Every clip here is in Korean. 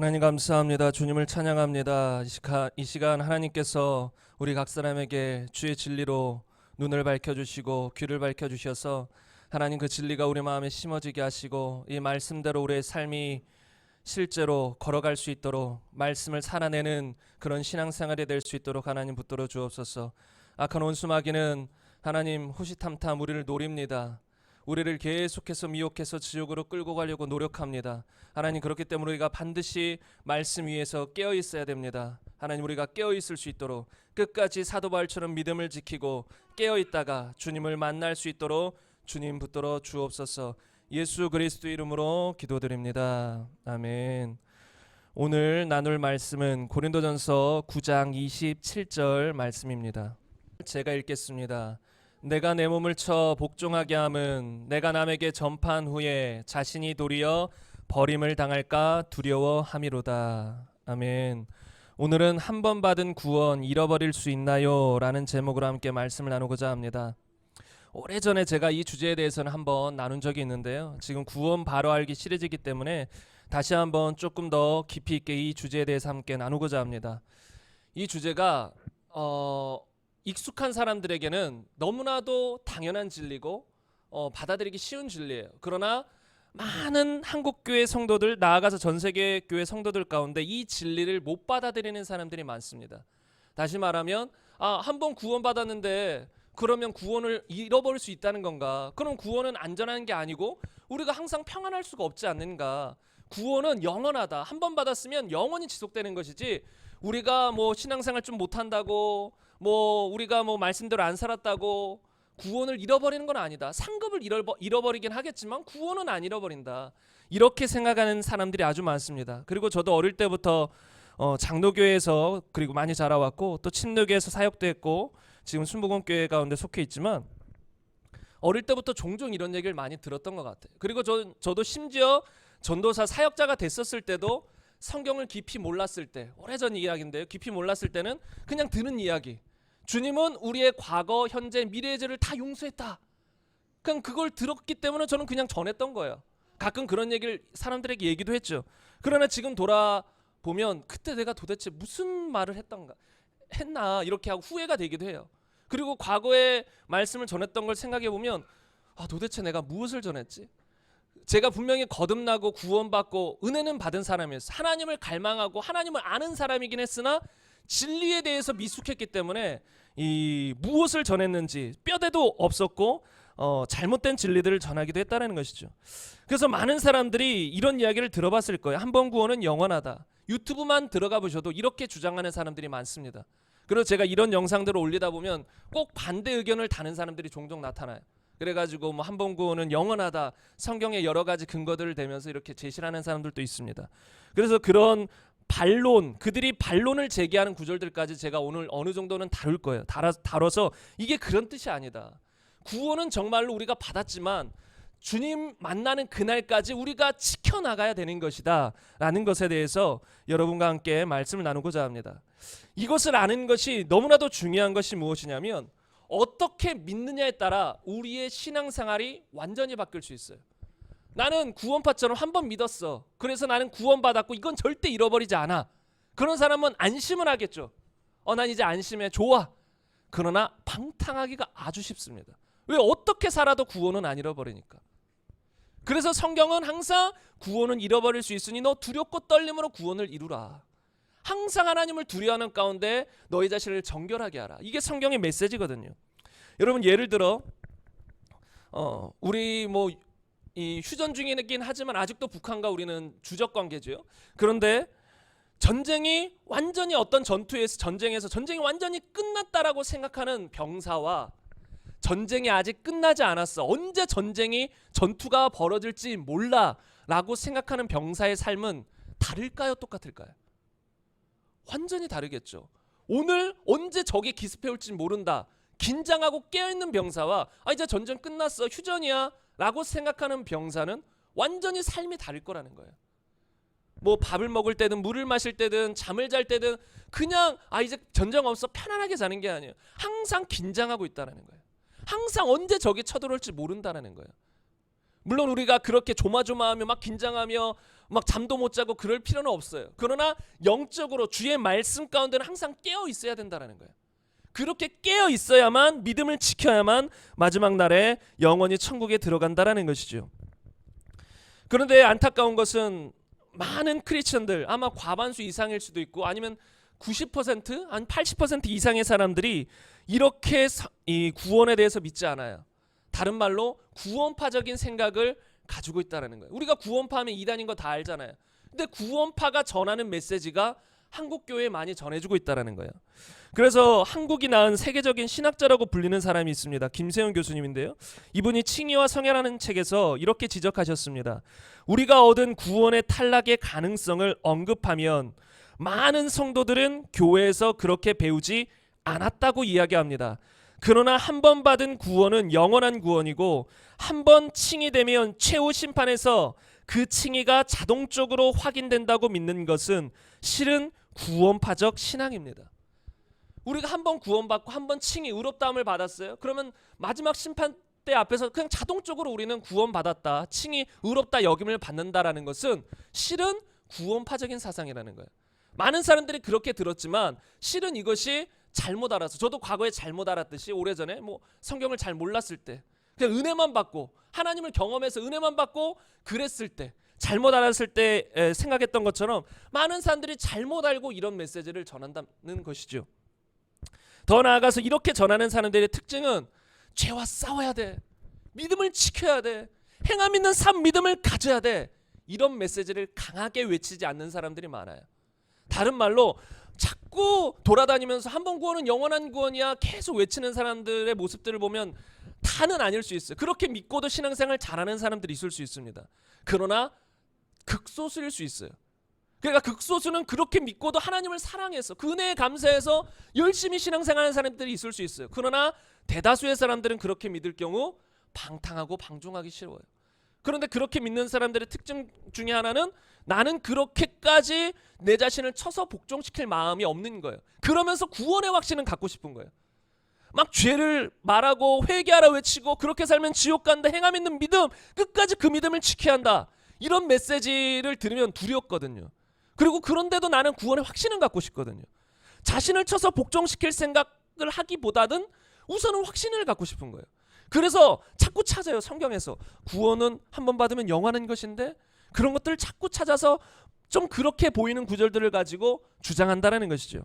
하나님 감사합니다. 주님을 찬양합니다. 이 시간 하나님께서 우리 각 사람에게 주의 진리로 눈을 밝혀주시고 귀를 밝혀주셔서 하나님 그 진리가 우리 마음에 심어지게 하시고 이 말씀대로 우리의 삶이 실제로 걸어갈 수 있도록 말씀을 살아내는 그런 신앙생활이 될 수 있도록 하나님 붙들어 주옵소서. 악한 원수마귀는 하나님 호시탐탐 우리를 노립니다. 우리를 계속해서 미혹해서 지옥으로 끌고 가려고 노력합니다. 하나님, 그렇기 때문에 우리가 반드시 말씀 위에서 깨어 있어야 됩니다. 하나님, 우리가 깨어 있을 수 있도록 끝까지 사도 바울처럼 믿음을 지키고 깨어 있다가 주님을 만날 수 있도록 주님 붙들어 주옵소서. 예수 그리스도 이름으로 기도드립니다. 아멘. 오늘 나눌 말씀은 고린도전서 9장 27절 말씀입니다. 제가 읽겠습니다. 내가 내 몸을 쳐 복종하게 함은 내가 남에게 전파한 후에 자신이 도리어 버림을 당할까 두려워함이로다. 아멘. 오늘은 한 번 받은 구원 잃어버릴 수 있나요? 라는 제목으로 함께 말씀을 나누고자 합니다. 오래전에 제가 이 주제에 대해서는 한번 나눈 적이 있는데요. 지금 구원 바로 알기 시리즈이기 때문에 다시 한번 조금 더 깊이 있게 이 주제에 대해서 함께 나누고자 합니다. 이 주제가 익숙한 사람들에게는 너무나도 당연한 진리고 받아들이기 쉬운 진리예요. 그러나 많은 한국교회 성도들, 나아가서 전세계 교회 성도들 가운데 이 진리를 못 받아들이는 사람들이 많습니다. 다시 말하면 한 번 구원받았는데 그러면 구원을 잃어버릴 수 있다는 건가? 그럼 구원은 안전한 게 아니고 우리가 항상 평안할 수가 없지 않는가? 구원은 영원하다. 한 번 받았으면 영원히 지속되는 것이지, 우리가 뭐 신앙생활 좀 못한다고, 뭐 우리가 뭐 말씀대로 안 살았다고 구원을 잃어버리는 건 아니다. 상급을 잃어버리긴 하겠지만 구원은 안 잃어버린다. 이렇게 생각하는 사람들이 아주 많습니다. 그리고 저도 어릴 때부터 장로교회에서 그리고 많이 자라왔고, 또 침례교회에서 사역도 했고, 지금 순복음교회 가운데 속해 있지만 어릴 때부터 종종 이런 얘기를 많이 들었던 것 같아요. 그리고 저도 심지어 전도사 사역자가 됐었을 때도 성경을 깊이 몰랐을 때, 오래전 이야기인데요, 깊이 몰랐을 때는 그냥 듣는 이야기, 주님은 우리의 과거, 현재, 미래의 죄를 다 용서했다, 그냥 그걸 들었기 때문에 저는 그냥 전했던 거예요. 가끔 그런 얘기를 사람들에게 얘기도 했죠. 그러나 지금 돌아보면 그때 내가 도대체 무슨 말을 했나 이렇게 하고 후회가 되기도 해요. 그리고 과거에 말씀을 전했던 걸 생각해보면 도대체 내가 무엇을 전했지? 제가 분명히 거듭나고 구원받고 은혜는 받은 사람이었어요. 하나님을 갈망하고 하나님을 아는 사람이긴 했으나 진리에 대해서 미숙했기 때문에 이 무엇을 전했는지 뼈대도 없었고 잘못된 진리들을 전하기도 했다는 것이죠. 그래서 많은 사람들이 이런 이야기를 들어봤을 거예요. 한 번 구원은 영원하다. 유튜브만 들어가 보셔도 이렇게 주장하는 사람들이 많습니다. 그리고 제가 이런 영상들을 올리다 보면 꼭 반대 의견을 다는 사람들이 종종 나타나요. 그래가지고 뭐 한 번 구원은 영원하다, 성경의 여러 가지 근거들을 대면서 이렇게 제시를 하는 사람들도 있습니다. 그래서 그런 반론, 그들이 반론을 제기하는 구절들까지 제가 오늘 어느 정도는 다룰 거예요. 다뤄서 이게 그런 뜻이 아니다. 구원은 정말로 우리가 받았지만 주님 만나는 그날까지 우리가 지켜나가야 되는 것이다 라는 것에 대해서 여러분과 함께 말씀을 나누고자 합니다. 이것을 아는 것이 너무나도 중요한 것이 무엇이냐면, 어떻게 믿느냐에 따라 우리의 신앙생활이 완전히 바뀔 수 있어요. 나는 구원파처럼 한 번 믿었어, 그래서 나는 구원받았고 이건 절대 잃어버리지 않아, 그런 사람은 안심을 하겠죠. 난 이제 안심해, 좋아. 그러나 방탕하기가 아주 쉽습니다. 왜? 어떻게 살아도 구원은 안 잃어버리니까. 그래서 성경은 항상 구원은 잃어버릴 수 있으니 너 두렵고 떨림으로 구원을 이루라. 항상 하나님을 두려워하는 가운데 너희 자신을 정결하게 하라. 이게 성경의 메시지거든요. 여러분, 예를 들어 우리 뭐 이 휴전 중이긴 하지만 아직도 북한과 우리는 주적 관계죠. 그런데 전쟁이 완전히 어떤 전쟁에서 전쟁이 완전히 끝났다라고 생각하는 병사와 전쟁이 아직 끝나지 않았어, 언제 전투가 벌어질지 몰라 라고 생각하는 병사의 삶은 다를까요? 똑같을까요? 완전히 다르겠죠. 오늘 언제 적이 기습해올지 모른다, 긴장하고 깨어있는 병사와 이제 전쟁 끝났어, 휴전이야 라고 생각하는 병사는 완전히 삶이 다를 거라는 거예요. 뭐 밥을 먹을 때든 물을 마실 때든 잠을 잘 때든 그냥 이제 전쟁 없어 편안하게 자는 게 아니에요. 항상 긴장하고 있다는 거예요. 항상 언제 적이 쳐들어올지 모른다는 거예요. 물론 우리가 그렇게 조마조마하며 막 긴장하며 막 잠도 못 자고 그럴 필요는 없어요. 그러나 영적으로 주의 말씀 가운데는 항상 깨어 있어야 된다는 거예요. 그렇게 깨어 있어야만, 믿음을 지켜야만 마지막 날에 영원히 천국에 들어간다라는 것이죠. 그런데 안타까운 것은 많은 크리스천들, 아마 과반수 이상일 수도 있고 아니면 90%, 한 80% 이상의 사람들이 이렇게 이 구원에 대해서 믿지 않아요. 다른 말로 구원파적인 생각을 가지고 있다는 거예요. 우리가 구원파하면 이단인 거 다 알잖아요. 근데 구원파가 전하는 메시지가 한국 교회에 많이 전해주고 있다는 거예요. 그래서 한국이 낳은 세계적인 신학자라고 불리는 사람이 있습니다. 김세훈 교수님인데요. 이분이 칭의와 성애라는 책에서 이렇게 지적하셨습니다. 우리가 얻은 구원의 탈락의 가능성을 언급하면 많은 성도들은 교회에서 그렇게 배우지 않았다고 이야기합니다. 그러나 한 번 받은 구원은 영원한 구원이고 한 번 칭의되면 최후 심판에서 그 칭의가 자동적으로 확인된다고 믿는 것은 실은 구원파적 신앙입니다. 우리가 한 번 구원받고 한 번 칭의, 의롭다함을 받았어요. 그러면 마지막 심판 때 앞에서 그냥 자동적으로 우리는 구원받았다, 칭의, 의롭다 여김을 받는다라는 것은 실은 구원파적인 사상이라는 거예요. 많은 사람들이 그렇게 들었지만 실은 이것이 잘못 알아서, 저도 과거에 잘못 알았듯이 오래전에 뭐 성경을 잘 몰랐을 때 그냥 은혜만 받고 하나님을 경험해서 은혜만 받고 그랬을 때, 잘못 알았을 때 생각했던 것처럼 많은 사람들이 잘못 알고 이런 메시지를 전한다는 것이죠. 더 나아가서 이렇게 전하는 사람들의 특징은 죄와 싸워야 돼, 믿음을 지켜야 돼, 행함 있는 삶 믿음을 가져야 돼, 이런 메시지를 강하게 외치지 않는 사람들이 많아요. 다른 말로 자꾸 돌아다니면서 한 번 구원은 영원한 구원이야 계속 외치는 사람들의 모습들을 보면 다는 아닐 수 있어요. 그렇게 믿고도 신앙생활 잘하는 사람들이 있을 수 있습니다. 그러나 극소수일 수 있어요. 그러니까 극소수는 그렇게 믿고도 하나님을 사랑해서 그 은혜에 감사해서 열심히 신앙생활하는 사람들이 있을 수 있어요. 그러나 대다수의 사람들은 그렇게 믿을 경우 방탕하고 방종하기 싫어요. 그런데 그렇게 믿는 사람들의 특징 중에 하나는 나는 그렇게까지 내 자신을 쳐서 복종시킬 마음이 없는 거예요. 그러면서 구원의 확신은 갖고 싶은 거예요. 막 죄를 말하고 회개하라 외치고 그렇게 살면 지옥 간다, 행함 있는 믿음, 끝까지 그 믿음을 지켜야 한다, 이런 메시지를 들으면 두렵거든요. 그리고 그런데도 나는 구원의 확신은 갖고 싶거든요. 자신을 쳐서 복종시킬 생각을 하기보다는 우선은 확신을 갖고 싶은 거예요. 그래서 자꾸 찾아요. 성경에서 구원은 한 번 받으면 영원한 것인데 그런 것들을 자꾸 찾아서 좀 그렇게 보이는 구절들을 가지고 주장한다는 것이죠.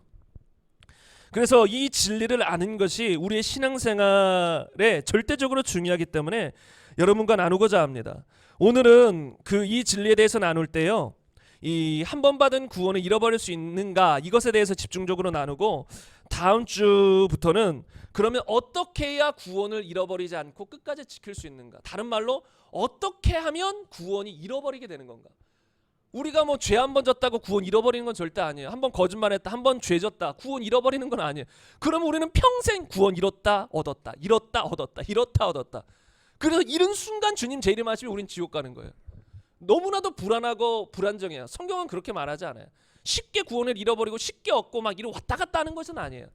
그래서 이 진리를 아는 것이 우리의 신앙생활에 절대적으로 중요하기 때문에 여러분과 나누고자 합니다. 오늘은 이 진리에 대해서 나눌 때요, 이 한 번 받은 구원을 잃어버릴 수 있는가, 이것에 대해서 집중적으로 나누고, 다음 주부터는 그러면 어떻게 해야 구원을 잃어버리지 않고 끝까지 지킬 수 있는가, 다른 말로 어떻게 하면 구원이 잃어버리게 되는 건가. 우리가 뭐 죄 한 번 졌다고 구원 잃어버리는 건 절대 아니에요. 한 번 거짓말했다, 한 번 죄 졌다, 구원 잃어버리는 건 아니에요. 그러면 우리는 평생 구원 잃었다 얻었다, 잃었다 얻었다, 잃었다 얻었다. 그래서 잃은 순간 주님 제 이름 하시면 우린 지옥 가는 거예요. 너무나도 불안하고 불안정해요. 성경은 그렇게 말하지 않아요. 쉽게 구원을 잃어버리고 쉽게 얻고 막 이리 왔다 갔다 하는 것은 아니에요.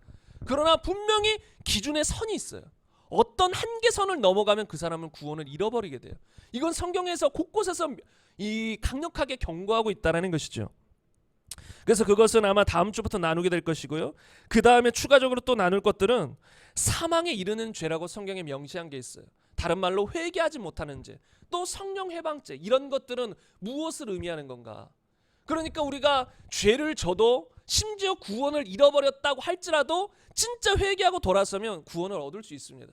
그러나 분명히 기준의 선이 있어요. 어떤 한계선을 넘어가면 그 사람은 구원을 잃어버리게 돼요. 이건 성경에서 곳곳에서 이 강력하게 경고하고 있다는 것이죠. 그래서 그것은 아마 다음 주부터 나누게 될 것이고요. 그 다음에 추가적으로 또 나눌 것들은 사망에 이르는 죄라고 성경에 명시한 게 있어요. 다른 말로 회개하지 못하는 죄, 또 성령 해방죄, 이런 것들은 무엇을 의미하는 건가. 그러니까 우리가 죄를 져도 심지어 구원을 잃어버렸다고 할지라도 진짜 회개하고 돌아서면 구원을 얻을 수 있습니다.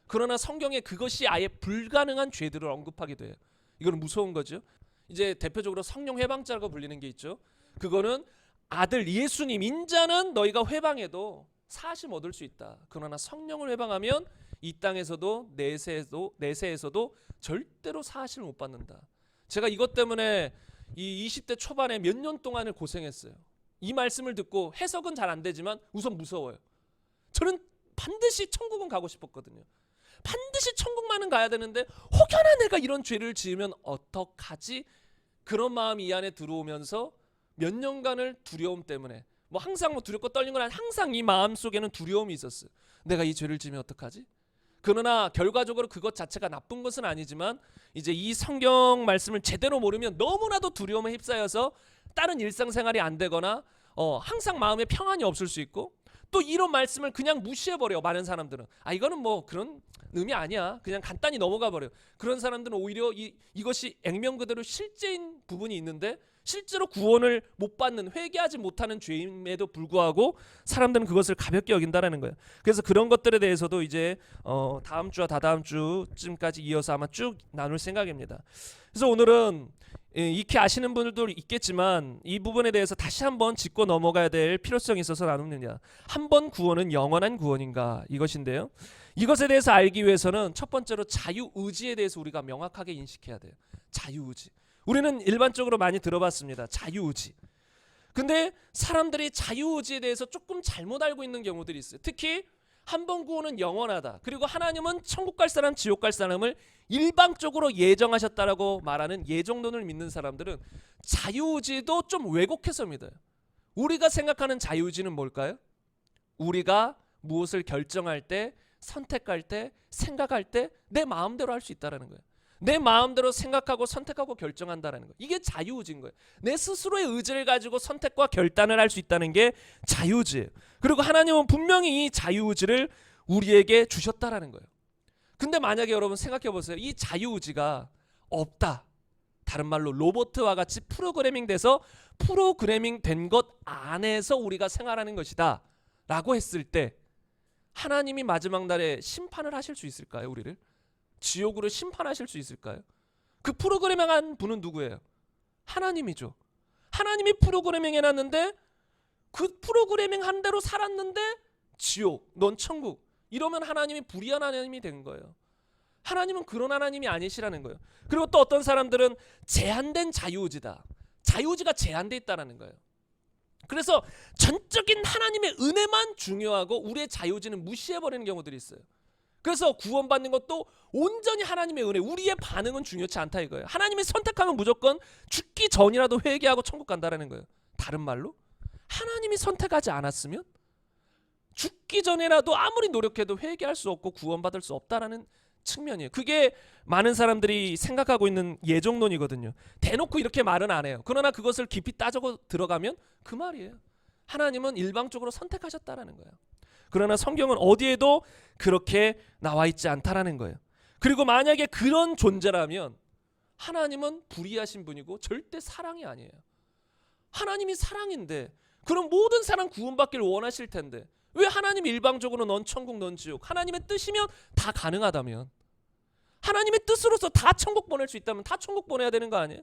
그러나 성경에 그것이 아예 불가능한 죄들을 언급하게 돼요. 이건 무서운 거죠. 이제 대표적으로 성령 해방죄라고 불리는 게 있죠. 그거는 아들 예수님 인자는 너희가 회방해도 사심 얻을 수 있다. 그러나 성령을 회방하면 이 땅에서도 내세에서도 절대로 사심을 못 받는다. 제가 이것 때문에 이 20대 초반에 몇 년 동안을 고생했어요. 이 말씀을 듣고 해석은 잘 안 되지만 우선 무서워요. 저는 반드시 천국은 가고 싶었거든요. 반드시 천국만은 가야 되는데 혹여나 내가 이런 죄를 지으면 어떡하지? 그런 마음이 이 안에 들어오면서 몇 년간을 두려움 때문에, 뭐 항상 뭐 두렵고 떨린 건 아니라 항상 이 마음 속에는 두려움이 있었어요. 내가 이 죄를 지으면 어떡하지? 그러나 결과적으로 그것 자체가 나쁜 것은 아니지만 이제 이 성경 말씀을 제대로 모르면 너무나도 두려움에 휩싸여서 다른 일상생활이 안 되거나 항상 마음에 평안이 없을 수 있고, 또 이런 말씀을 그냥 무시해버려요. 많은 사람들은 이거는 뭐 그런 의미 아니야, 그냥 간단히 넘어가 버려요. 그런 사람들은 오히려 이것이 액면 그대로 실제인 부분이 있는데 실제로 구원을 못 받는, 회개하지 못하는 죄임에도 불구하고 사람들은 그것을 가볍게 여긴다라는 거예요. 그래서 그런 것들에 대해서도 이제 다음 주와 다다음 주쯤까지 이어서 아마 쭉 나눌 생각입니다. 그래서 오늘은 익히 아시는 분들도 있겠지만 이 부분에 대해서 다시 한번 짚고 넘어가야 될 필요성이 있어서 나눕니다. 한 번 구원은 영원한 구원인가, 이것인데요. 이것에 대해서 알기 위해서는 첫 번째로 자유의지에 대해서 우리가 명확하게 인식해야 돼요. 자유의지. 우리는 일반적으로 많이 들어봤습니다. 자유의지. 근데 사람들이 자유의지에 대해서 조금 잘못 알고 있는 경우들이 있어요. 특히 한 번 구원은 영원하다, 그리고 하나님은 천국 갈 사람 지옥 갈 사람을 일방적으로 예정하셨다라고 말하는 예정론을 믿는 사람들은 자유의지도 좀 왜곡해서 믿어요. 우리가 생각하는 자유의지는 뭘까요? 우리가 무엇을 결정할 때, 선택할 때, 생각할 때 내 마음대로 할 수 있다는 거예요. 내 마음대로 생각하고 선택하고 결정한다는 거예요. 이게 자유의지인 거예요. 내 스스로의 의지를 가지고 선택과 결단을 할 수 있다는 게 자유의지예요. 그리고 하나님은 분명히 이 자유의지를 우리에게 주셨다라는 거예요. 근데 만약에 여러분 생각해 보세요. 이 자유의지가 없다, 다른 말로 로봇과 같이 프로그래밍 돼서 프로그래밍 된 것 안에서 우리가 생활하는 것이다 라고 했을 때 하나님이 마지막 날에 심판을 하실 수 있을까요? 우리를 지옥으로 심판하실 수 있을까요? 그 프로그래밍한 분은 누구예요? 하나님이죠. 하나님이 프로그래밍 해놨는데 그 프로그래밍 한 대로 살았는데 지옥, 넌 천국, 이러면 하나님이 불의한 하나님이 된 거예요. 하나님은 그런 하나님이 아니시라는 거예요. 그리고 또 어떤 사람들은 제한된 자유의지다, 자유의지가 제한돼 있다는 거예요. 그래서 전적인 하나님의 은혜만 중요하고 우리의 자유의지는 무시해버리는 경우들이 있어요. 그래서 구원받는 것도 온전히 하나님의 은혜, 우리의 반응은 중요치 않다 이거예요. 하나님이 선택하면 무조건 죽기 전이라도 회개하고 천국 간다라는 거예요. 다른 말로 하나님이 선택하지 않았으면 죽기 전에라도 아무리 노력해도 회개할 수 없고 구원받을 수 없다라는 측면이에요. 그게 많은 사람들이 생각하고 있는 예정론이거든요. 대놓고 이렇게 말은 안 해요. 그러나 그것을 깊이 따져 들어가면 그 말이에요. 하나님은 일방적으로 선택하셨다라는 거예요. 그러나 성경은 어디에도 그렇게 나와 있지 않다라는 거예요. 그리고 만약에 그런 존재라면 하나님은 불의하신 분이고 절대 사랑이 아니에요. 하나님이 사랑인데 그럼 모든 사람 구원받기를 원하실 텐데 왜 하나님이 일방적으로 넌 천국 넌 지옥, 하나님의 뜻이면 다 가능하다면, 하나님의 뜻으로서 다 천국 보낼 수 있다면 다 천국 보내야 되는 거 아니에요?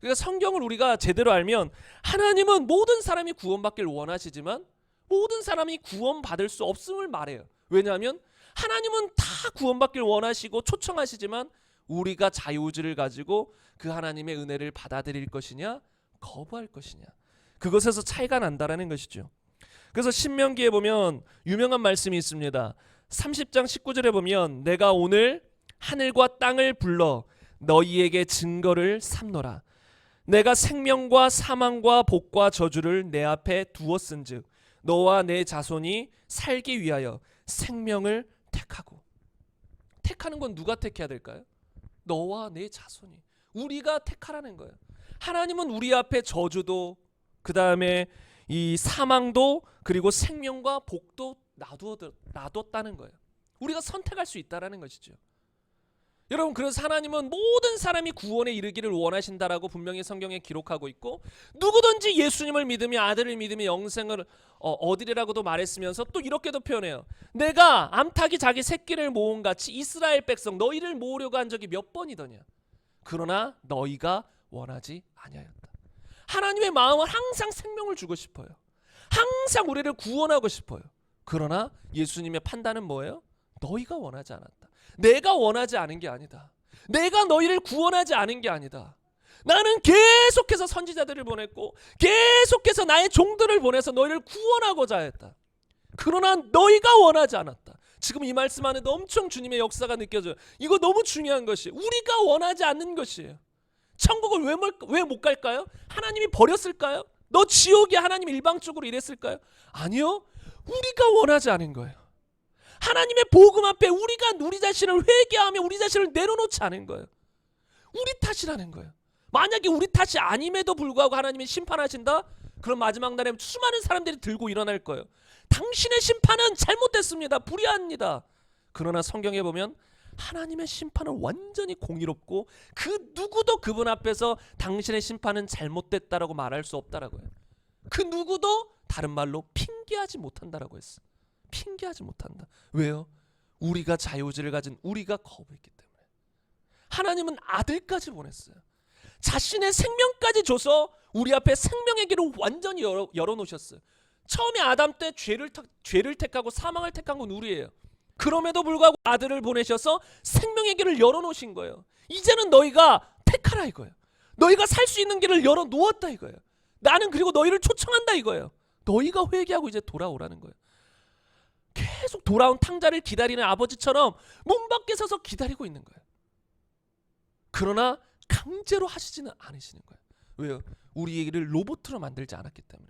그러니까 성경을 우리가 제대로 알면 하나님은 모든 사람이 구원받기를 원하시지만 모든 사람이 구원받을 수 없음을 말해요. 왜냐하면 하나님은 다 구원받기를 원하시고 초청하시지만 우리가 자유의지를 가지고 그 하나님의 은혜를 받아들일 것이냐 거부할 것이냐, 그것에서 차이가 난다라는 것이죠. 그래서 신명기에 보면 유명한 말씀이 있습니다. 30장 19절에 보면 내가 오늘 하늘과 땅을 불러 너희에게 증거를 삼노라. 내가 생명과 사망과 복과 저주를 내 앞에 두었은즉 너와 내 자손이 살기 위하여 생명을 택하고. 택하는 건 누가 택해야 될까요? 너와 내 자손이, 우리가 택하라는 거예요. 하나님은 우리 앞에 저주도, 그 다음에 이 사망도, 그리고 생명과 복도 놔뒀다는 거예요. 우리가 선택할 수 있다라는 것이죠. 여러분, 그래서 하나님은 모든 사람이 구원에 이르기를 원하신다라고 분명히 성경에 기록하고 있고, 누구든지 예수님을 믿으며 아들을 믿으며 영생을 얻으리라고도 말했으면서 또 이렇게도 표현해요. 내가 암탉이 자기 새끼를 모은 같이 이스라엘 백성 너희를 모으려고 한 적이 몇 번이더냐. 그러나 너희가 원하지 아니하였다. 하나님의 마음은 항상 생명을 주고 싶어요. 항상 우리를 구원하고 싶어요. 그러나 예수님의 판단은 뭐예요? 너희가 원하지 않았다. 내가 원하지 않은 게 아니다. 내가 너희를 구원하지 않은 게 아니다. 나는 계속해서 선지자들을 보냈고 계속해서 나의 종들을 보내서 너희를 구원하고자 했다. 그러나 너희가 원하지 않았다. 지금 이 말씀 안에도 엄청 주님의 역사가 느껴져요. 이거 너무 중요한 것이에요. 우리가 원하지 않는 것이에요. 천국을 왜 못 갈까요? 하나님이 버렸을까요? 너 지옥에 하나님 일방적으로 이랬을까요? 아니요. 우리가 원하지 않은 거예요. 하나님의 복음 앞에 우리가 우리 자신을 회개하며 우리 자신을 내려놓지 않은 거예요. 우리 탓이라는 거예요. 만약에 우리 탓이 아님에도 불구하고 하나님이 심판하신다? 그럼 마지막 날에 수많은 사람들이 들고 일어날 거예요. 당신의 심판은 잘못됐습니다. 불의합니다. 그러나 성경에 보면 하나님의 심판은 완전히 공의롭고 그 누구도 그분 앞에서 당신의 심판은 잘못됐다라고 말할 수 없다라고요. 그 누구도 다른 말로 핑계하지 못한다라고 했어. 핑계하지 못한다. 왜요? 우리가 자유의지를 가진 우리가 거부했기 때문에. 하나님은 아들까지 보냈어요. 자신의 생명까지 줘서 우리 앞에 생명의 길을 완전히 열어놓으셨어요. 처음에 아담 때 죄를 택하고 사망을 택한 건 우리예요. 그럼에도 불구하고 아들을 보내셔서 생명의 길을 열어놓으신 거예요. 이제는 너희가 택하라 이거예요. 너희가 살 수 있는 길을 열어놓았다 이거예요. 나는 그리고 너희를 초청한다 이거예요. 너희가 회개하고 이제 돌아오라는 거예요. 계속 돌아온 탕자를 기다리는 아버지처럼 문 밖에 서서 기다리고 있는 거예요. 그러나 강제로 하시지는 않으시는 거예요. 왜요? 우리를 로봇으로 만들지 않았기 때문에.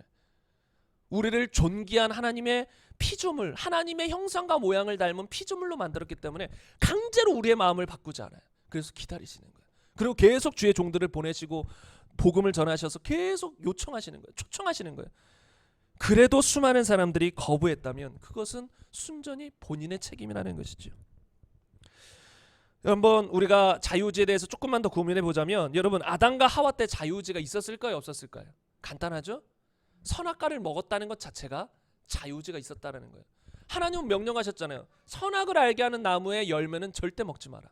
우리를 존귀한 하나님의 피조물, 하나님의 형상과 모양을 닮은 피조물로 만들었기 때문에 강제로 우리의 마음을 바꾸지 않아요. 그래서 기다리시는 거예요. 그리고 계속 주의 종들을 보내시고 복음을 전하셔서 계속 요청하시는 거예요. 초청하시는 거예요. 그래도 수많은 사람들이 거부했다면 그것은 순전히 본인의 책임이라는 것이죠. 한번 우리가 자유의지에 대해서 조금만 더 고민해 보자면, 여러분 아담과 하와 때 자유의지가 있었을까요? 없었을까요? 간단하죠? 선악과를 먹었다는 것 자체가 자유의지가 있었다는 거예요. 하나님은 명령하셨잖아요. 선악을 알게 하는 나무의 열매는 절대 먹지 마라.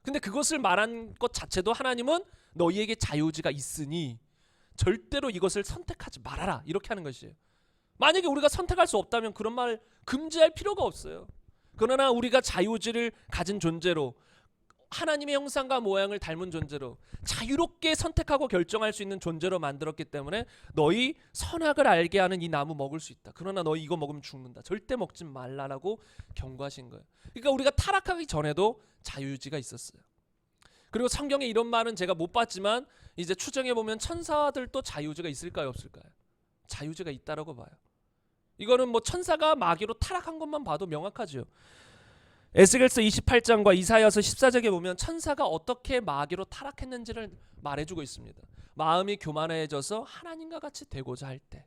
근데 그것을 말한 것 자체도 하나님은 너희에게 자유의지가 있으니 절대로 이것을 선택하지 말아라 이렇게 하는 것이에요. 만약에 우리가 선택할 수 없다면 그런 말 금지할 필요가 없어요. 그러나 우리가 자유의지를 가진 존재로, 하나님의 형상과 모양을 닮은 존재로, 자유롭게 선택하고 결정할 수 있는 존재로 만들었기 때문에 너희 선악을 알게 하는 이 나무 먹을 수 있다. 그러나 너희 이거 먹으면 죽는다. 절대 먹지 말라라고 경고하신 거예요. 그러니까 우리가 타락하기 전에도 자유의지가 있었어요. 그리고 성경에 이런 말은 제가 못 봤지만 이제 추정해 보면 천사들도 자유의지가 있을까요, 없을까요? 자유의지가 있다라고 봐요. 이거는 뭐 천사가 마귀로 타락한 것만 봐도 명확하죠. 에스겔서 28장과 이사야서 14장에 보면 천사가 어떻게 마귀로 타락했는지를 말해주고 있습니다. 마음이 교만해져서 하나님과 같이 되고자 할 때.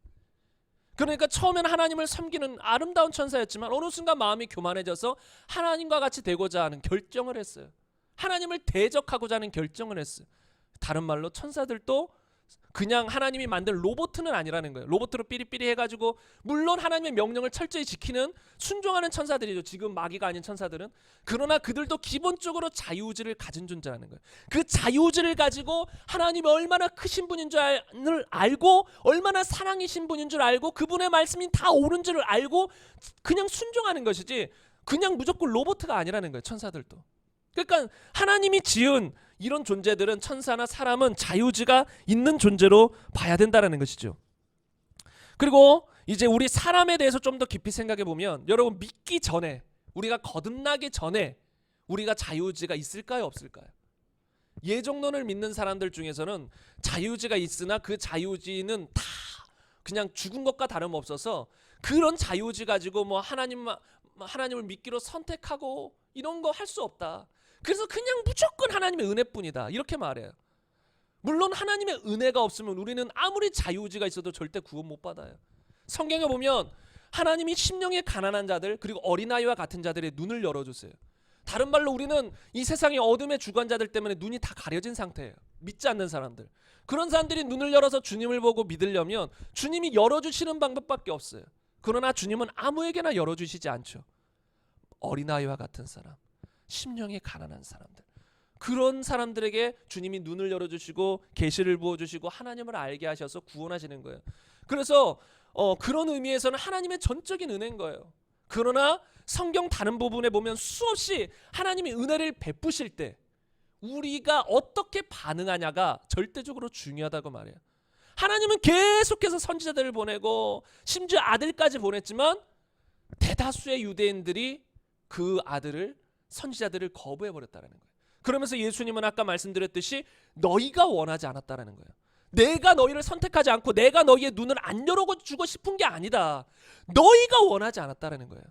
그러니까 처음에는 하나님을 섬기는 아름다운 천사였지만 어느 순간 마음이 교만해져서 하나님과 같이 되고자 하는 결정을 했어요. 하나님을 대적하고자 하는 결정을 했어요. 다른 말로 천사들도 그냥 하나님이 만든 로봇은 아니라는 거예요. 로봇으로 삐리삐리 해가지고 물론 하나님의 명령을 철저히 지키는 순종하는 천사들이죠. 지금 마귀가 아닌 천사들은. 그러나 그들도 기본적으로 자유의지를 가진 존재라는 거예요. 그 자유의지를 가지고 하나님이 얼마나 크신 분인 줄 알고, 얼마나 사랑이신 분인 줄 알고, 그분의 말씀이 다 옳은 줄을 알고 그냥 순종하는 것이지 그냥 무조건 로봇가 아니라는 거예요. 천사들도. 그러니까 하나님이 지은 이런 존재들은, 천사나 사람은 자유의지가 있는 존재로 봐야 된다는 것이죠. 그리고 이제 우리 사람에 대해서 좀 더 깊이 생각해 보면, 여러분 믿기 전에, 우리가 거듭나기 전에 우리가 자유의지가 있을까요, 없을까요? 예정론을 믿는 사람들 중에서는 자유의지가 있으나 그 자유의지는 다 그냥 죽은 것과 다름없어서 그런 자유의지 가지고 뭐 하나님을 믿기로 선택하고 이런 거 할 수 없다. 그래서 그냥 무조건 하나님의 은혜뿐이다 이렇게 말해요. 물론 하나님의 은혜가 없으면 우리는 아무리 자유의지가 있어도 절대 구원 못 받아요. 성경에 보면 하나님이 심령에 가난한 자들, 그리고 어린아이와 같은 자들의 눈을 열어주세요. 다른 말로 우리는 이 세상의 어둠의 주관자들 때문에 눈이 다 가려진 상태예요. 믿지 않는 사람들. 그런 사람들이 눈을 열어서 주님을 보고 믿으려면 주님이 열어주시는 방법밖에 없어요. 그러나 주님은 아무에게나 열어주시지 않죠. 어린아이와 같은 사람, 심령이 가난한 사람들, 그런 사람들에게 주님이 눈을 열어주시고 계시를 부어주시고 하나님을 알게 하셔서 구원하시는 거예요. 그래서 그런 의미에서는 하나님의 전적인 은혜인 거예요. 그러나 성경 다른 부분에 보면 수없이 하나님이 은혜를 베푸실 때 우리가 어떻게 반응하냐가 절대적으로 중요하다고 말해요. 하나님은 계속해서 선지자들을 보내고 심지어 아들까지 보냈지만 대다수의 유대인들이 그 아들을, 선지자들을 거부해버렸다는 거예요. 그러면서 예수님은 아까 말씀드렸듯이 너희가 원하지 않았다는 거예요. 내가 너희를 선택하지 않고 내가 너희의 눈을 안 열어주고 싶은 게 아니다. 너희가 원하지 않았다는 거예요.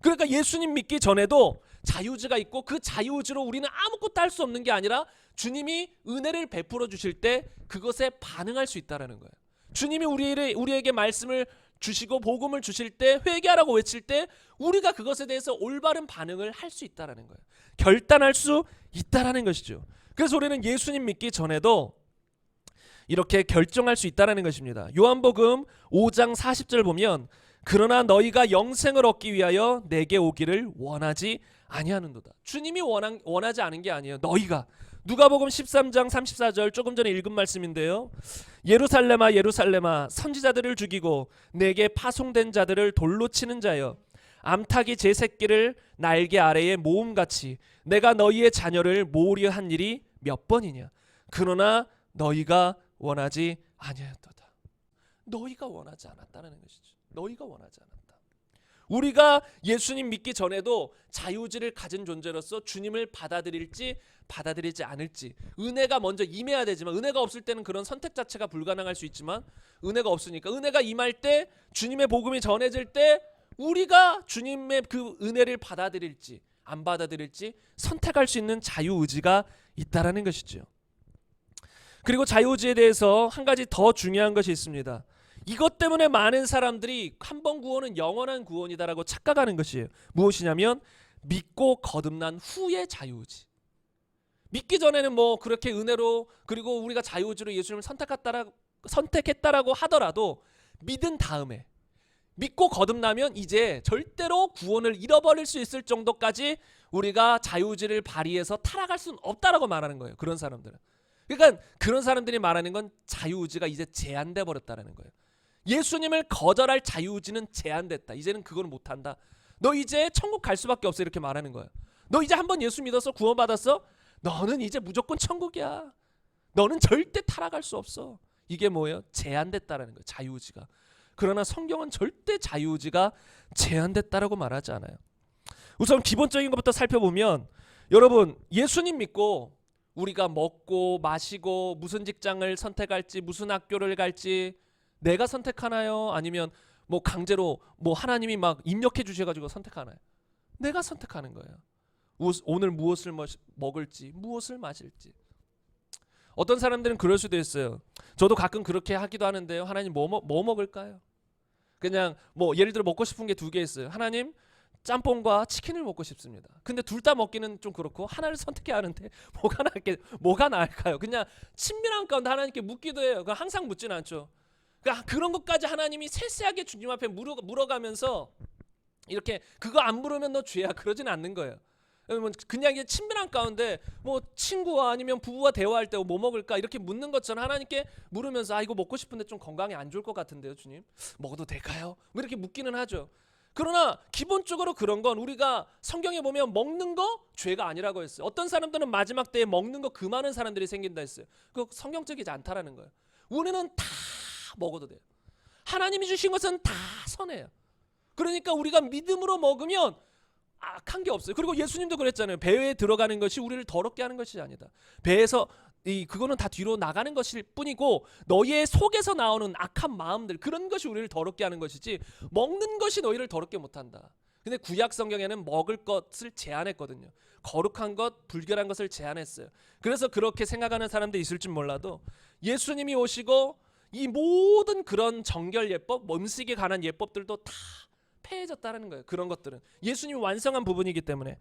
그러니까 예수님 믿기 전에도 자유의지가 있고 그 자유의지로 우리는 아무것도 할 수 없는 게 아니라 주님이 은혜를 베풀어 주실 때 그것에 반응할 수 있다라는 거예요. 주님이 우리에게 말씀을 주시고 복음을 주실 때 회개하라고 외칠 때 우리가 그것에 대해서 올바른 반응을 할 수 있다라는 거예요. 결단할 수 있다라는 것이죠. 그래서 우리는 예수님 믿기 전에도 이렇게 결정할 수 있다라는 것입니다. 요한복음 5장 40절 보면 그러나 너희가 영생을 얻기 위하여 내게 오기를 원하지 아니하는도다. 주님이 원하지 않은 게 아니에요. 너희가. 누가복음 13장 34절 조금 전에 읽은 말씀인데요. 예루살렘아 예루살렘아 선지자들을 죽이고 내게 파송된 자들을 돌로 치는 자여 암탉이 제 새끼를 날개 아래에 모음같이 내가 너희의 자녀를 모으려 한 일이 몇 번이냐. 그러나 너희가 원하지 아니하였도다. 너희가 원하지 않았다는 것이죠. 너희가 원하지 않았다. 우리가 예수님 믿기 전에도 자유의지를 가진 존재로서 주님을 받아들일지 받아들이지 않을지 은혜가 먼저 임해야 되지만 은혜가 없을 때는 그런 선택 자체가 불가능할 수 있지만 은혜가 없으니까 은혜가 임할 때 주님의 복음이 전해질 때 우리가 주님의 그 은혜를 받아들일지 안 받아들일지 선택할 수 있는 자유의지가 있다라는 것이죠. 그리고 자유의지에 대해서 한 가지 더 중요한 것이 있습니다. 이것 때문에 많은 사람들이 한 번 구원은 영원한 구원이다라고 착각하는 것이에요. 무엇이냐면 믿고 거듭난 후의 자유의지. 믿기 전에는 뭐 그렇게 은혜로 그리고 우리가 자유의지로 예수님을 선택했다라고 하더라도 믿은 다음에 믿고 거듭나면 이제 절대로 구원을 잃어버릴 수 있을 정도까지 우리가 자유의지를 발휘해서 타락할 수는 없다라고 말하는 거예요. 그런 사람들은. 그러니까 그런 사람들이 말하는 건 자유의지가 이제 제한돼 버렸다는 거예요. 예수님을 거절할 자유의지는 제한됐다. 이제는 그걸 못한다. 너 이제 천국 갈 수밖에 없어 이렇게 말하는 거예요. 너 이제 한번 예수 믿어서 구원받았어? 너는 이제 무조건 천국이야. 너는 절대 타락할 수 없어. 이게 뭐예요? 제한됐다라는 거예요. 자유의지가. 그러나 성경은 절대 자유의지가 제한됐다라고 말하지 않아요. 우선 기본적인 것부터 살펴보면 여러분 예수님 믿고 우리가 먹고 마시고 무슨 직장을 선택할지 무슨 학교를 갈지 내가 선택하나요? 아니면 뭐 강제로 뭐 하나님이 막 입력해 주셔가지고 선택하나요? 내가 선택하는 거예요. 오늘 무엇을 먹을지 무엇을 마실지. 어떤 사람들은 그럴 수도 있어요. 저도 가끔 그렇게 하기도 하는데요. 하나님 뭐 먹을까요? 그냥 뭐 예를 들어 먹고 싶은 게 두 개 있어요. 하나님 짬뽕과 치킨을 먹고 싶습니다. 근데 둘 다 먹기는 좀 그렇고 하나를 선택해야 하는데 뭐가 나을까요? 그냥 친밀한 가운데 하나님께 묻기도 해요. 항상 묻지는 않죠. 그러니까 그런 것까지 하나님이 세세하게 주님 앞에 물어가면서 이렇게 그거 안 물으면 너 죄야 그러지는 않는 거예요. 그냥 이게 친밀한 가운데 뭐 친구와 아니면 부부와 대화할 때 뭐 먹을까 이렇게 묻는 것처럼 하나님께 물으면서 이거 먹고 싶은데 좀 건강에 안 좋을 것 같은데요 주님 먹어도 될까요? 뭐 이렇게 묻기는 하죠. 그러나 기본적으로 그런 건 우리가 성경에 보면 먹는 거 죄가 아니라고 했어요. 어떤 사람들은 마지막 때에 먹는 거 금하는 사람들이 생긴다 했어요. 그거 성경적이지 않다라는 거예요. 우리는 다 먹어도 돼요. 하나님이 주신 것은 다 선해요. 그러니까 우리가 믿음으로 먹으면 악한 게 없어요. 그리고 예수님도 그랬잖아요. 배에 들어가는 것이 우리를 더럽게 하는 것이 아니다. 배에서 그거는 다 뒤로 나가는 것일 뿐이고 너희의 속에서 나오는 악한 마음들 그런 것이 우리를 더럽게 하는 것이지 먹는 것이 너희를 더럽게 못한다. 근데 구약 성경에는 먹을 것을 제한했거든요. 거룩한 것, 불결한 것을 제한했어요. 그래서 그렇게 생각하는 사람도 있을 줄 몰라도 예수님이 오시고 이 모든 그런 정결 예법, 음식에 관한 예법들도 다 폐해졌다는 거예요. 그런 것들은 예수님이 완성한 부분이기 때문에.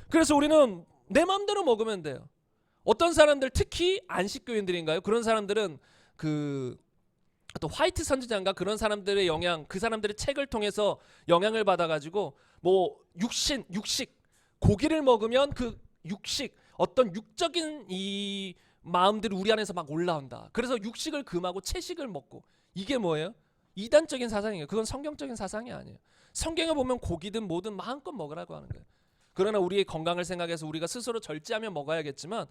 그래서 우리는 내 마음대로 먹으면 돼요. 어떤 사람들 특히 안식교인들인가요? 그런 사람들은 또 화이트 선지자인가 그런 사람들의 영향, 그 사람들의 책을 통해서 영향을 받아가지고 뭐 육식 고기를 먹으면 그 육식 어떤 육적인 이 마음들이 우리 안에서 막 올라온다. 그래서 육식을 금하고 채식을 먹고 이게 뭐예요? 이단적인 사상이에요. 그건 성경적인 사상이 아니에요. 성경에 보면 고기든 뭐든 마음껏 먹으라고 하는 거예요. 그러나 우리의 건강을 생각해서 우리가 스스로 절제하며 먹어야겠지만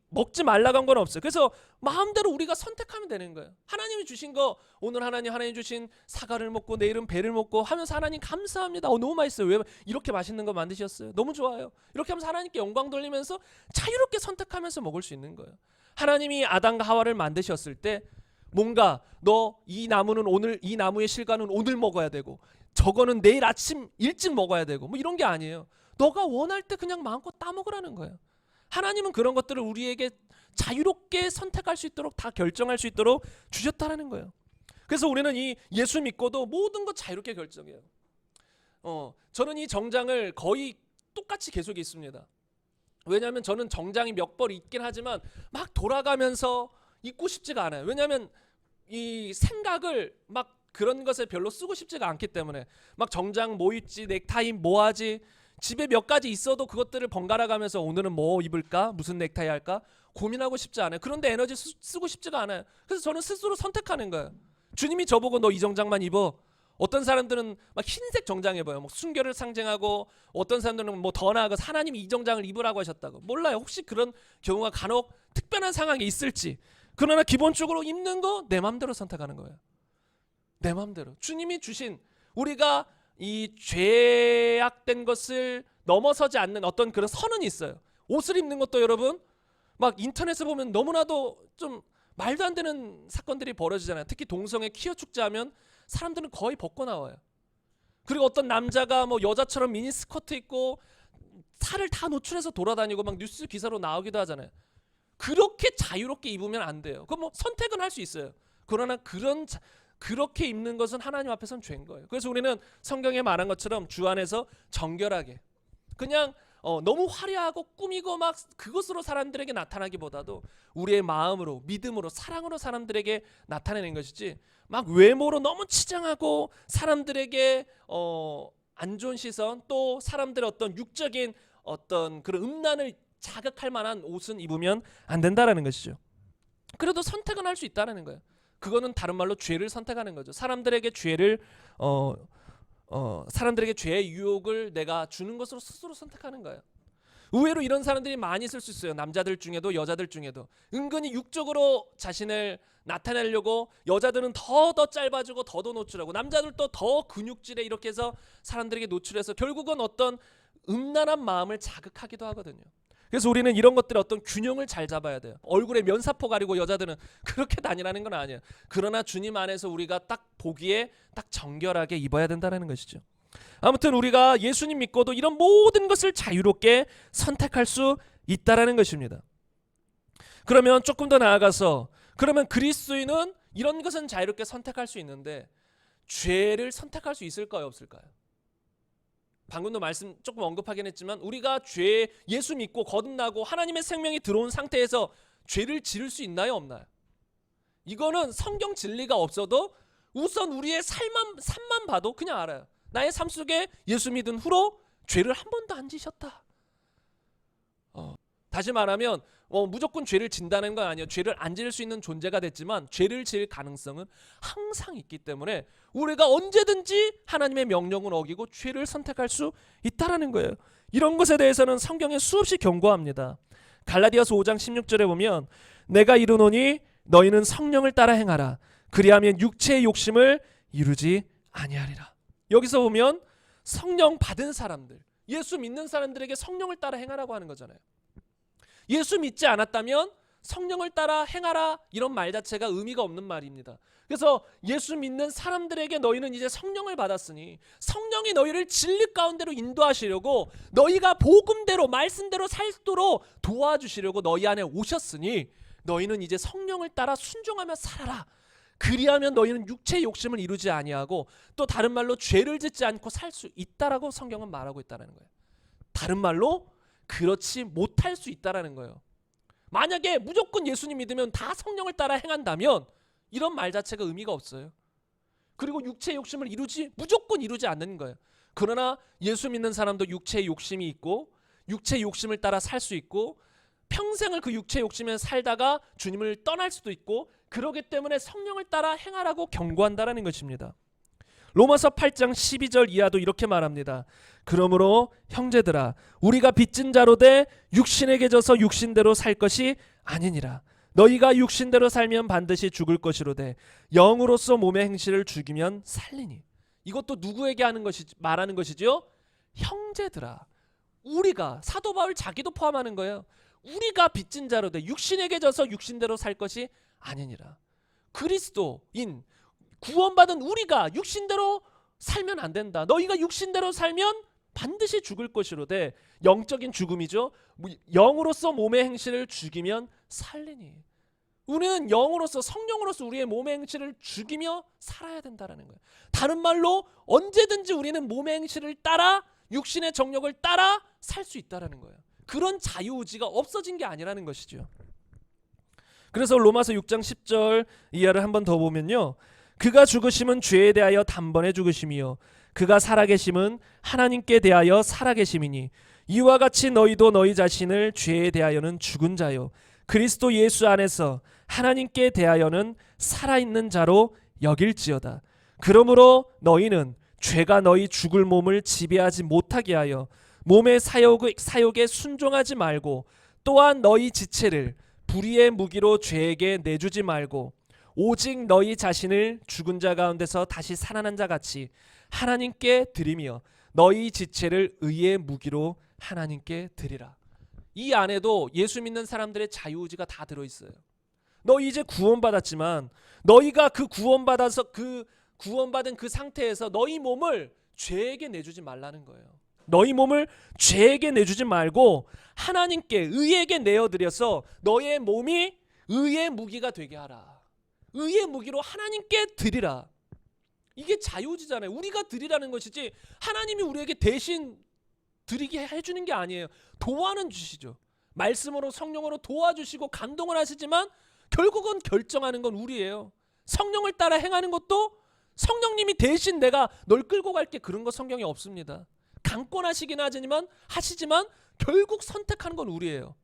먹지 말라고 한 건 없어요. 그래서 마음대로 우리가 선택하면 되는 거예요. 하나님이 주신 거 오늘 하나님 주신 사과를 먹고 내일은 배를 먹고 하면서 하나님 감사합니다. 너무 맛있어요. 왜 이렇게 맛있는 거 만드셨어요? 너무 좋아요. 이렇게 하면서 하나님께 영광 돌리면서 자유롭게 선택하면서 먹을 수 있는 거예요. 하나님이 아담과 하와를 만드셨을 때 뭔가 너 이 나무의 실과는 오늘 먹어야 되고 저거는 내일 아침 일찍 먹어야 되고 뭐 이런 게 아니에요. 너가 원할 때 그냥 마음껏 따먹으라는 거예요. 하나님은 그런 것들을 우리에게 자유롭게 선택할 수 있도록, 다 결정할 수 있도록 주셨다라는 거예요. 그래서 우리는 이 예수 믿고도 모든 것 자유롭게 결정해요. 저는 이 정장을 거의 똑같이 계속 입습니다. 왜냐하면 저는 정장이 몇 벌 있긴 하지만 막 돌아가면서 입고 싶지가 않아요. 왜냐하면 이 생각을 막 그런 것에 별로 쓰고 싶지가 않기 때문에 막 정장 뭐 입지, 넥타이 뭐 하지, 집에 몇 가지 있어도 그것들을 번갈아 가면서 오늘은 뭐 입을까, 무슨 넥타이 할까 고민하고 싶지 않아요. 그런데 에너지 쓰고 싶지가 않아요. 그래서 저는 스스로 선택하는 거예요. 주님이 저보고 너 이 정장만 입어. 어떤 사람들은 막 흰색 정장 입어요. 뭐 순결을 상징하고, 어떤 사람들은 뭐 더 나아가서 하나님이 이 정장을 입으라고 하셨다고. 몰라요. 혹시 그런 경우가 간혹 특별한 상황이 있을지. 그러나 기본적으로 입는 거 내 맘대로 선택하는 거예요. 내 맘대로. 주님이 주신, 우리가 이 죄악된 것을 넘어서지 않는 어떤 그런 선은 있어요. 옷을 입는 것도 여러분 막 인터넷에 보면 너무나도 좀 말도 안 되는 사건들이 벌어지잖아요. 특히 동성애 퀴어 축제하면 사람들은 거의 벗고 나와요. 그리고 어떤 남자가 뭐 여자처럼 미니 스커트 입고 살을 다 노출해서 돌아다니고 막 뉴스 기사로 나오기도 하잖아요. 그렇게 자유롭게 입으면 안 돼요. 그럼 뭐 선택은 할 수 있어요. 그러나 그렇게 입는 것은 하나님 앞에서는 죄인 거예요. 그래서 우리는 성경에 말한 것처럼 주 안에서 정결하게, 그냥 너무 화려하고 꾸미고 막 그것으로 사람들에게 나타나기보다도 우리의 마음으로, 믿음으로, 사랑으로 사람들에게 나타내는 것이지, 막 외모로 너무 치장하고 사람들에게 안 좋은 시선, 또 사람들의 어떤 육적인 어떤 그런 음란을 자극할 만한 옷은 입으면 안 된다라는 것이죠. 그래도 선택은 할 수 있다는 거예요. 그거는 다른 말로 죄를 선택하는 거죠. 사람들에게 죄를 사람들에게 죄의 유혹을 내가 주는 것으로 스스로 선택하는 거예요. 의외로 이런 사람들이 많이 있을 수 있어요. 남자들 중에도 여자들 중에도 은근히 육적으로 자신을 나타내려고, 여자들은 더 짧아지고 더 노출하고, 남자들도 더 근육질에 이렇게 해서 사람들에게 노출해서 결국은 어떤 음란한 마음을 자극하기도 하거든요. 그래서 우리는 이런 것들의 어떤 균형을 잘 잡아야 돼요. 얼굴에 면사포 가리고 여자들은 그렇게 다니라는 건 아니에요. 그러나 주님 안에서 우리가 딱 보기에 딱 정결하게 입어야 된다는 것이죠. 아무튼 우리가 예수님 믿고도 이런 모든 것을 자유롭게 선택할 수 있다라는 것입니다. 그러면 조금 더 나아가서, 그러면 그리스도인은 이런 것은 자유롭게 선택할 수 있는데 죄를 선택할 수 있을까요, 없을까요? 방금도 말씀 조금 언급하긴 했지만 우리가 예수 믿고 거듭나고 하나님의 생명이 들어온 상태에서 죄를 지을 수 있나요, 없나요? 이거는 성경 진리가 없어도 우선 우리의 삶만 봐도 그냥 알아요. 나의 삶 속에 예수 믿은 후로 죄를 한 번도 안 지셨다. 다시 말하면 무조건 죄를 진다는 건 아니에요. 죄를 안 지을 수 있는 존재가 됐지만 죄를 지을 가능성은 항상 있기 때문에 우리가 언제든지 하나님의 명령을 어기고 죄를 선택할 수 있다라는 거예요. 이런 것에 대해서는 성경에 수없이 경고합니다. 갈라디아서 5장 16절에 보면 내가 이르노니 너희는 성령을 따라 행하라. 그리하면 육체의 욕심을 이루지 아니하리라. 여기서 보면 성령 받은 사람들, 예수 믿는 사람들에게 성령을 따라 행하라고 하는 거잖아요. 예수 믿지 않았다면 성령을 따라 행하라 이런 말 자체가 의미가 없는 말입니다. 그래서 예수 믿는 사람들에게 너희는 이제 성령을 받았으니 성령이 너희를 진리 가운데로 인도하시려고, 너희가 복음대로 말씀대로 살도록 도와주시려고 너희 안에 오셨으니 너희는 이제 성령을 따라 순종하며 살아라. 그리하면 너희는 육체의 욕심을 이루지 아니하고, 또 다른 말로 죄를 짓지 않고 살 수 있다라고 성경은 말하고 있다는 거예요. 다른 말로 그렇지 못할 수 있다라는 거예요. 만약에 무조건 예수님 믿으면 다 성령을 따라 행한다면 이런 말 자체가 의미가 없어요. 그리고 육체의 욕심을 무조건 이루지 않는 거예요. 그러나 예수 믿는 사람도 육체의 욕심이 있고 육체의 욕심을 따라 살 수 있고, 평생을 그 육체의 욕심에 살다가 주님을 떠날 수도 있고, 그러기 때문에 성령을 따라 행하라고 경고한다라는 것입니다. 로마서 8장 12절 이하도 이렇게 말합니다. 그러므로 형제들아, 우리가 빚진 자로 돼 육신에게 져서 육신대로 살 것이 아니니라. 너희가 육신대로 살면 반드시 죽을 것이로되 영으로서 몸의 행실을 죽이면 살리니. 이것도 누구에게 말하는 것이죠? 형제들아. 우리가, 사도 바울 자기도 포함하는 거예요. 우리가 빚진 자로 돼 육신에게 져서 육신대로 살 것이 아니니라. 그리스도인, 구원받은 우리가 육신대로 살면 안 된다. 너희가 육신대로 살면 반드시 죽을 것이로되 영적인 죽음이죠. 영으로서 몸의 행실을 죽이면 살리니. 우리는 영으로서 성령으로서 우리의 몸의 행실을 죽이며 살아야 된다라는 거예요. 다른 말로 언제든지 우리는 몸의 행실을 따라 육신의 정욕을 따라 살 수 있다라는 거예요. 그런 자유의지가 없어진 게 아니라는 것이죠. 그래서 로마서 6장 10절 이하를 한 번 더 보면요. 그가 죽으심은 죄에 대하여 단번에 죽으심이요 그가 살아계심은 하나님께 대하여 살아계심이니 이와 같이 너희도 너희 자신을 죄에 대하여는 죽은 자요 그리스도 예수 안에서 하나님께 대하여는 살아있는 자로 여길지어다. 그러므로 너희는 죄가 너희 죽을 몸을 지배하지 못하게 하여 몸의 사욕에 순종하지 말고 또한 너희 지체를 불의의 무기로 죄에게 내주지 말고 오직 너희 자신을 죽은 자 가운데서 다시 살아난 자 같이 하나님께 드리며 너희 지체를 의의 무기로 하나님께 드리라. 이 안에도 예수 믿는 사람들의 자유의지가 다 들어있어요. 너 이제 구원받았지만 너희가 그 구원받은 그 상태에서 너희 몸을 죄에게 내주지 말라는 거예요. 너희 몸을 죄에게 내주지 말고 하나님께 의에게 내어드려서 너의 몸이 의의 무기가 되게 하라. 의의 무기로 하나님께 드리라. 이게 자유의지잖아요. 우리가 드리라는 것이지 하나님이 우리에게 대신 드리게 해주는 게 아니에요. 도와는 주시죠. 말씀으로 성령으로 도와주시고 감동을 하시지만 결국은 결정하는 건 우리예요. 성령을 따라 행하는 것도 성령님이 대신 내가 널 끌고 갈게 그런 거 성경에 없습니다. 강권하시긴 하시지만 결국 선택하는 건 우리예요.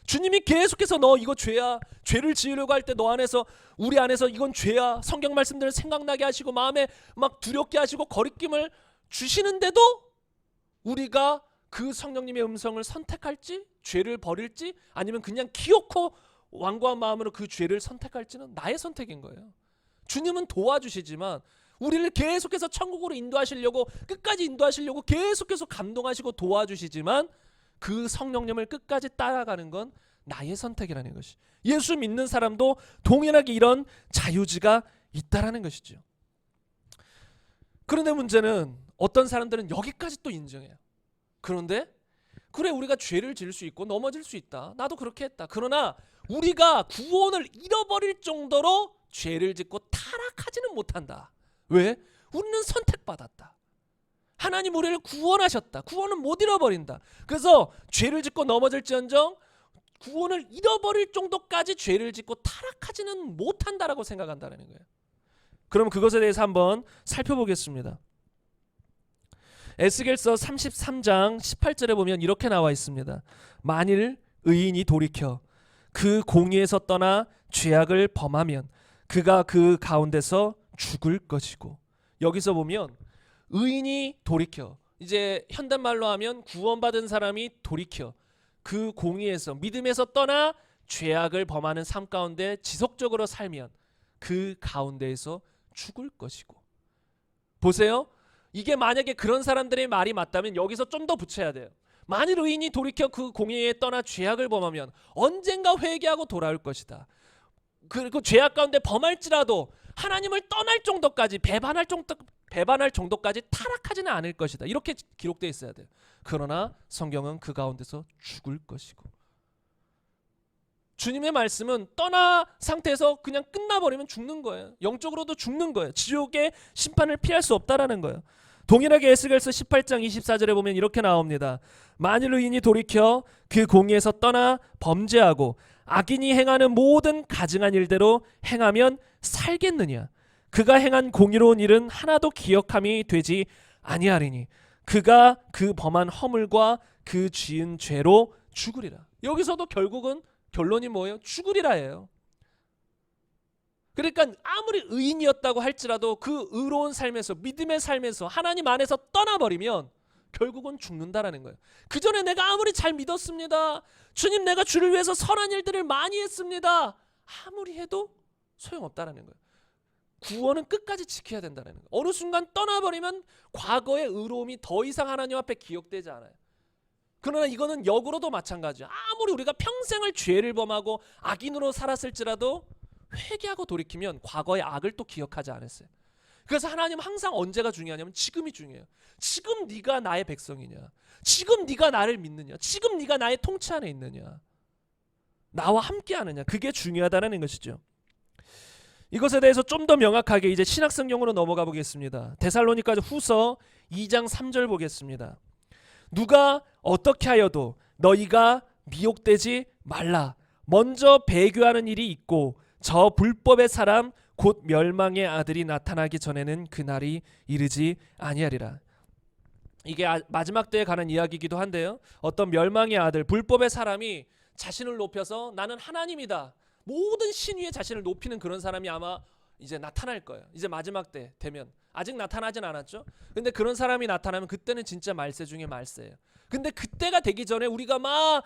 주님이 계속해서 너 이거 죄야, 죄를 지으려고 할 때 너 안에서 우리 안에서 이건 죄야 성경 말씀들을 생각나게 하시고 마음에 막 두렵게 하시고 거리낌을 주시는데도 우리가 그 성령님의 음성을 선택할지 죄를 버릴지 아니면 그냥 기어코 완고한 마음으로 그 죄를 선택할지는 나의 선택인 거예요. 주님은 도와주시지만 우리를 계속해서 천국으로 인도하시려고 끝까지 인도하시려고 계속해서 감동하시고 도와주시지만 그 성령님을 끝까지 따라가는 건 나의 선택이라는 것이. 예수 믿는 사람도 동일하게 이런 자유지가 있다라는 것이죠. 그런데 문제는 어떤 사람들은 여기까지 또 인정해요. 그런데 그래 우리가 죄를 지을 수 있고 넘어질 수 있다. 나도 그렇게 했다. 그러나 우리가 구원을 잃어버릴 정도로 죄를 짓고 타락하지는 못한다. 왜? 우리는 선택받았다. 하나님 우리를 구원하셨다. 구원은 못 잃어버린다. 그래서 죄를 짓고 넘어질지언정 구원을 잃어버릴 정도까지 죄를 짓고 타락하지는 못한다라고 생각한다는 거예요. 그럼 그것에 대해서 한번 살펴보겠습니다. 에스겔서 33장 18절에 보면 이렇게 나와 있습니다. 만일 의인이 돌이켜 그 공의에서 떠나 죄악을 범하면 그가 그 가운데서 죽을 것이고. 여기서 보면 의인이 돌이켜, 이제 현대말로 하면 구원받은 사람이 돌이켜 그 공의에서 믿음에서 떠나 죄악을 범하는 삶 가운데 지속적으로 살면 그 가운데에서 죽을 것이고. 보세요. 이게 만약에 그런 사람들의 말이 맞다면 여기서 좀 더 붙여야 돼요. 만일 의인이 돌이켜 그 공의에 떠나 죄악을 범하면 언젠가 회개하고 돌아올 것이다. 그리고 죄악 가운데 범할지라도 하나님을 떠날 정도까지 배반할 정도까지 타락하지는 않을 것이다. 이렇게 기록되어 있어야 돼요. 그러나 성경은 그 가운데서 죽을 것이고. 주님의 말씀은 떠나 상태에서 그냥 끝나버리면 죽는 거예요. 영적으로도 죽는 거예요. 지옥의 심판을 피할 수 없다라는 거예요. 동일하게 에스겔서 18장 24절에 보면 이렇게 나옵니다. 만일 의인이 돌이켜 그 공의에서 떠나 범죄하고 악인이 행하는 모든 가증한 일대로 행하면 살겠느냐. 그가 행한 공의로운 일은 하나도 기억함이 되지 아니하리니 그가 그 범한 허물과 그 지은 죄로 죽으리라. 여기서도 결국은 결론이 뭐예요? 죽으리라예요. 그러니까 아무리 의인이었다고 할지라도 그 의로운 삶에서 믿음의 삶에서 하나님 안에서 떠나버리면 결국은 죽는다라는 거예요. 그 전에 내가 아무리 잘 믿었습니다. 주님 내가 주를 위해서 선한 일들을 많이 했습니다. 아무리 해도 소용없다라는 거예요. 구원은 끝까지 지켜야 된다는 거예요. 어느 순간 떠나버리면 과거의 의로움이 더 이상 하나님 앞에 기억되지 않아요. 그러나 이거는 역으로도 마찬가지예요. 아무리 우리가 평생을 죄를 범하고 악인으로 살았을지라도 회개하고 돌이키면 과거의 악을 또 기억하지 않았어요. 그래서 하나님은 항상 언제가 중요하냐면 지금이 중요해요. 지금 네가 나의 백성이냐, 지금 네가 나를 믿느냐, 지금 네가 나의 통치 안에 있느냐, 나와 함께 하느냐, 그게 중요하다는 것이죠. 이것에 대해서 좀 더 명확하게 이제 신약성경으로 넘어가 보겠습니다. 데살로니가 후서 2장 3절 보겠습니다. 누가 어떻게 하여도 너희가 미혹되지 말라. 먼저 배교하는 일이 있고 저 불법의 사람 곧 멸망의 아들이 나타나기 전에는 그날이 이르지 아니하리라. 이게 마지막 때에 관한 이야기이기도 한데요. 어떤 멸망의 아들, 불법의 사람이 자신을 높여서 나는 하나님이다, 모든 신위에 자신을 높이는 그런 사람이 아마 이제 나타날 거예요. 이제 마지막 때 되면. 아직 나타나진 않았죠. 근데 그런 사람이 나타나면 그때는 진짜 말세 중에 말세예요. 근데 그때가 되기 전에 우리가 막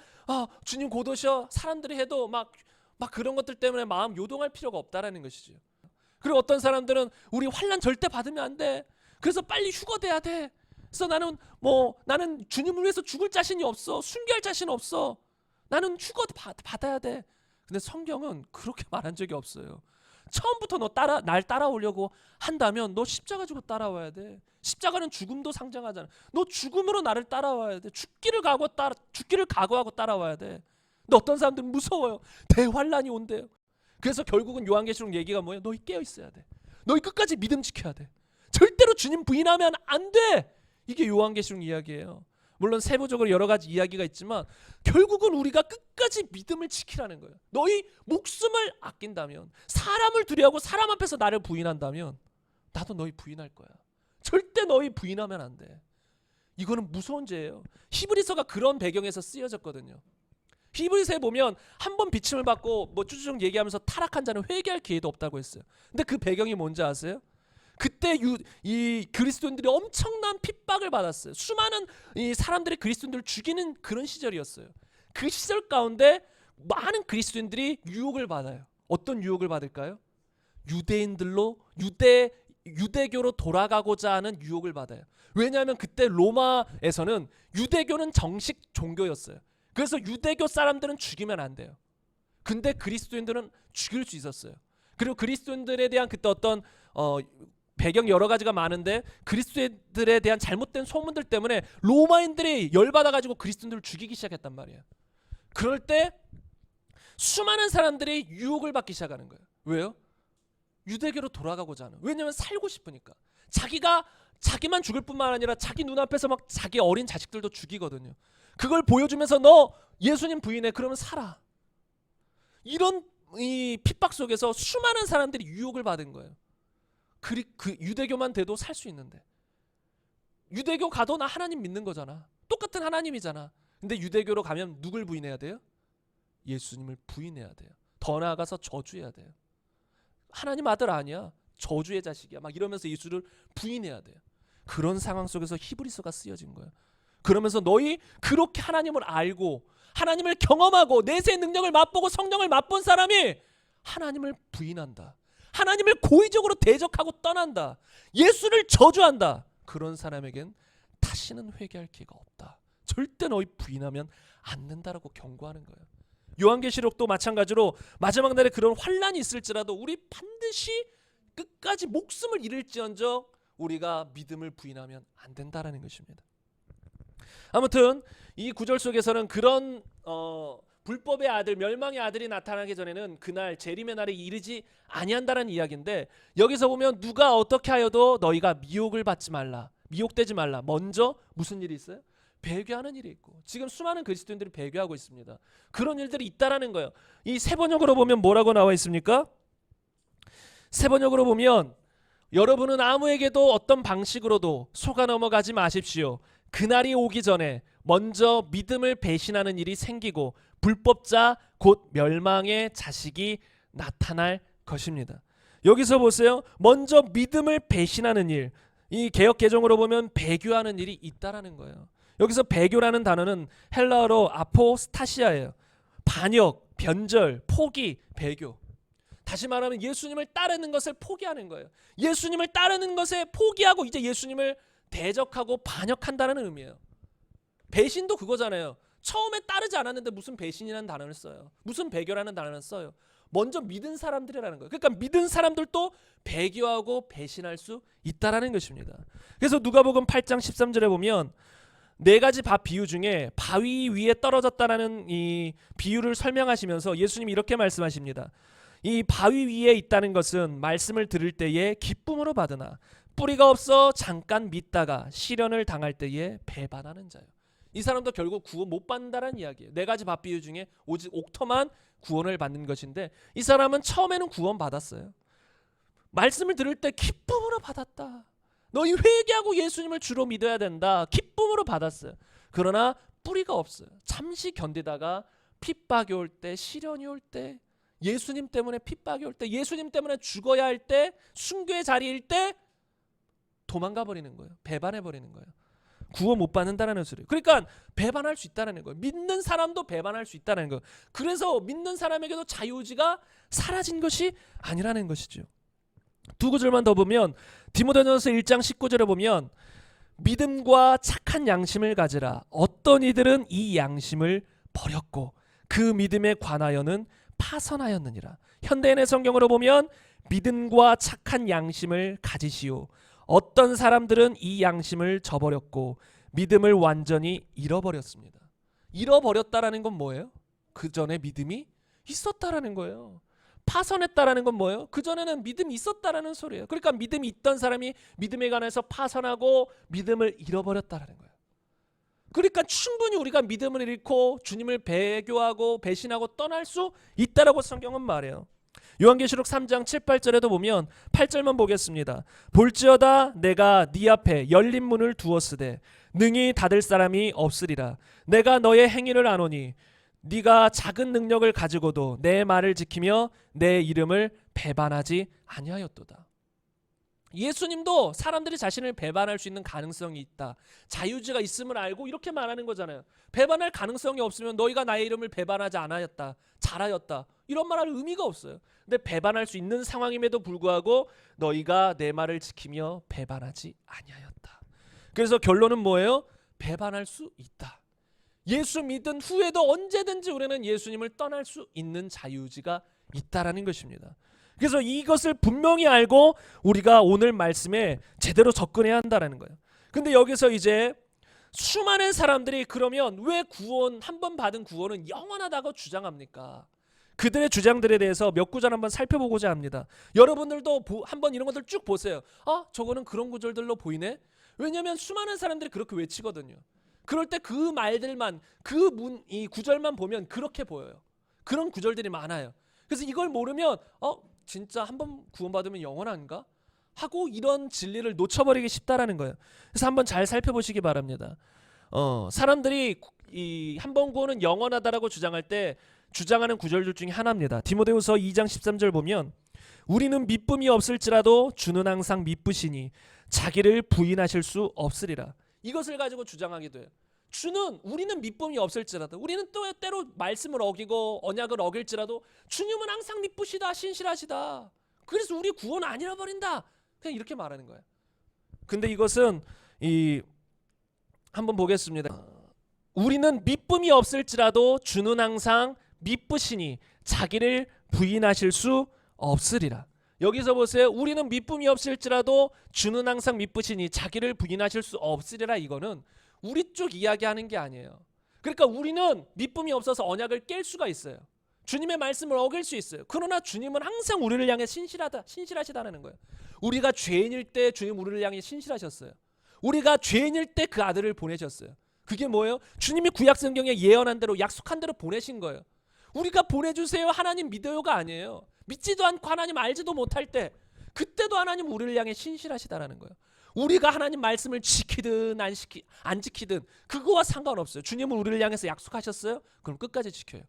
주님 곧 오셔 사람들이 해도 막 그런 것들 때문에 마음 요동할 필요가 없다라는 것이죠. 그리고 어떤 사람들은 우리 환난 절대 받으면 안 돼, 그래서 빨리 휴거돼야 돼, 그래서 나는 주님을 위해서 죽을 자신이 없어, 순교할 자신 없어, 나는 휴거 받아야 돼. 근데 성경은 그렇게 말한 적이 없어요. 처음부터 날 따라오려고 한다면 너 십자가 지고 따라와야 돼. 십자가는 죽음도 상징하잖아. 너 죽음으로 나를 따라와야 돼. 죽기를 각오하고 따라와야 돼. 근데 어떤 사람들은 무서워요. 대환란이 온대요. 그래서 결국은 요한계시록 얘기가 뭐예요? 너희 깨어 있어야 돼. 너희 끝까지 믿음 지켜야 돼. 절대로 주님 부인하면 안 돼. 이게 요한계시록 이야기예요. 물론 세부적으로 여러 가지 이야기가 있지만 결국은 우리가 끝까지 믿음을 지키라는 거예요. 너희 목숨을 아낀다면, 사람을 두려워하고 사람 앞에서 나를 부인한다면 나도 너희 부인할 거야. 절대 너희 부인하면 안 돼. 이거는 무서운 죄예요. 히브리서가 그런 배경에서 쓰여졌거든요. 히브리서에 보면 한 번 비침을 받고 쭈쭈쭈 얘기하면서 타락한 자는 회개할 기회도 없다고 했어요. 근데 그 배경이 뭔지 아세요? 그때 이 그리스도인들이 엄청난 핍박을 받았어요. 수많은 이 사람들이 그리스도인들을 죽이는 그런 시절이었어요. 그 시절 가운데 많은 그리스도인들이 유혹을 받아요. 어떤 유혹을 받을까요? 유대교로 돌아가고자 하는 유혹을 받아요. 왜냐하면 그때 로마에서는 유대교는 정식 종교였어요. 그래서 유대교 사람들은 죽이면 안 돼요. 근데 그리스도인들은 죽일 수 있었어요. 그리고 그리스도인들에 대한 그때 어떤 배경 여러 가지가 많은데 그리스도인들에 대한 잘못된 소문들 때문에 로마인들이 열받아가지고 그리스도인들을 죽이기 시작했단 말이에요. 그럴 때 수많은 사람들이 유혹을 받기 시작하는 거예요. 왜요? 유대교로 돌아가고자 하는. 왜냐하면 살고 싶으니까. 자기만 죽을 뿐만 아니라 자기 눈앞에서 막 자기 어린 자식들도 죽이거든요. 그걸 보여주면서 너 예수님 부인해, 그러면 살아. 이런 이 핍박 속에서 수많은 사람들이 유혹을 받은 거예요. 그 유대교만 돼도 살 수 있는데, 유대교 가도 나 하나님 믿는 거잖아, 똑같은 하나님이잖아. 근데 유대교로 가면 누굴 부인해야 돼요? 예수님을 부인해야 돼요. 더 나아가서 저주해야 돼요. 하나님 아들 아니야, 저주의 자식이야, 막 이러면서 예수를 부인해야 돼요. 그런 상황 속에서 히브리서가 쓰여진 거예요. 그러면서 너희 그렇게 하나님을 알고 하나님을 경험하고 내세의 능력을 맛보고 성령을 맛본 사람이 하나님을 부인한다, 하나님을 고의적으로 대적하고 떠난다, 예수를 저주한다, 그런 사람에겐 다시는 회개할 기회가 없다. 절대 너희 부인하면 안 된다라고 경고하는 거예요. 요한계시록도 마찬가지로 마지막 날에 그런 환란이 있을지라도 우리 반드시 끝까지 목숨을 잃을지언정 우리가 믿음을 부인하면 안 된다라는 것입니다. 아무튼 이 구절 속에서는 그런 불법의 아들, 멸망의 아들이 나타나기 전에는 그날 재림의 날에 이르지 아니한다라는 이야기인데, 여기서 보면 누가 어떻게 하여도 너희가 미혹되지 말라. 먼저 무슨 일이 있어요? 배교하는 일이 있고, 지금 수많은 그리스도인들이 배교하고 있습니다. 그런 일들이 있다라는 거예요. 이 세번역으로 보면 뭐라고 나와 있습니까? 세번역으로 보면 여러분은 아무에게도 어떤 방식으로도 속아 넘어가지 마십시오. 그날이 오기 전에 먼저 믿음을 배신하는 일이 생기고 불법자 곧 멸망의 자식이 나타날 것입니다. 여기서 보세요. 먼저 믿음을 배신하는 일, 이 개역 개정으로 보면 배교하는 일이 있다라는 거예요. 여기서 배교라는 단어는 헬라어로 아포스타시아예요. 반역, 변절, 포기, 배교. 다시 말하면 예수님을 따르는 것을 포기하는 거예요. 예수님을 따르는 것에 포기하고 이제 예수님을 대적하고 반역한다는 의미예요. 배신도 그거잖아요. 처음에 따르지 않았는데 무슨 배신이라는 단어를 써요. 무슨 배교라는 단어를 써요. 먼저 믿은 사람들이라는 거예요. 그러니까 믿은 사람들도 배교하고 배신할 수 있다라는 것입니다. 그래서 누가복음 8장 13절에 보면 네 가지 밥 비유 중에 바위 위에 떨어졌다라는 이 비유를 설명하시면서 예수님이 이렇게 말씀하십니다. 이 바위 위에 있다는 것은 말씀을 들을 때에 기쁨으로 받으나 뿌리가 없어 잠깐 믿다가 시련을 당할 때에 배반하는 자요. 이 사람도 결국 구원 못 받는다는 이야기예요. 네 가지 밥 비유 중에 오직 옥토만 구원을 받는 것인데 이 사람은 처음에는 구원 받았어요. 말씀을 들을 때 기쁨으로 받았다. 너희 회개하고 예수님을 주로 믿어야 된다. 기쁨으로 받았어요. 그러나 뿌리가 없어요. 잠시 견디다가 핍박이 올 때, 시련이 올 때, 예수님 때문에 핍박이 올 때, 예수님 때문에 죽어야 할 때, 순교의 자리일 때 도망가 버리는 거예요. 배반해 버리는 거예요. 구원 못 받는다는 소리예요. 그러니까 배반할 수 있다는 거예요. 믿는 사람도 배반할 수 있다는 거예요. 그래서 믿는 사람에게도 자유의지가 사라진 것이 아니라는 것이죠. 두 구절만 더 보면 디모데전서 1장 19절에 보면 믿음과 착한 양심을 가지라. 어떤 이들은 이 양심을 버렸고 그 믿음에 관하여는 파선하였느니라. 현대인의 성경으로 보면 믿음과 착한 양심을 가지시오. 어떤 사람들은 이 양심을 저버렸고 믿음을 완전히 잃어버렸습니다. 잃어버렸다라는 건 뭐예요? 그 전에 믿음이 있었다라는 거예요. 파선했다라는 건 뭐예요? 그 전에는 믿음이 있었다라는 소리예요. 그러니까 믿음이 있던 사람이 믿음에 관해서 파선하고 믿음을 잃어버렸다라는 거예요. 그러니까 충분히 우리가 믿음을 잃고 주님을 배교하고 배신하고 떠날 수 있다라고 성경은 말해요. 요한계시록 3장 7, 8절에도 보면 8절만 보겠습니다. 볼지어다 내가 네 앞에 열린 문을 두었으되 능히 닫을 사람이 없으리라. 내가 너의 행위를 아노니 네가 작은 능력을 가지고도 내 말을 지키며 내 이름을 배반하지 아니하였도다. 예수님도 사람들이 자신을 배반할 수 있는 가능성이 있다. 자유지가 있음을 알고 이렇게 말하는 거잖아요. 배반할 가능성이 없으면 너희가 나의 이름을 배반하지 않았다. 잘하였다. 이런 말할 의미가 없어요. 근데 배반할 수 있는 상황임에도 불구하고 너희가 내 말을 지키며 배반하지 아니하였다. 그래서 결론은 뭐예요? 배반할 수 있다. 예수 믿은 후에도 언제든지 우리는 예수님을 떠날 수 있는 자유의지가 있다라는 것입니다. 그래서 이것을 분명히 알고 우리가 오늘 말씀에 제대로 접근해야 한다라는 거예요. 근데 여기서 이제 수많은 사람들이 그러면 왜 구원, 한 번 받은 구원은 영원하다고 주장합니까? 그들의 주장들에 대해서 몇 구절 한번 살펴보고자 합니다. 여러분들도 한번 이런 것들 쭉 보세요. 저거는 그런 구절들로 보이네? 왜냐하면 수많은 사람들이 그렇게 외치거든요. 그럴 때 그 말들만, 이 구절만 보면 그렇게 보여요. 그런 구절들이 많아요. 그래서 이걸 모르면 진짜 한번 구원받으면 영원한가? 하고 이런 진리를 놓쳐버리기 쉽다라는 거예요. 그래서 한번 잘 살펴보시기 바랍니다. 사람들이 이 한 번 구원은 영원하다라고 주장할 때 주장하는 구절들 중에 하나입니다. 디모데후서 2장 13절 보면 우리는 믿음이 없을지라도 주는 항상 믿으시니 자기를 부인하실 수 없으리라. 이것을 가지고 주장하기도 해요. 우리는 믿음이 없을지라도, 우리는 또 때로 말씀을 어기고 언약을 어길지라도 주님은 항상 믿으시다, 신실하시다. 그래서 우리 구원 안 잃어버린다. 그냥 이렇게 말하는 거예요. 근데 이것은 한번 보겠습니다. 우리는 믿음이 없을지라도 주는 항상 믿으시니 자기를 부인하실 수 없으리라. 여기서 보세요. 우리는 믿음이 없을지라도 주는 항상 믿으시니 자기를 부인하실 수 없으리라. 이거는 우리 쪽 이야기하는 게 아니에요. 그러니까 우리는 믿음이 없어서 언약을 깰 수가 있어요. 주님의 말씀을 어길 수 있어요. 그러나 주님은 항상 우리를 향해 신실하시다는 거예요. 우리가 죄인일 때 주님 우리를 향해 신실하셨어요. 우리가 죄인일 때 그 아들을 보내셨어요. 그게 뭐예요? 주님이 구약 성경에 예언한 대로 약속한 대로 보내신 거예요. 우리가 보내주세요 하나님 믿어요가 아니에요. 믿지도 않고 하나님 알지도 못할 때 그때도 하나님 우리를 향해 신실하시다라는 거예요. 우리가 하나님 말씀을 지키든 안 지키든 그거와 상관없어요. 주님은 우리를 향해서 약속하셨어요? 그럼 끝까지 지켜요.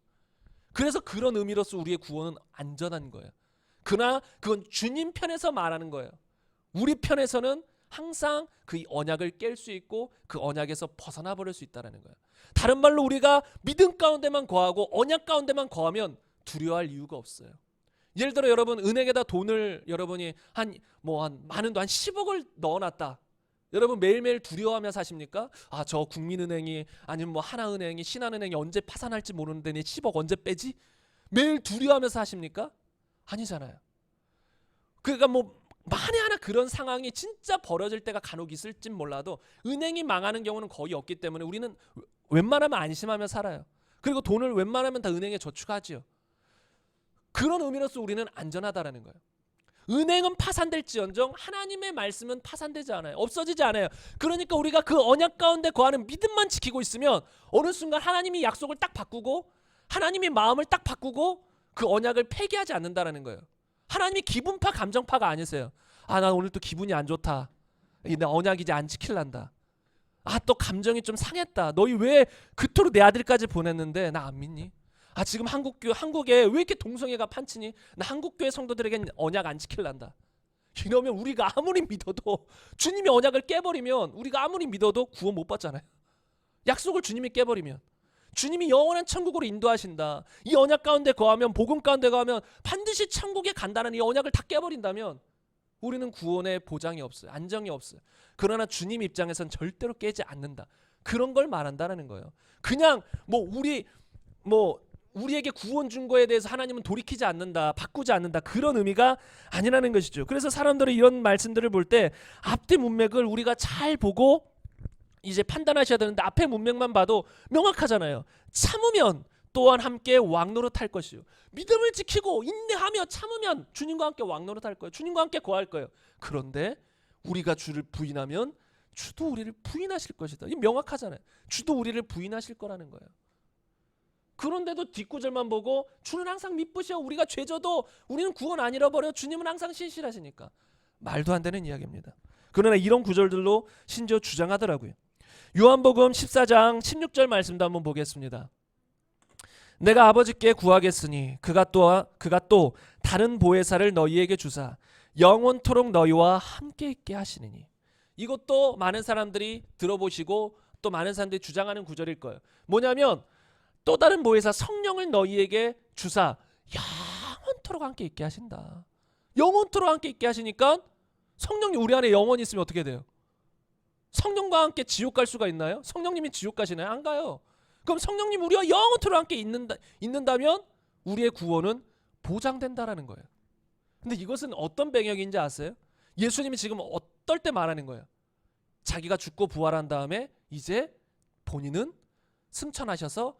그래서 그런 의미로서 우리의 구원은 안전한 거예요. 그러나 그건 주님 편에서 말하는 거예요. 우리 편에서는 항상 그 언약을 깰 수 있고 그 언약에서 벗어나 버릴 수 있다는 거예요. 다른 말로 우리가 믿음 가운데만 거하고 언약 가운데만 거하면 두려워할 이유가 없어요. 예를 들어 여러분 은행에다 돈을 여러분이 많은 돈 한 10억을 넣어놨다. 여러분 매일매일 두려워하며 사십니까? 저 국민은행이 아니면 하나은행이 신한은행이 언제 파산할지 모르는데 내 10억 언제 빼지? 매일 두려워하면서 하십니까? 아니잖아요. 그러니까 뭐 만에 하나 그런 상황이 진짜 벌어질 때가 간혹 있을진 몰라도 은행이 망하는 경우는 거의 없기 때문에 우리는 웬만하면 안심하며 살아요. 그리고 돈을 웬만하면 다 은행에 저축하지요. 그런 의미로서 우리는 안전하다라는 거예요. 은행은 파산될지언정 하나님의 말씀은 파산되지 않아요. 없어지지 않아요. 그러니까 우리가 그 언약 가운데 거하는 믿음만 지키고 있으면 어느 순간 하나님이 약속을 딱 바꾸고 하나님이 마음을 딱 바꾸고 그 언약을 폐기하지 않는다라는 거예요. 하나님이 기분파 감정파가 아니세요. 아, 나 오늘 또 기분이 안 좋다. 나 언약 이제 안 지킬란다. 아, 또 감정이 좀 상했다. 너희 왜 그토록 내 아들까지 보냈는데 나 안 믿니? 아, 지금 한국에 왜 이렇게 동성애가 판치니? 나 한국교회 성도들에겐 언약 안 지킬란다. 이러면 우리가 아무리 믿어도 주님이 언약을 깨버리면 우리가 아무리 믿어도 구원 못 받잖아요. 약속을 주님이 깨버리면 주님이 영원한 천국으로 인도하신다. 이 언약 가운데 거하면 복음 가운데 거하면 반드시 천국에 간다는 이 언약을 다 깨버린다면 우리는 구원의 보장이 없어요. 안정이 없어요. 그러나 주님 입장에선 절대로 깨지 않는다. 그런 걸 말한다는 거예요. 그냥 우리에게 구원 준 거에 대해서 하나님은 돌이키지 않는다, 바꾸지 않는다, 그런 의미가 아니라는 것이죠. 그래서 사람들이 이런 말씀들을 볼 때 앞뒤 문맥을 우리가 잘 보고 이제 판단하셔야 되는데 앞에 문맥만 봐도 명확하잖아요. 참으면 또한 함께 왕노릇할 것이요. 믿음을 지키고 인내하며 참으면 주님과 함께 왕노릇할 거예요. 주님과 함께 거할 거예요. 그런데 우리가 주를 부인하면 주도 우리를 부인하실 것이다. 이 명확하잖아요. 주도 우리를 부인하실 거라는 거예요. 그런데도 뒷구절만 보고 주는 항상 미쁘시오. 우리가 죄져도 우리는 구원 안 잃어버려. 주님은 항상 신실하시니까. 말도 안 되는 이야기입니다. 그러나 이런 구절들로 심지어 주장하더라고요. 요한복음 14장 16절 말씀도 한번 보겠습니다. 내가 아버지께 구하겠으니 그가 또 다른 보혜사를 너희에게 주사 영원토록 너희와 함께 있게 하시느니. 이것도 많은 사람들이 들어보시고 또 많은 사람들이 주장하는 구절일 거예요. 뭐냐면 또 다른 보혜사 성령을 너희에게 주사 영원토록 함께 있게 하신다. 영원토록 함께 있게 하시니까 성령이 우리 안에 영원히 있으면 어떻게 돼요? 성령과 함께 지옥 갈 수가 있나요? 성령님이 지옥 가시나요? 안 가요. 그럼 성령님 우리와 영원토록 함께 있는다면 우리의 구원은 보장된다라는 거예요. 근데 이것은 어떤 배경인지 아세요? 예수님이 지금 어떨 때 말하는 거예요? 자기가 죽고 부활한 다음에 이제 본인은 승천하셔서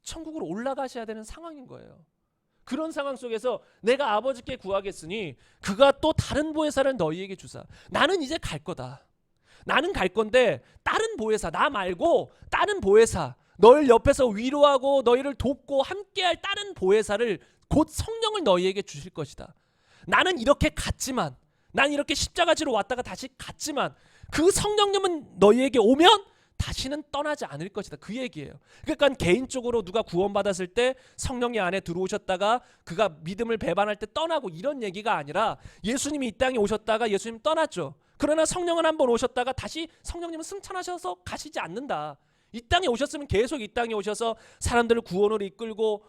천국으로 올라가셔야 되는 상황인 거예요. 그런 상황 속에서 내가 아버지께 구하겠으니 그가 또 다른 보혜사를 너희에게 주사. 나는 이제 갈 거다. 나는 갈 건데 다른 보혜사, 나 말고 다른 보혜사, 널 옆에서 위로하고 너희를 돕고 함께할 다른 보혜사를 곧 성령을 너희에게 주실 것이다. 나는 이렇게 갔지만, 난 이렇게 십자가지로 왔다가 다시 갔지만 그 성령님은 너희에게 오면 다시는 떠나지 않을 것이다. 그 얘기예요. 그러니까 개인적으로 누가 구원받았을 때 성령이 안에 들어오셨다가 그가 믿음을 배반할 때 떠나고 이런 얘기가 아니라 예수님이 이 땅에 오셨다가 예수님 떠났죠. 그러나 성령은 한번 오셨다가 다시 성령님은 승천하셔서 가시지 않는다. 이 땅에 오셨으면 계속 이 땅에 오셔서 사람들을 구원으로 이끌고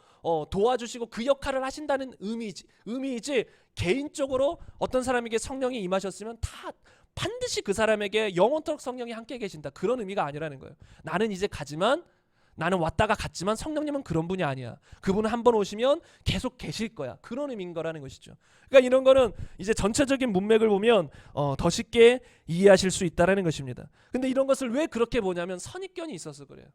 도와주시고 그 역할을 하신다는 의미이지 개인적으로 어떤 사람에게 성령이 임하셨으면 다 반드시 그 사람에게 영원토록 성령이 함께 계신다. 그런 의미가 아니라는 거예요. 나는 이제 가지만 나는 왔다가 갔지만 성령님은 그런 분이 아니야. 그분은 한번 오시면 계속 계실 거야. 그런 의미인 거라는 것이죠. 그러니까 이런 거는 이제 전체적인 문맥을 보면 더 쉽게 이해하실 수 있다라는 것입니다. 근데 이런 것을 왜 그렇게 보냐면 선입견이 있어서 그래요.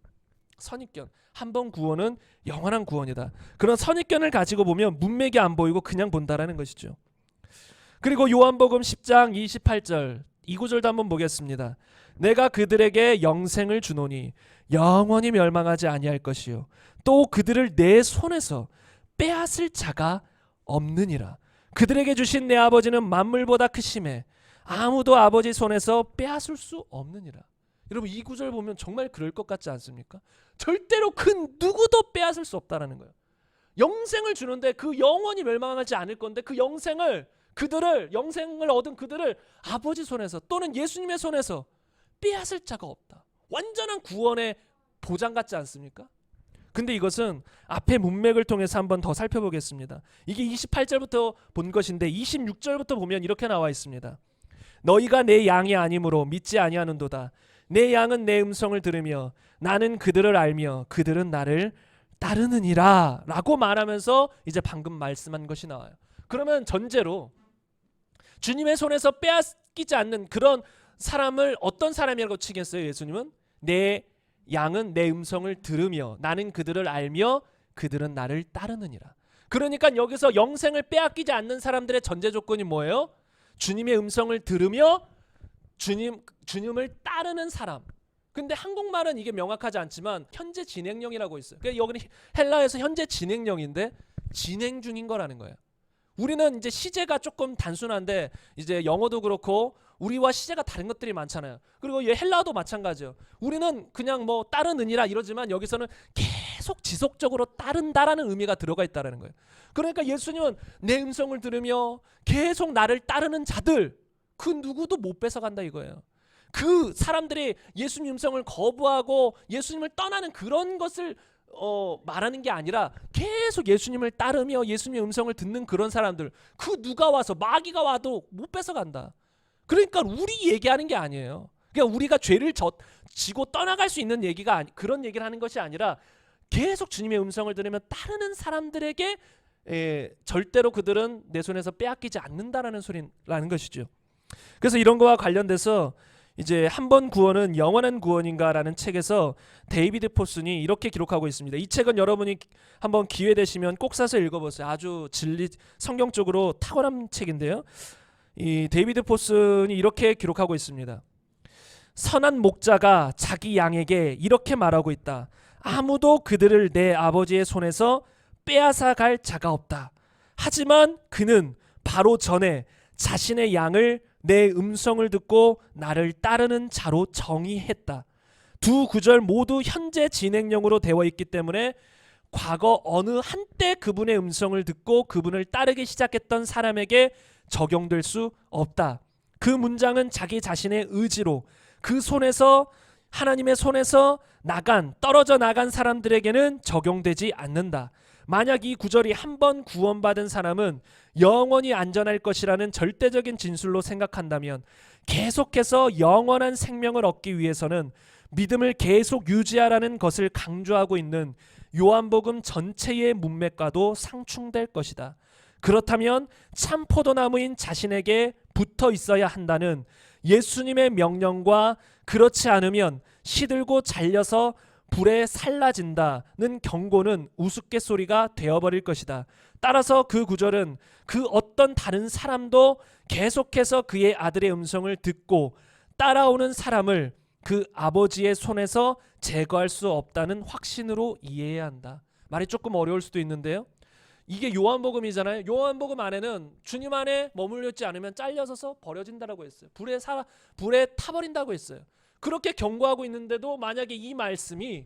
선입견. 한 번 구원은 영원한 구원이다. 그런 선입견을 가지고 보면 문맥이 안 보이고 그냥 본다라는 것이죠. 그리고 요한복음 10장 28절 이 구절도 한번 보겠습니다. 내가 그들에게 영생을 주노니 영원히 멸망하지 아니할 것이요 또 그들을 내 손에서 빼앗을 자가 없느니라. 그들에게 주신 내 아버지는 만물보다 크심에 아무도 아버지 손에서 빼앗을 수 없느니라. 여러분 이 구절 보면 정말 그럴 것 같지 않습니까? 절대로 큰 누구도 빼앗을 수 없다라는 거예요. 영생을 주는데 그 영원히 멸망하지 않을 건데 그 영생을 얻은 그들을 아버지 손에서 또는 예수님의 손에서 빼앗을 자가 없다. 완전한 구원의 보장 같지 않습니까? 근데 이것은 앞에 문맥을 통해서 한번 더 살펴보겠습니다. 이게 28절부터 본 것인데 26절부터 보면 이렇게 나와 있습니다. 너희가 내 양이 아니므로 믿지 아니하는도다. 내 양은 내 음성을 들으며 나는 그들을 알며 그들은 나를 따르느니라 라고 말하면서 이제 방금 말씀한 것이 나와요. 그러면 전제로 주님의 손에서 빼앗기지 않는 그런 사람을 어떤 사람이라고 치겠어요? 예수님은 내 양은 내 음성을 들으며 나는 그들을 알며 그들은 나를 따르느니라. 그러니까 여기서 영생을 빼앗기지 않는 사람들의 전제 조건이 뭐예요? 주님의 음성을 들으며 주님을 따르는 사람. 근데 한국말은 이게 명확하지 않지만 현재 진행형이라고 있어요. 그러니까 여기는 헬라에서 현재 진행형인데 진행 중인 거라는 거예요. 우리는 이제 시제가 조금 단순한데 이제 영어도 그렇고 우리와 시제가 다른 것들이 많잖아요. 그리고 헬라어도 마찬가지예요. 우리는 그냥 뭐 따르느니라 이러지만 여기서는 계속 지속적으로 따른다라는 의미가 들어가 있다는 거예요. 그러니까 예수님은 내 음성을 들으며 계속 나를 따르는 자들 그 누구도 못 뺏어간다 이거예요. 그 사람들이 예수님 음성을 거부하고 예수님을 떠나는 그런 것을 말하는 게 아니라 계속 예수님을 따르며 예수님의 음성을 듣는 그런 사람들 그 누가 와서 마귀가 와도 못 뺏어간다. 그러니까 우리 얘기하는 게 아니에요. 그냥 우리가 죄를 지고 떠나갈 수 있는 얘기가 그런 얘기를 하는 것이 아니라 계속 주님의 음성을 들으며 따르는 사람들에게 절대로 그들은 내 손에서 빼앗기지 않는다라는 소리라는 것이죠. 그래서 이런 거와 관련돼서 이제 한 번 구원은 영원한 구원인가라는 책에서 데이비드 포슨이 이렇게 기록하고 있습니다. 이 책은 여러분이 한번 기회 되시면 꼭 사서 읽어보세요. 아주 성경적으로 탁월한 책인데요. 이 데이비드 포슨이 이렇게 기록하고 있습니다. 선한 목자가 자기 양에게 이렇게 말하고 있다. 아무도 그들을 내 아버지의 손에서 빼앗아 갈 자가 없다. 하지만 그는 바로 전에 자신의 양을 내 음성을 듣고 나를 따르는 자로 정의했다. 두 구절 모두 현재 진행형으로 되어 있기 때문에 과거 어느 한때 그분의 음성을 듣고 그분을 따르기 시작했던 사람에게 적용될 수 없다. 그 문장은 자기 자신의 의지로 그 손에서 하나님의 손에서 떨어져 나간 사람들에게는 적용되지 않는다. 만약 이 구절이 한 번 구원받은 사람은 영원히 안전할 것이라는 절대적인 진술로 생각한다면 계속해서 영원한 생명을 얻기 위해서는 믿음을 계속 유지하라는 것을 강조하고 있는 요한복음 전체의 문맥과도 상충될 것이다. 그렇다면 참 포도나무인 자신에게 붙어 있어야 한다는 예수님의 명령과 그렇지 않으면 시들고 잘려서 불에 살라진다는 경고는 우스갯소리가 되어버릴 것이다. 따라서 그 구절은 그 어떤 다른 사람도 계속해서 그의 아들의 음성을 듣고 따라오는 사람을 그 아버지의 손에서 제거할 수 없다는 확신으로 이해해야 한다. 말이 조금 어려울 수도 있는데요. 이게 요한복음이잖아요. 요한복음 안에는 주님 안에 머물러 있지 않으면 잘려서서 버려진다라고 했어요. 불에 타버린다고 했어요. 그렇게 경고하고 있는데도 만약에 이 말씀이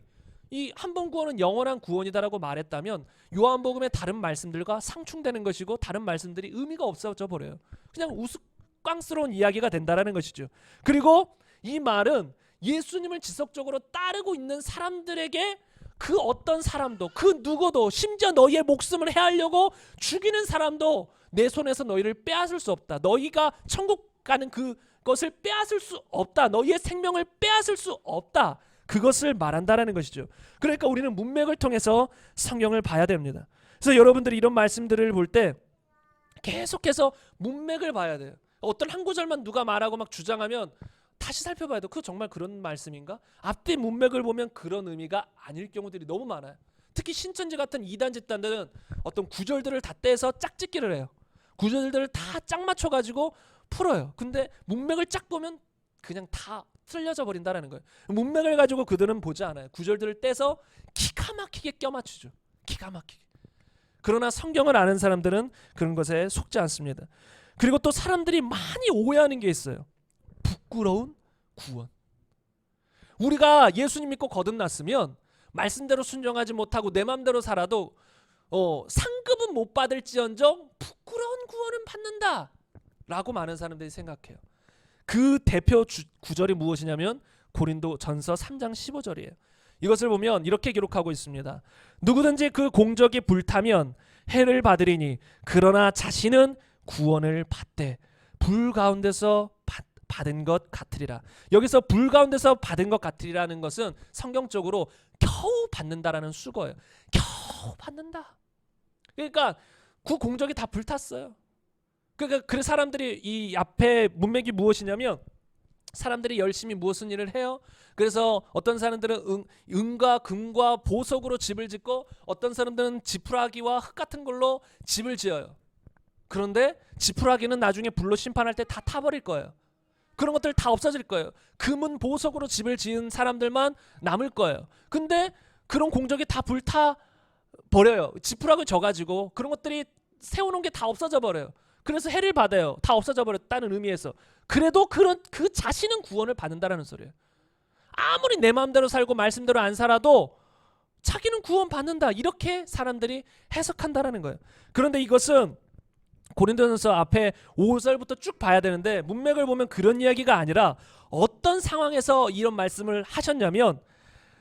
이 한 번 구원은 영원한 구원이다라고 말했다면 요한복음의 다른 말씀들과 상충되는 것이고 다른 말씀들이 의미가 없어져 버려요. 그냥 우스꽝스러운 이야기가 된다라는 것이죠. 그리고 이 말은 예수님을 지속적으로 따르고 있는 사람들에게 그 어떤 사람도 그 누구도 심지어 너희의 목숨을 해하려고 죽이는 사람도 내 손에서 너희를 빼앗을 수 없다. 너희가 천국 가는 그것을 빼앗을 수 없다. 너희의 생명을 빼앗을 수 없다. 그것을 말한다라는 것이죠. 그러니까 우리는 문맥을 통해서 성경을 봐야 됩니다. 그래서 여러분들이 이런 말씀들을 볼 때 계속해서 문맥을 봐야 돼요. 어떤 한 구절만 누가 말하고 막 주장하면 다시 살펴봐야 돼요. 그거 정말 그런 말씀인가? 앞뒤 문맥을 보면 그런 의미가 아닐 경우들이 너무 많아요. 특히 신천지 같은 이단 집단들은 어떤 구절들을 다 떼서 짝짓기를 해요. 구절들을 다 짝 맞춰가지고 풀어요. 근데 문맥을 짝 보면 그냥 다 틀려져 버린다라는 거예요. 문맥을 가지고 그들은 보지 않아요. 구절들을 떼서 기가 막히게 껴맞추죠. 기가 막히게. 그러나 성경을 아는 사람들은 그런 것에 속지 않습니다. 그리고 또 사람들이 많이 오해하는 게 있어요. 부끄러운 구원. 우리가 예수님 믿고 거듭났으면 말씀대로 순종하지 못하고 내 맘대로 살아도 상급은 못 받을지언정 부끄러운 구원은 받는다 라고 많은 사람들이 생각해요. 그 대표 구절이 무엇이냐면 고린도전서 3장 15절이에요. 이것을 보면 이렇게 기록하고 있습니다. 누구든지 그 공적이 불타면 해를 받으리니 그러나 자신은 구원을 받되 불 가운데서 받은 것 같으리라. 여기서 불 가운데서 받은 것 같으리라는 것은 성경적으로 겨우 받는다라는 수거예요. 겨우 받는다. 그러니까 그 공적이 다 불탔어요. 그러니까 그 사람들이 이 앞에 문맥이 무엇이냐면 사람들이 열심히 무슨 일을 해요. 그래서 어떤 사람들은 은과 금과 보석으로 집을 짓고 어떤 사람들은 지푸라기와 흙 같은 걸로 집을 지어요. 그런데 지푸라기는 나중에 불로 심판할 때 다 타버릴 거예요. 그런 것들 다 없어질 거예요. 금은 보석으로 집을 지은 사람들만 남을 거예요. 근데 그런 공적이 다 불타 버려요. 지푸라기 져가지고 그런 것들이 세워놓은 게 다 없어져 버려요. 그래서 해를 받아요. 다 없어져 버렸다는 의미에서. 그래도 그 자신은 구원을 받는다라는 소리예요. 아무리 내 마음대로 살고 말씀대로 안 살아도 자기는 구원 받는다. 이렇게 사람들이 해석한다라는 거예요. 그런데 이것은 고린도전서 앞에 5절부터 쭉 봐야 되는데 문맥을 보면 그런 이야기가 아니라 어떤 상황에서 이런 말씀을 하셨냐면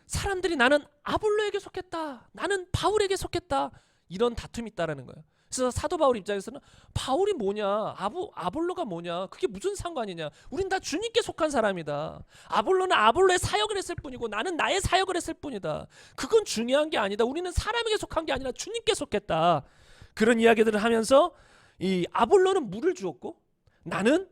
사람들이 나는 아볼로에게 속했다. 나는 바울에게 속했다. 이런 다툼이 있다라는 거예요. 그래서 사도 바울 입장에서는 바울이 뭐냐, 아볼로가 뭐냐, 그게 무슨 상관이냐. 우린 다 주님께 속한 사람이다. 아볼로는 아볼로의 사역을 했을 뿐이고 나는 나의 사역을 했을 뿐이다. 그건 중요한 게 아니다. 우리는 사람에게 속한 게 아니라 주님께 속했다. 그런 이야기들을 하면서 이 아볼로는 물을 주었고 나는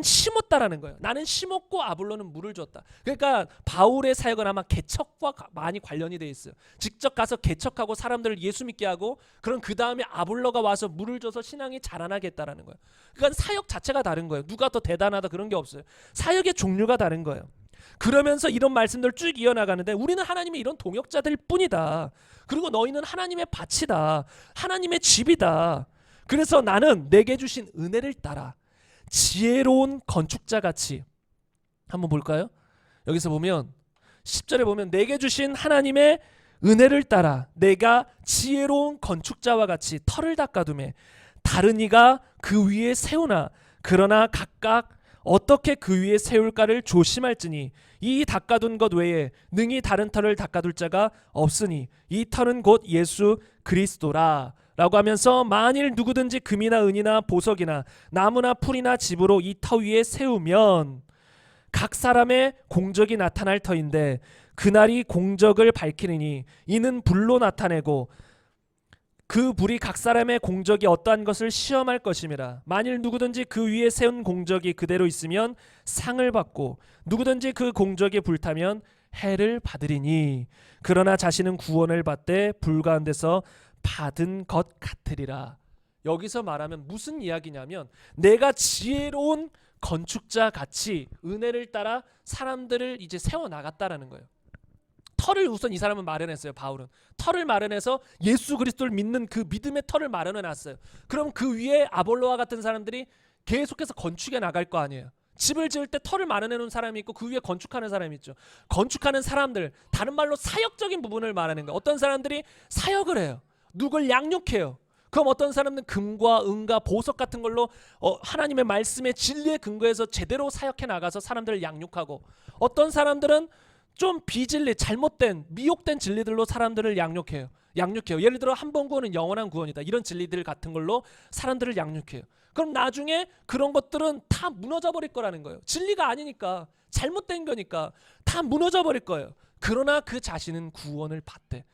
심었다라는 거예요. 나는 심었고 아볼로는 물을 줬다. 그러니까 바울의 사역은 아마 개척과 많이 관련이 돼 있어요. 직접 가서 개척하고 사람들을 예수 믿게 하고 그럼 그 다음에 아볼로가 와서 물을 줘서 신앙이 자라나게 했다라는 거예요. 그러니까 사역 자체가 다른 거예요. 누가 더 대단하다 그런 게 없어요. 사역의 종류가 다른 거예요. 그러면서 이런 말씀들을 쭉 이어나가는데 우리는 하나님의 이런 동역자들 뿐이다. 그리고 너희는 하나님의 밭이다. 하나님의 집이다. 그래서 나는 내게 주신 은혜를 따라 지혜로운 건축자같이 한번 볼까요? 여기서 보면 10절에 보면 내게 주신 하나님의 은혜를 따라 내가 지혜로운 건축자와 같이 터를 닦아두매 다른 이가 그 위에 세우나 그러나 각각 어떻게 그 위에 세울까를 조심할지니 이 닦아둔 것 외에 능히 다른 터를 닦아둘 자가 없으니 이 터는 곧 예수 그리스도라 라고 하면서 만일 누구든지 금이나 은이나 보석이나 나무나 풀이나 집으로 이 터 위에 세우면 각 사람의 공적이 나타날 터인데 그날이 공적을 밝히느니 이는 불로 나타내고 그 불이 각 사람의 공적이 어떠한 것을 시험할 것임이라. 만일 누구든지 그 위에 세운 공적이 그대로 있으면 상을 받고 누구든지 그 공적이 불타면 해를 받으리니 그러나 자신은 구원을 받되 불 가운데서 받은 것 같으리라. 여기서 말하면 무슨 이야기냐면 내가 지혜로운 건축자 같이 은혜를 따라 사람들을 이제 세워나갔다라는 거예요. 터를 우선 이 사람은 마련했어요. 바울은 터를 마련해서 예수 그리스도를 믿는 그 믿음의 터를 마련해놨어요. 그럼 그 위에 아볼로와 같은 사람들이 계속해서 건축해 나갈 거 아니에요. 집을 지을 때 터를 마련해놓은 사람이 있고 그 위에 건축하는 사람이 있죠. 건축하는 사람들, 다른 말로 사역적인 부분을 말하는 거예요. 어떤 사람들이 사역을 해요. 누굴 양육해요. 그럼 어떤 사람은 금과 은과 보석 같은 걸로 하나님의 말씀의 진리에 근거해서 제대로 사역해 나가서 사람들을 양육하고 어떤 사람들은 좀 비진리, 잘못된, 미혹된 진리들로 사람들을 양육해요. 예를 들어 한 번 구원은 영원한 구원이다. 이런 진리들 같은 걸로 사람들을 양육해요. 그럼 나중에 그런 것들은 다 무너져 버릴 거라는 거예요. 진리가 아니니까, 잘못된 거니까 다 무너져 버릴 거예요. 그러나 그 자신은 구원을 받대.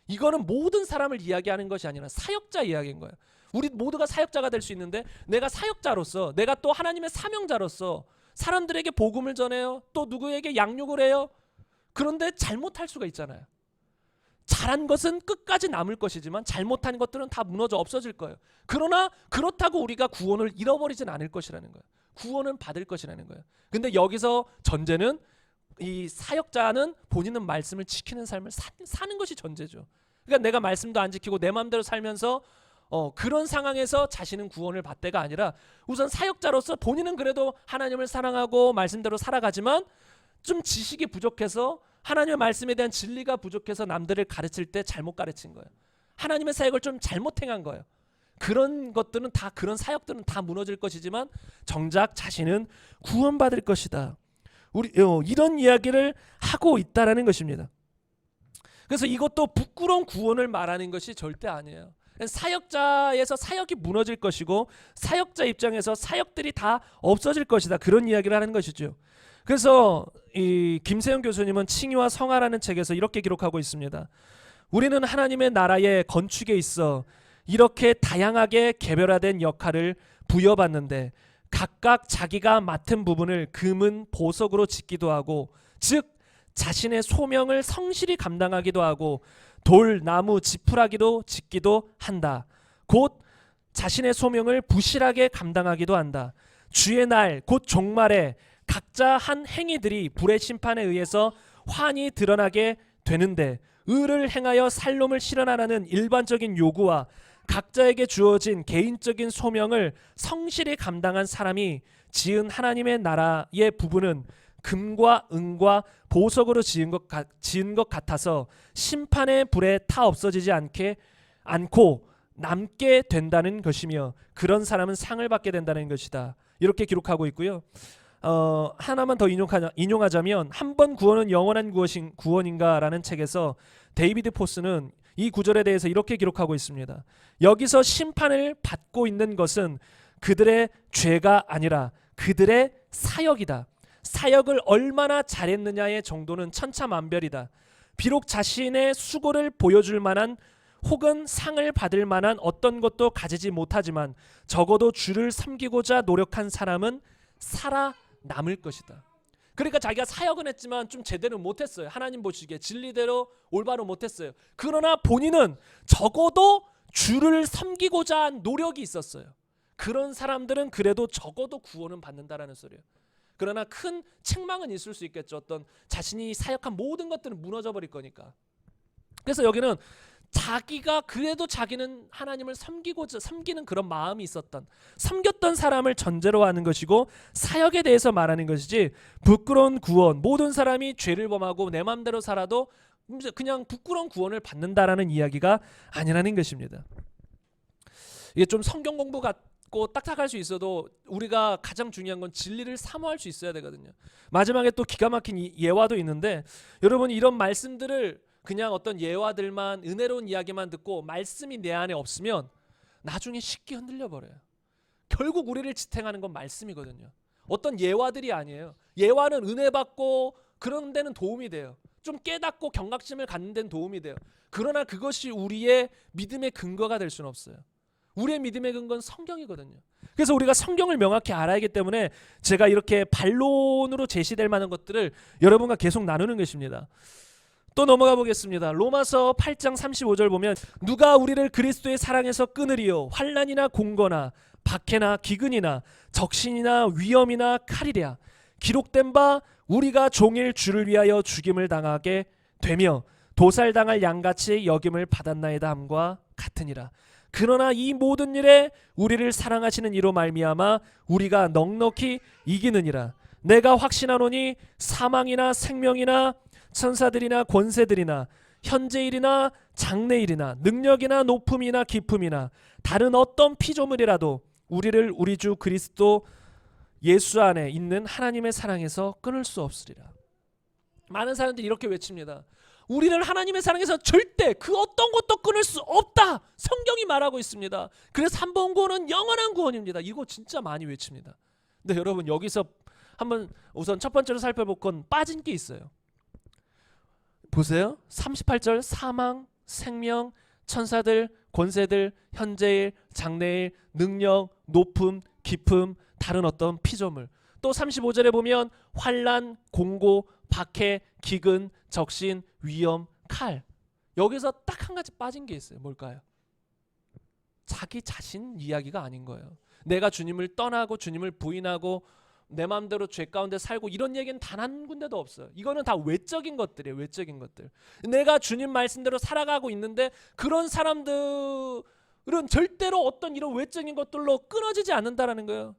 이거는 모든 사람을 이야기하는 것이 아니라 사역자 이야기인 거예요. 우리 모두가 사역자가 될 수 있는데 내가 사역자로서 내가 또 하나님의 사명자로서 사람들에게 복음을 전해요. 또 누구에게 양육을 해요. 그런데 잘못할 수가 있잖아요. 잘한 것은 끝까지 남을 것이지만 잘못한 것들은 다 무너져 없어질 거예요. 그러나 그렇다고 우리가 구원을 잃어버리진 않을 것이라는 거예요. 구원은 받을 것이라는 거예요. 근데 여기서 전제는 이 사역자는 본인은 말씀을 지키는 삶을 사는 것이 전제죠. 그러니까 내가 말씀도 안 지키고 내 마음대로 살면서 그런 상황에서 자신은 구원을 받대가 아니라 우선 사역자로서 본인은 그래도 하나님을 사랑하고 말씀대로 살아가지만 좀 지식이 부족해서 하나님의 말씀에 대한 진리가 부족해서 남들을 가르칠 때 잘못 가르친 거예요. 하나님의 사역을 좀 잘못 행한 거예요. 그런 것들은 다 그런 사역들은 다 무너질 것이지만 정작 자신은 구원받을 것이다. 우리 이런 이야기를 하고 있다라는 것입니다. 그래서 이것도 부끄러운 구원을 말하는 것이 절대 아니에요. 사역자에서 사역이 무너질 것이고 사역자 입장에서 사역들이 다 없어질 것이다. 그런 이야기를 하는 것이죠. 그래서 이 김세영 교수님은 칭의와 성화라는 책에서 이렇게 기록하고 있습니다. 우리는 하나님의 나라의 건축에 있어 이렇게 다양하게 개별화된 역할을 부여받는데 각각 자기가 맡은 부분을 금은 보석으로 짓기도 하고, 즉 자신의 소명을 성실히 감당하기도 하고 돌, 나무, 지푸라기도 짓기도 한다. 곧 자신의 소명을 부실하게 감당하기도 한다. 주의 날, 곧 종말에 각자 한 행위들이 불의 심판에 의해서 환히 드러나게 되는데 의를 행하여 살롬을 실현하라는 일반적인 요구와 각자에게 주어진 개인적인 소명을 성실히 감당한 사람이 지은 하나님의 나라의 부분은 금과 은과 보석으로 지은 것 같아서 심판의 불에 타 없어지지 않고 남게 된다는 것이며 그런 사람은 상을 받게 된다는 것이다. 이렇게 기록하고 있고요. 하나만 더 인용하자면 한 번 구원은 영원한 구원인가라는 책에서 데이비드 포스는 이 구절에 대해서 이렇게 기록하고 있습니다. 여기서 심판을 받고 있는 것은 그들의 죄가 아니라 그들의 사역이다. 사역을 얼마나 잘했느냐의 정도는 천차만별이다. 비록 자신의 수고를 보여줄 만한 혹은 상을 받을 만한 어떤 것도 가지지 못하지만 적어도 주를 섬기고자 노력한 사람은 살아남을 것이다. 그러니까 자기가 사역은 했지만 좀 제대로 못했어요. 하나님 보시기에 진리대로 올바로 못했어요. 그러나 본인은 적어도 주를 섬기고자 한 노력이 있었어요. 그런 사람들은 그래도 적어도 구원은 받는다라는 소리예요. 그러나 큰 책망은 있을 수 있겠죠. 어떤 자신이 사역한 모든 것들은 무너져 버릴 거니까. 그래서 여기는 자기가 그래도 자기는 하나님을 섬기는 그런 마음이 있었던, 섬겼던 사람을 전제로 하는 것이고 사역에 대해서 말하는 것이지, 부끄러운 구원, 모든 사람이 죄를 범하고 내 마음대로 살아도 그냥 부끄러운 구원을 받는다라는 이야기가 아니라는 것입니다. 이게 좀 성경 공부 같고 딱딱할 수 있어도 우리가 가장 중요한 건 진리를 사모할 수 있어야 되거든요. 마지막에 또 기가 막힌 예화도 있는데, 여러분 이런 말씀들을 그냥 어떤 예화들만, 은혜로운 이야기만 듣고 말씀이 내 안에 없으면 나중에 쉽게 흔들려 버려요. 결국 우리를 지탱하는 건 말씀이거든요. 어떤 예화들이 아니에요. 예화는 은혜 받고 그런 데는 도움이 돼요. 좀 깨닫고 경각심을 갖는 데는 도움이 돼요. 그러나 그것이 우리의 믿음의 근거가 될 수는 없어요. 우리의 믿음의 근거는 성경이거든요. 그래서 우리가 성경을 명확히 알아야 하기 때문에 제가 이렇게 반론으로 제시될 만한 것들을 여러분과 계속 나누는 것입니다. 또 넘어가 보겠습니다. 로마서 8장 35절 보면 누가 우리를 그리스도의 사랑에서 끊으리요, 환난이나 공고나 박해나 기근이나 적신이나 위험이나 칼이랴. 기록된 바 우리가 종일 주를 위하여 죽임을 당하게 되며 도살당할 양같이 여김을 받았나이다 함과 같으니라. 그러나 이 모든 일에 우리를 사랑하시는 이로 말미암아 우리가 넉넉히 이기느니라. 내가 확신하노니 사망이나 생명이나 천사들이나 권세들이나 현재일이나 장래일이나 능력이나 높음이나 깊음이나 다른 어떤 피조물이라도 우리를 우리 주 그리스도 예수 안에 있는 하나님의 사랑에서 끊을 수 없으리라. 많은 사람들이 이렇게 외칩니다. 우리를 하나님의 사랑에서 절대 그 어떤 것도 끊을 수 없다. 성경이 말하고 있습니다. 그래서 한 번 구원은 영원한 구원입니다. 이거 진짜 많이 외칩니다. 근데 여러분 여기서 한번 우선 첫 번째로 살펴볼 건 빠진 게 있어요. 보세요. 38절 사망, 생명, 천사들, 권세들, 현재일, 장래일, 능력, 높음, 깊음, 다른 어떤 피조물. 또 35절에 보면 환난, 공고, 박해, 기근, 적신, 위험, 칼. 여기서 딱 한 가지 빠진 게 있어요. 뭘까요? 자기 자신 이야기가 아닌 거예요. 내가 주님을 떠나고 주님을 부인하고 내 마음대로 죄 가운데 살고 이런 얘기는 단 한 군데도 없어요. 이거는 다 외적인 것들이에요. 외적인 것들. 내가 주님 말씀대로 살아가고 있는데 그런 사람들은 절대로 어떤 이런 외적인 것들로 끊어지지 않는다라는 거예요.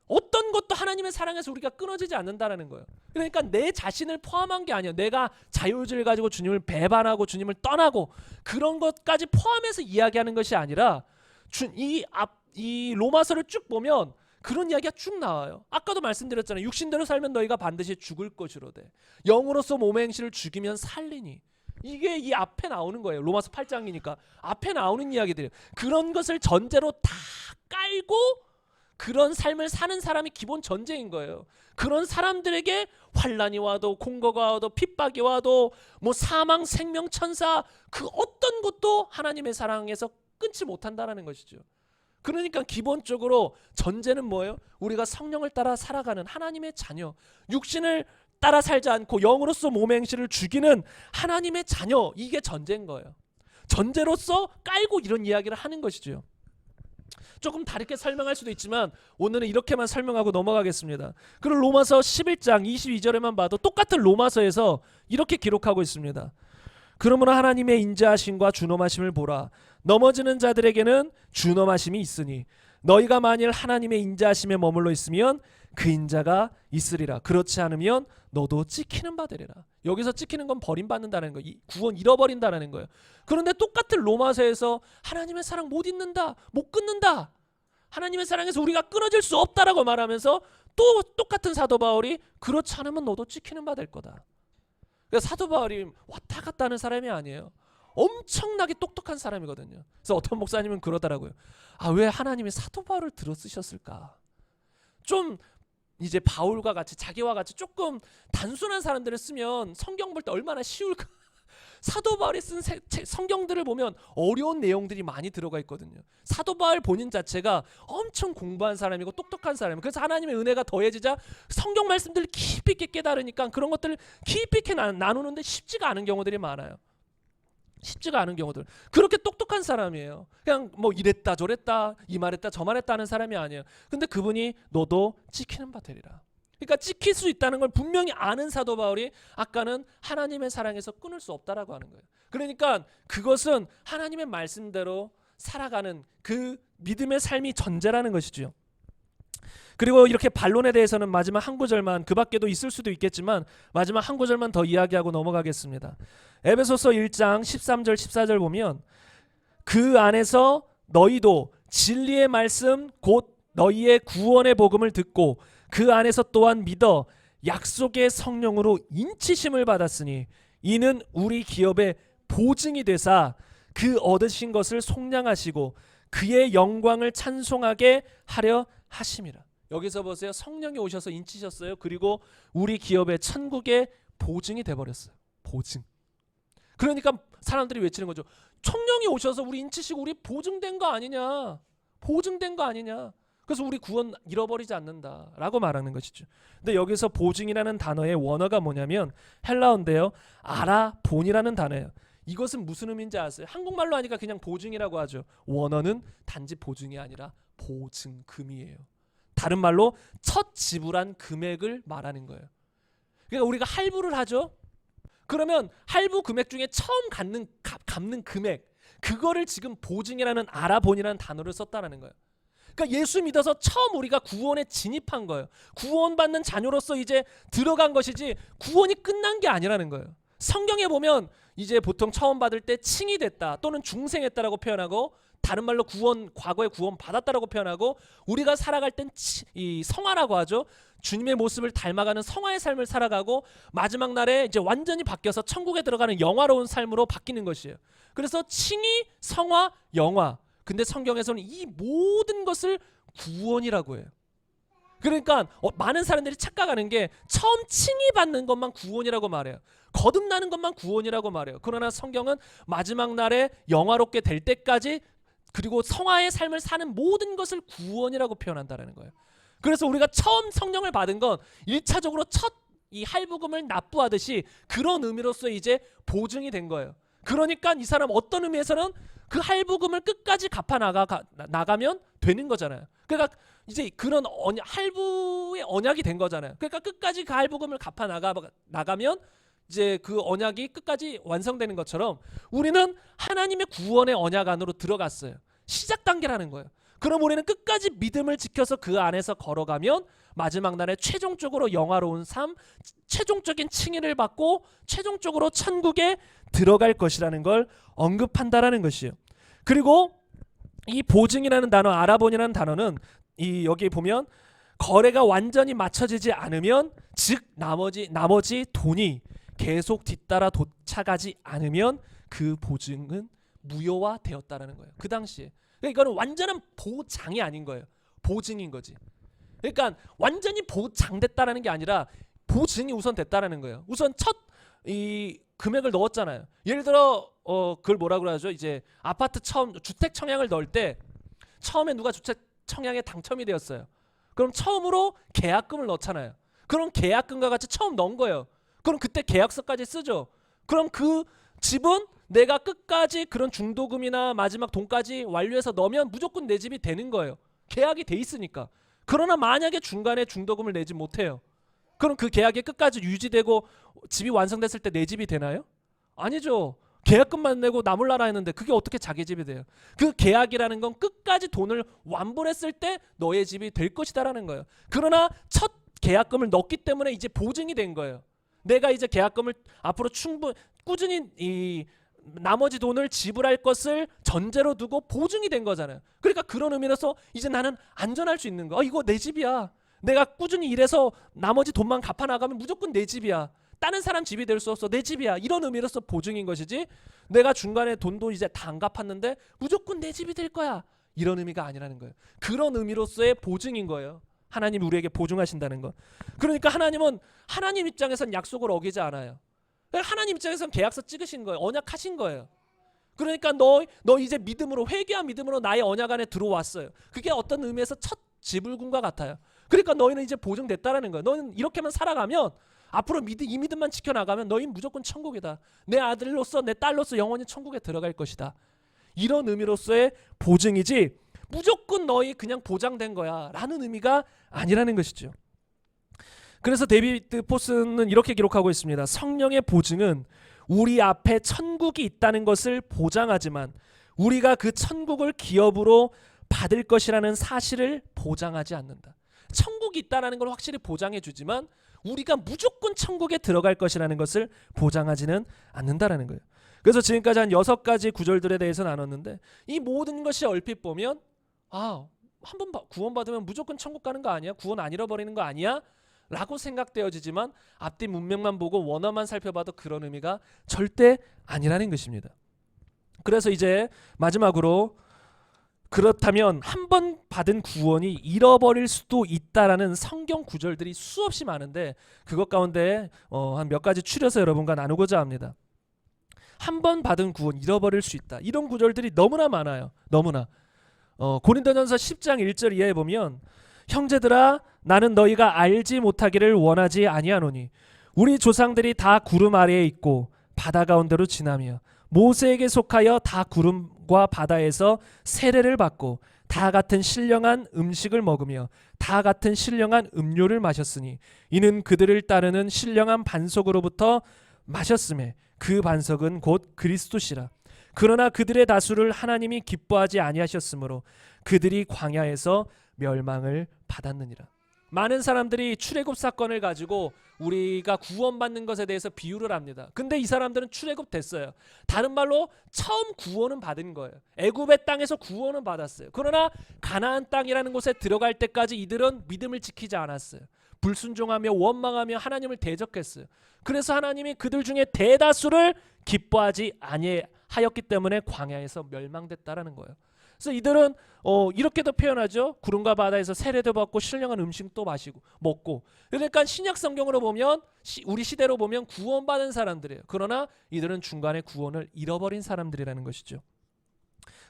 어떤 것도 하나님의 사랑에서 우리가 끊어지지 않는다라는 거예요. 그러니까 내 자신을 포함한 게 아니에요. 내가 자유의지를 가지고 주님을 배반하고 주님을 떠나고 그런 것까지 포함해서 이야기하는 것이 아니라 이 로마서를 쭉 보면 그런 이야기가 쭉 나와요. 아까도 말씀드렸잖아요. 육신대로 살면 너희가 반드시 죽을 것이로되 영으로서 몸의 행실을 죽이면 살리니. 이게 이 앞에 나오는 거예요. 로마서 8장이니까 앞에 나오는 이야기들이에요. 그런 것을 전제로 다 깔고 그런 삶을 사는 사람이 기본 전제인 거예요. 그런 사람들에게 환난이 와도 공고가 와도 핍박이 와도 뭐 사망 생명 천사 그 어떤 것도 하나님의 사랑에서 끊지 못한다라는 것이죠. 그러니까 기본적으로 전제는 뭐예요? 우리가 성령을 따라 살아가는 하나님의 자녀, 육신을 따라 살지 않고 영으로서 몸의 행실을 죽이는 하나님의 자녀, 이게 전제인 거예요. 전제로서 깔고 이런 이야기를 하는 것이죠. 조금 다르게 설명할 수도 있지만 오늘은 이렇게만 설명하고 넘어가겠습니다. 그리고 로마서 11장 22절에만 봐도 똑같은 로마서에서 이렇게 기록하고 있습니다. 그러므로 하나님의 인자하심과 준엄하심을 보라. 넘어지는 자들에게는 준엄하심이 있으니 너희가 만일 하나님의 인자하심에 머물러 있으면 그 인자가 있으리라. 그렇지 않으면 너도 찍히는 바 되리라. 여기서 찍히는 건 버림받는다는 거예요. 구원 잃어버린다는 거예요. 그런데 똑같은 로마서에서 하나님의 사랑 못 잊는다, 못 끊는다, 하나님의 사랑에서 우리가 끊어질 수 없다라고 말하면서 또 똑같은 사도 바울이 그렇지 않으면 너도 찍히는 바 될 거다. 그러니까 사도 바울이 왔다 갔다 하는 사람이 아니에요. 엄청나게 똑똑한 사람이거든요. 그래서 어떤 목사님은 그러더라고요. 아, 왜 하나님이 사도 바울을 들어 쓰셨을까? 좀 이제 바울과 같이 자기와 같이 조금 단순한 사람들을 쓰면 성경 볼 때 얼마나 쉬울까? 사도 바울이 쓴 성경들을 보면 어려운 내용들이 많이 들어가 있거든요. 사도 바울 본인 자체가 엄청 공부한 사람이고 똑똑한 사람이에요. 그래서 하나님의 은혜가 더해지자 성경 말씀들을 깊이 있게 깨달으니까 그런 것들을 깊이 있게 나누는데 쉽지가 않은 경우들이 많아요. 쉽지가 않은 경우들. 그렇게 똑똑한 사람이에요. 그냥 뭐 이랬다 저랬다 이 말했다 저 말했다 하는 사람이 아니에요. 근데 그분이 너도 찍히는 바 되리라. 그러니까 찍힐 수 있다는 걸 분명히 아는 사도 바울이 아까는 하나님의 사랑에서 끊을 수 없다라고 하는 거예요. 그러니까 그것은 하나님의 말씀대로 살아가는 그 믿음의 삶이 전제라는 것이죠. 그리고 이렇게 반론에 대해서는 마지막 한 구절만, 그 밖에도 있을 수도 있겠지만 마지막 한 구절만 더 이야기하고 넘어가겠습니다. 에베소서 1장 13절 14절 보면 그 안에서 너희도 진리의 말씀 곧 너희의 구원의 복음을 듣고 그 안에서 또한 믿어 약속의 성령으로 인치심을 받았으니 이는 우리 기업의 보증이 되사 그 얻으신 것을 속량하시고 그의 영광을 찬송하게 하려 하심이라. 여기서 보세요. 성령이 오셔서 인치셨어요. 그리고 우리 기업의 천국의 보증이 돼버렸어요. 보증. 그러니까 사람들이 외치는 거죠. 성령이 오셔서 우리 인치시고 우리 보증된 거 아니냐. 보증된 거 아니냐. 그래서 우리 구원 잃어버리지 않는다라고 말하는 것이죠. 근데 여기서 보증이라는 단어의 원어가 뭐냐면 헬라어인데요. 아라본이라는 단어예요. 이것은 무슨 의미인지 아세요? 한국말로 하니까 그냥 보증이라고 하죠. 원어는 단지 보증이 아니라 보증금이에요. 다른 말로 첫 지불한 금액을 말하는 거예요. 그러니까 우리가 할부를 하죠. 그러면 할부 금액 중에 처음 갚는 금액, 그거를 지금 보증이라는 아라본이라는 단어를 썼다라는 거예요. 그러니까 예수 믿어서 처음 우리가 구원에 진입한 거예요. 구원받는 자녀로서 이제 들어간 것이지 구원이 끝난 게 아니라는 거예요. 성경에 보면 이제 보통 처음 받을 때 칭이 됐다 또는 중생했다라고 표현하고 다른 말로 구원, 과거에 구원 받았다라고 표현하고 우리가 살아갈 땐 이 성화라고 하죠. 주님의 모습을 닮아가는 성화의 삶을 살아가고 마지막 날에 이제 완전히 바뀌어서 천국에 들어가는 영화로운 삶으로 바뀌는 것이에요. 그래서 칭의, 성화, 영화. 근데 성경에서는 이 모든 것을 구원이라고 해요. 그러니까 많은 사람들이 착각하는 게 처음 칭의 받는 것만 구원이라고 말해요. 거듭나는 것만 구원이라고 말해요. 그러나 성경은 마지막 날에 영화롭게 될 때까지 그리고 성화의 삶을 사는 모든 것을 구원이라고 표현한다는 거예요. 그래서 우리가 처음 성령을 받은 건 1차적으로 첫 이 할부금을 납부하듯이 그런 의미로서 이제 보증이 된 거예요. 그러니까 이 사람 어떤 의미에서는 그 할부금을 끝까지 갚아 나가면 되는 거잖아요. 그러니까 이제 그런 할부의 언약이 된 거잖아요. 그러니까 끝까지 그 할부금을 갚아 나가면 이제 그 언약이 끝까지 완성되는 것처럼 우리는 하나님의 구원의 언약 안으로 들어갔어요. 시작 단계라는 거예요. 그럼 우리는 끝까지 믿음을 지켜서 그 안에서 걸어가면 마지막 날에 최종적으로 영화로운 삶, 최종적인 칭의를 받고 최종적으로 천국에 들어갈 것이라는 걸 언급한다라는 것이에요. 그리고 이 보증이라는 단어, 아라본이라는 단어는 이 여기 보면 거래가 완전히 맞춰지지 않으면 즉 나머지 돈이 계속 뒤따라 도착하지 않으면 그 보증은 무효화되었다라는 거예요. 그 당시에. 그러니까 이거는 완전한 보장이 아닌 거예요. 보증인 거지. 그러니까 완전히 보장됐다라는 게 아니라 보증이 우선 됐다라는 거예요. 우선 첫 이 금액을 넣었잖아요. 예를 들어 그걸 뭐라 그러죠? 이제 아파트 처음 주택 청약을 넣을 때 처음에 누가 주택 청약에 당첨이 되었어요. 그럼 처음으로 계약금을 넣잖아요. 그럼 계약금과 같이 처음 넣은 거예요. 그럼 그때 계약서까지 쓰죠. 그럼 그 집은 내가 끝까지 그런 중도금이나 마지막 돈까지 완료해서 넣으면 무조건 내 집이 되는 거예요. 계약이 돼 있으니까. 그러나 만약에 중간에 중도금을 내지 못해요. 그럼 그 계약이 끝까지 유지되고 집이 완성됐을 때 내 집이 되나요? 아니죠. 계약금만 내고 나몰라라 했는데 그게 어떻게 자기 집이 돼요? 그 계약이라는 건 끝까지 돈을 완불했을 때 너의 집이 될 것이다라는 거예요. 그러나 첫 계약금을 넣기 때문에 이제 보증이 된 거예요. 내가 이제 계약금을 앞으로 꾸준히 이 나머지 돈을 지불할 것을 전제로 두고 보증이 된 거잖아요. 그러니까 그런 의미로서 이제 나는 안전할 수 있는 거. 이거 내 집이야. 내가 꾸준히 일해서 나머지 돈만 갚아 나가면 무조건 내 집이야. 다른 사람 집이 될 수 없어. 내 집이야. 이런 의미로서 보증인 것이지. 내가 중간에 돈도 이제 다 안 갚았는데 무조건 내 집이 될 거야. 이런 의미가 아니라는 거예요. 그런 의미로서의 보증인 거예요. 하나님이 우리에게 보증하신다는 거. 그러니까 하나님은 하나님 입장에선 약속을 어기지 않아요. 하나님 입장에선 계약서 찍으신 거예요. 언약하신 거예요. 그러니까 너 이제 믿음으로 회개한 믿음으로 나의 언약 안에 들어왔어요. 그게 어떤 의미에서 첫 지불금과 같아요. 그러니까 너희는 이제 보증됐다라는 거예요. 너희는 이렇게만 살아가면 앞으로 이 믿음만 지켜나가면 너희는 무조건 천국이다. 내 아들로서 내 딸로서 영원히 천국에 들어갈 것이다. 이런 의미로서의 보증이지 무조건 너희 그냥 보장된 거야 라는 의미가 아니라는 것이죠. 그래서 데이비드 포스는 이렇게 기록하고 있습니다. 성령의 보증은 우리 앞에 천국이 있다는 것을 보장하지만 우리가 그 천국을 기업으로 받을 것이라는 사실을 보장하지 않는다. 천국이 있다는 걸 확실히 보장해 주지만 우리가 무조건 천국에 들어갈 것이라는 것을 보장하지는 않는다라는 거예요. 그래서 지금까지 한 6가지 구절들에 대해서 나눴는데 이 모든 것이 얼핏 보면 한번 구원받으면 무조건 천국 가는 거 아니야? 구원 안 잃어버리는 거 아니야? 라고 생각되어지지만 앞뒤 문맥만 보고 원어만 살펴봐도 그런 의미가 절대 아니라는 것입니다. 그래서 이제 마지막으로 그렇다면 한 번 받은 구원이 잃어버릴 수도 있다라는 성경 구절들이 수없이 많은데 그것 가운데 한 몇 가지 추려서 여러분과 나누고자 합니다. 한 번 받은 구원 잃어버릴 수 있다. 이런 구절들이 너무나 많아요. 너무나. 고린도전서 10장 1절 이하에 보면 형제들아 나는 너희가 알지 못하기를 원하지 아니하노니 우리 조상들이 다 구름 아래에 있고 바다 가운데로 지나며 모세에게 속하여 다 구름과 바다에서 세례를 받고 다 같은 신령한 음식을 먹으며 다 같은 신령한 음료를 마셨으니 이는 그들을 따르는 신령한 반석으로부터 마셨음에 그 반석은 곧 그리스도시라. 그러나 그들의 다수를 하나님이 기뻐하지 아니하셨으므로 그들이 광야에서 멸망을 받았느니라. 많은 사람들이 출애굽 사건을 가지고 우리가 구원받는 것에 대해서 비유를 합니다. 근데 이 사람들은 출애굽 됐어요. 다른 말로 처음 구원은 받은 거예요. 애굽의 땅에서 구원은 받았어요. 그러나 가나안 땅이라는 곳에 들어갈 때까지 이들은 믿음을 지키지 않았어요. 불순종하며 원망하며 하나님을 대적했어요. 그래서 하나님이 그들 중에 대다수를 기뻐하지 아니하였기 때문에 광야에서 멸망됐다라는 거예요. 그래서 이들은 이렇게도 표현하죠. 구름과 바다에서 세례도 받고 신령한 음식도 마시고 먹고. 그러니까 신약 성경으로 보면 우리 시대로 보면 구원받은 사람들이에요. 그러나 이들은 중간에 구원을 잃어버린 사람들이라는 것이죠.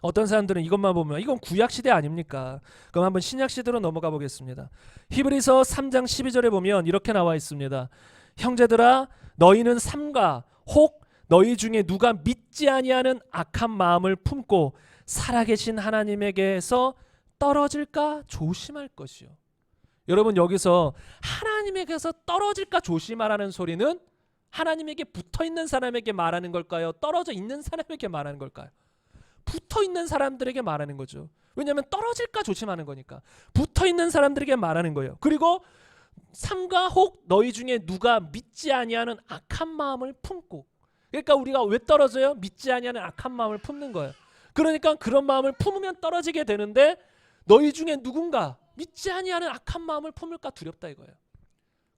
어떤 사람들은 이것만 보면 이건 구약 시대 아닙니까? 그럼 한번 신약 시대로 넘어가 보겠습니다. 히브리서 3장 12절에 보면 이렇게 나와 있습니다. 형제들아 너희는 삼가 혹 너희 중에 누가 믿지 아니하는 악한 마음을 품고 살아계신 하나님에게서 떨어질까 조심할 것이요. 여러분 여기서 하나님에게서 떨어질까 조심하라는 소리는 하나님에게 붙어있는 사람에게 말하는 걸까요? 떨어져 있는 사람에게 말하는 걸까요? 붙어있는 사람들에게 말하는 거죠. 왜냐하면 떨어질까 조심하는 거니까. 붙어있는 사람들에게 말하는 거예요. 그리고 삼가 혹 너희 중에 누가 믿지 아니하는 악한 마음을 품고. 그러니까 우리가 왜 떨어져요? 믿지 아니하는 악한 마음을 품는 거예요. 그러니까 그런 마음을 품으면 떨어지게 되는데 너희 중에 누군가 믿지 아니하는 악한 마음을 품을까 두렵다 이거예요.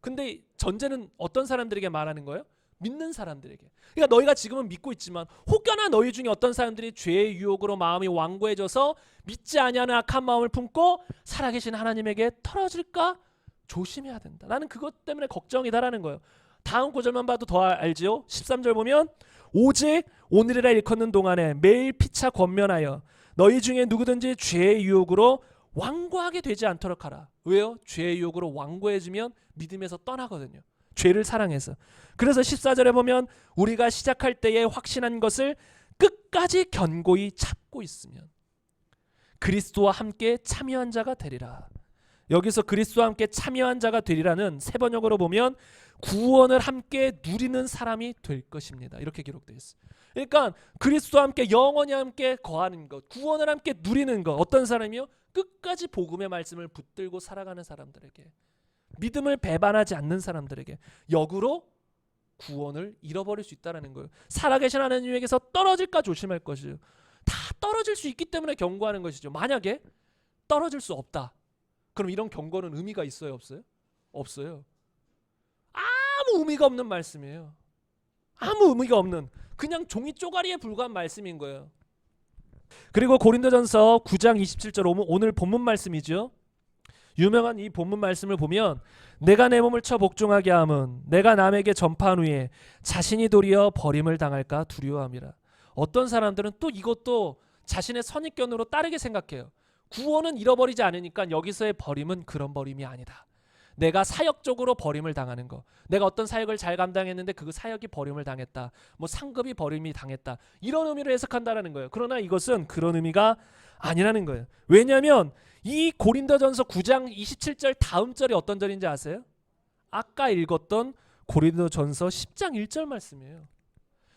근데 전제는 어떤 사람들에게 말하는 거예요? 믿는 사람들에게. 그러니까 너희가 지금은 믿고 있지만 혹여나 너희 중에 어떤 사람들이 죄의 유혹으로 마음이 완고해져서 믿지 아니하는 악한 마음을 품고 살아계신 하나님에게 털어질까 조심해야 된다. 나는 그것 때문에 걱정이다라는 거예요. 다음 구절만 봐도 더 알지요. 13절 보면 오직 오늘이라 일컫는 동안에 매일 피차 권면하여 너희 중에 누구든지 죄의 유혹으로 완고하게 되지 않도록 하라. 왜요? 죄의 유혹으로 완고해지면 믿음에서 떠나거든요. 죄를 사랑해서. 그래서 14절에 보면 우리가 시작할 때에 확신한 것을 끝까지 견고히 잡고 있으면 그리스도와 함께 참여한 자가 되리라. 여기서 그리스도와 함께 참여한 자가 되리라는 세 번역으로 보면 구원을 함께 누리는 사람이 될 것입니다. 이렇게 기록되어 있어요. 그러니까 그리스도와 함께 영원히 함께 거하는 것, 구원을 함께 누리는 것. 어떤 사람이요? 끝까지 복음의 말씀을 붙들고 살아가는 사람들에게, 믿음을 배반하지 않는 사람들에게 역으로 구원을 잃어버릴 수 있다는 거예요. 살아계신 하나님에게서 떨어질까 조심할 것이에요. 다 떨어질 수 있기 때문에 경고하는 것이죠. 만약에 떨어질 수 없다. 그럼 이런 경고는 의미가 있어요? 없어요? 없어요. 아무 의미가 없는 말씀이에요. 아무 의미가 없는 그냥 종이 쪼가리에 불과한 말씀인 거예요. 그리고 고린도전서 9장 27절 오늘 본문 말씀이죠. 유명한 이 본문 말씀을 보면 내가 내 몸을 쳐 복종하게 함은 내가 남에게 전파한 후에 자신이 도리어 버림을 당할까 두려워함이라. 어떤 사람들은 또 이것도 자신의 선입견으로 따르게 생각해요. 구원은 잃어버리지 않으니까 여기서의 버림은 그런 버림이 아니다. 내가 사역적으로 버림을 당하는 거. 내가 어떤 사역을 잘 감당했는데 그 사역이 버림을 당했다. 뭐 상급이 버림이 당했다. 이런 의미로 해석한다라는 거예요. 그러나 이것은 그런 의미가 아니라는 거예요. 왜냐하면 이 고린도전서 9장 27절 다음 절이 어떤 절인지 아세요? 아까 읽었던 고린도전서 10장 1절 말씀이에요.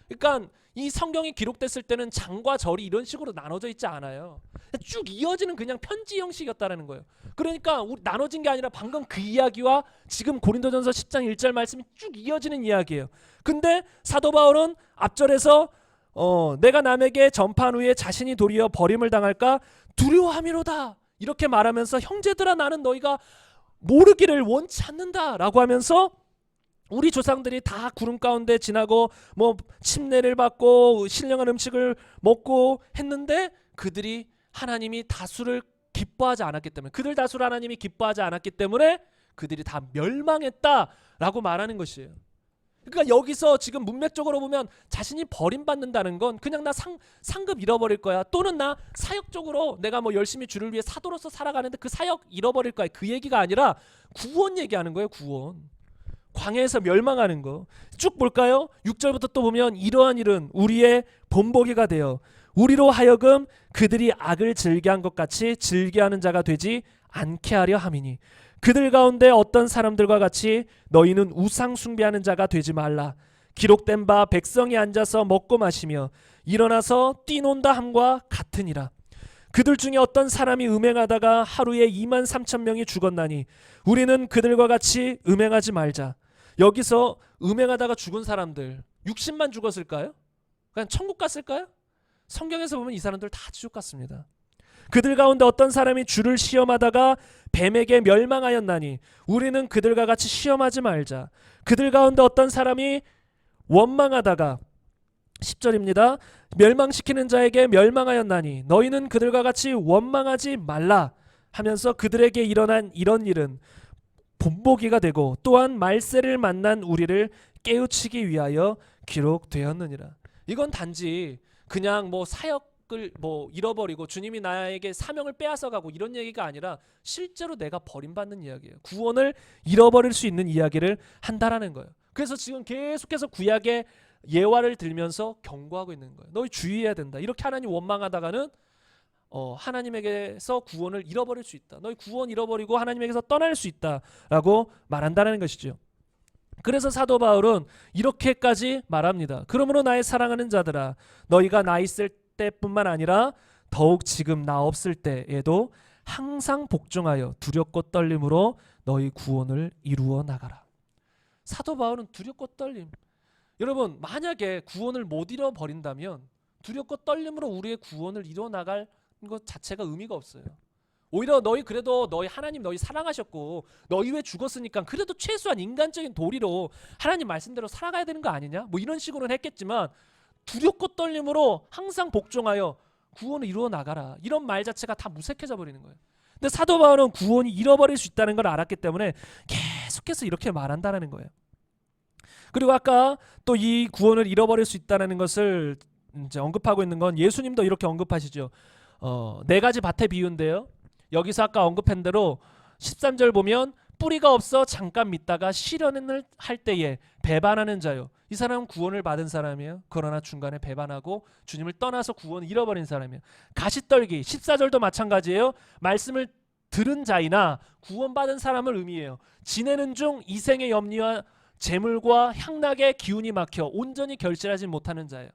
그러니까 이 성경이 기록됐을 때는 장과 절이 이런 식으로 나눠져 있지 않아요. 쭉 이어지는 그냥 편지 형식이었다라는 거예요. 그러니까 나눠진 게 아니라 방금 그 이야기와 지금 고린도전서 10장 1절 말씀이 쭉 이어지는 이야기예요. 근데 사도 바울은 앞절에서 내가 남에게 전파한 후에 자신이 도리어 버림을 당할까 두려워함이로다 이렇게 말하면서 형제들아 나는 너희가 모르기를 원치 않는다라고 하면서 우리 조상들이 다 구름 가운데 지나고 뭐 침례를 받고 신령한 음식을 먹고 했는데 그들이 하나님이 다수를 기뻐하지 않았기 때문에 그들 다수를 하나님이 기뻐하지 않았기 때문에 그들이 다 멸망했다라고 말하는 것이에요. 그러니까 여기서 지금 문맥적으로 보면 자신이 버림받는다는 건 그냥 나 상급 잃어버릴 거야 또는 나 사역적으로 내가 뭐 열심히 주를 위해 사도로서 살아가는데 그 사역 잃어버릴 거야 그 얘기가 아니라 구원 얘기하는 거예요. 구원. 광야에서 멸망하는 거. 쭉 볼까요? 6절부터 또 보면 이러한 일은 우리의 본보기가 되어 우리로 하여금 그들이 악을 즐겨한 것 같이 즐겨하는 자가 되지 않게 하려 함이니 그들 가운데 어떤 사람들과 같이 너희는 우상 숭배하는 자가 되지 말라. 기록된 바 백성이 앉아서 먹고 마시며 일어나서 뛰논다 함과 같으니라. 그들 중에 어떤 사람이 음행하다가 하루에 2만 3천 명이 죽었나니 우리는 그들과 같이 음행하지 말자. 여기서 음행하다가 죽은 사람들 60만 죽었을까요? 그냥 천국 갔을까요? 성경에서 보면 이 사람들 다 지옥 갔습니다. 그들 가운데 어떤 사람이 주를 시험하다가 뱀에게 멸망하였나니 우리는 그들과 같이 시험하지 말자. 그들 가운데 어떤 사람이 원망하다가 10절입니다. 멸망시키는 자에게 멸망하였나니 너희는 그들과 같이 원망하지 말라 하면서 그들에게 일어난 이런 일은 본보기가 되고 또한 말세를 만난 우리를 깨우치기 위하여 기록되었느니라. 이건 단지 그냥 뭐 사역을 뭐 잃어버리고 주님이 나에게 사명을 빼앗아가고 이런 얘기가 아니라 실제로 내가 버림받는 이야기예요. 구원을 잃어버릴 수 있는 이야기를 한다라는 거예요. 그래서 지금 계속해서 구약의 예화를 들면서 경고하고 있는 거예요. 너희 주의해야 된다. 이렇게 하나님 원망하다가는 하나님에게서 구원을 잃어버릴 수 있다. 너희 구원 잃어버리고 하나님에게서 떠날 수 있다라고 말한다는 것이죠. 그래서 사도 바울은 이렇게까지 말합니다. 그러므로 나의 사랑하는 자들아 너희가 나 있을 때뿐만 아니라 더욱 지금 나 없을 때에도 항상 복종하여 두렵고 떨림으로 너희 구원을 이루어 나가라. 사도 바울은 두렵고 떨림. 여러분 만약에 구원을 못 잃어버린다면 두렵고 떨림으로 우리의 구원을 이루어 나갈 것 자체가 의미가 없어요. 오히려 너희 그래도 너희 하나님 너희 사랑하셨고 너희 왜 죽었으니까 그래도 최소한 인간적인 도리로 하나님 말씀대로 살아가야 되는 거 아니냐? 뭐 이런 식으로는 했겠지만 두렵고 떨림으로 항상 복종하여 구원을 이루어 나가라. 이런 말 자체가 다 무색해져 버리는 거예요. 근데 사도 바울은 구원이 잃어버릴 수 있다는 걸 알았기 때문에 계속해서 이렇게 말한다는 거예요. 그리고 아까 또 이 구원을 잃어버릴 수 있다는 것을 이제 언급하고 있는 건 예수님도 이렇게 언급하시죠. 네 가지 밭의 비유인데요. 여기서 아까 언급한 대로 13절 보면 뿌리가 없어 잠깐 믿다가 실현을 할 때에 배반하는 자요. 이 사람은 구원을 받은 사람이에요. 그러나 중간에 배반하고 주님을 떠나서 구원을 잃어버린 사람이에요. 가시떨기 14절도 마찬가지예요. 말씀을 들은 자이나 구원받은 사람을 의미해요. 지내는 중 이생의 염려와 재물과 향락의 기운이 막혀 온전히 결실하지 못하는 자예요.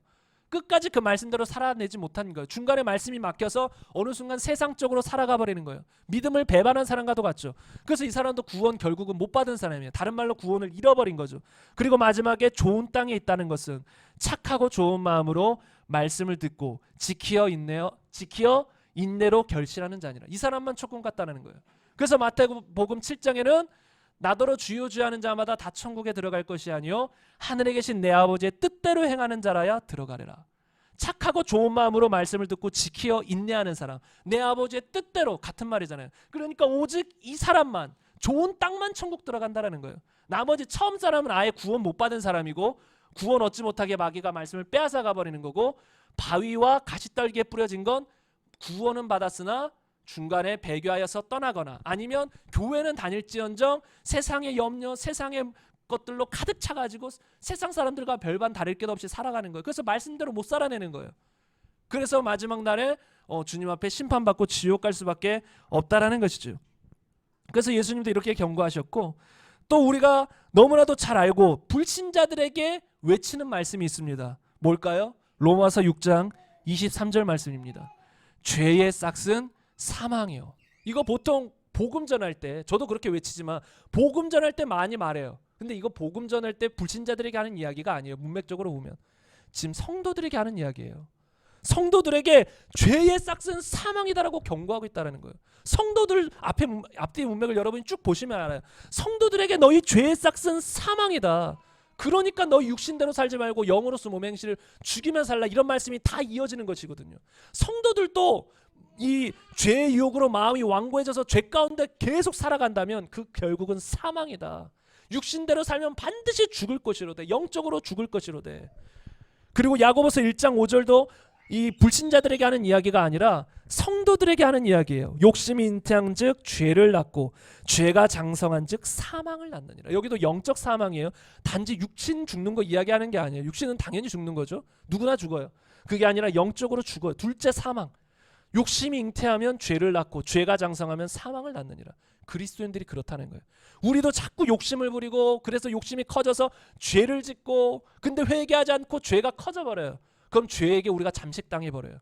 끝까지 그 말씀대로 살아내지 못한 거예요. 중간에 말씀이 막혀서 어느 순간 세상적으로 살아가 버리는 거예요. 믿음을 배반한 사람과도 같죠. 그래서 이 사람도 구원 결국은 못 받은 사람이에요. 다른 말로 구원을 잃어버린 거죠. 그리고 마지막에 좋은 땅에 있다는 것은 착하고 좋은 마음으로 말씀을 듣고 지키어 인내로 결실하는 자니라. 이 사람만 조금 같다는 거예요. 그래서 마태복음 7장에는 나더러 주여 주여 하는 자마다 다 천국에 들어갈 것이 아니요 하늘에 계신 내 아버지의 뜻대로 행하는 자라야 들어가리라. 착하고 좋은 마음으로 말씀을 듣고 지키어 인내하는 사람, 내 아버지의 뜻대로, 같은 말이잖아요. 그러니까 오직 이 사람만, 좋은 땅만 천국 들어간다라는 거예요. 나머지 처음 사람은 아예 구원 못 받은 사람이고 구원 얻지 못하게 마귀가 말씀을 빼앗아 가버리는 거고, 바위와 가시떨기에 뿌려진 건 구원은 받았으나 중간에 배교하여서 떠나거나 아니면 교회는 다닐지언정 세상의 염려, 세상의 것들로 가득 차가지고 세상 사람들과 별반 다를 것 없이 살아가는 거예요. 그래서 말씀대로 못 살아내는 거예요. 그래서 마지막 날에 주님 앞에 심판받고 지옥 갈 수밖에 없다라는 것이죠. 그래서 예수님도 이렇게 경고하셨고, 또 우리가 너무나도 잘 알고 불신자들에게 외치는 말씀이 있습니다. 뭘까요? 로마서 6장 23절 말씀입니다. 죄의 싹은 사망이요. 이거 보통 복음 전할 때, 저도 그렇게 외치지만 복음 전할 때 많이 말해요. 근데 이거 복음 전할 때 불신자들에게 하는 이야기가 아니에요. 문맥적으로 보면 지금 성도들에게 하는 이야기예요. 성도들에게 죄의 싹은 사망이다라고 경고하고 있다는 거예요. 성도들 앞뒤 문맥을 여러분이 쭉 보시면 알아요. 성도들에게 너희 죄의 싹은 사망이다. 그러니까 너희 육신대로 살지 말고 영으로서 몸의 행실을 죽이며 살라, 이런 말씀이 다 이어지는 것이거든요. 성도들도 이 죄의 유혹으로 마음이 완고해져서 죄 가운데 계속 살아간다면 그 결국은 사망이다. 육신대로 살면 반드시 죽을 것이로되, 영적으로 죽을 것이로되. 그리고 야고보서 1장 5절도 이 불신자들에게 하는 이야기가 아니라 성도들에게 하는 이야기예요. 욕심이 잉태한즉 죄를 낳고 죄가 장성한즉 사망을 낳느니라. 여기도 영적 사망이에요. 단지 육신 죽는 거 이야기하는 게 아니에요. 육신은 당연히 죽는 거죠. 누구나 죽어요. 그게 아니라 영적으로 죽어요. 둘째 사망. 욕심이 잉태하면 죄를 낳고 죄가 장성하면 사망을 낳느니라. 그리스도인들이 그렇다는 거예요. 우리도 자꾸 욕심을 부리고 그래서 욕심이 커져서 죄를 짓고, 근데 회개하지 않고 죄가 커져버려요. 그럼 죄에게 우리가 잠식당해버려요.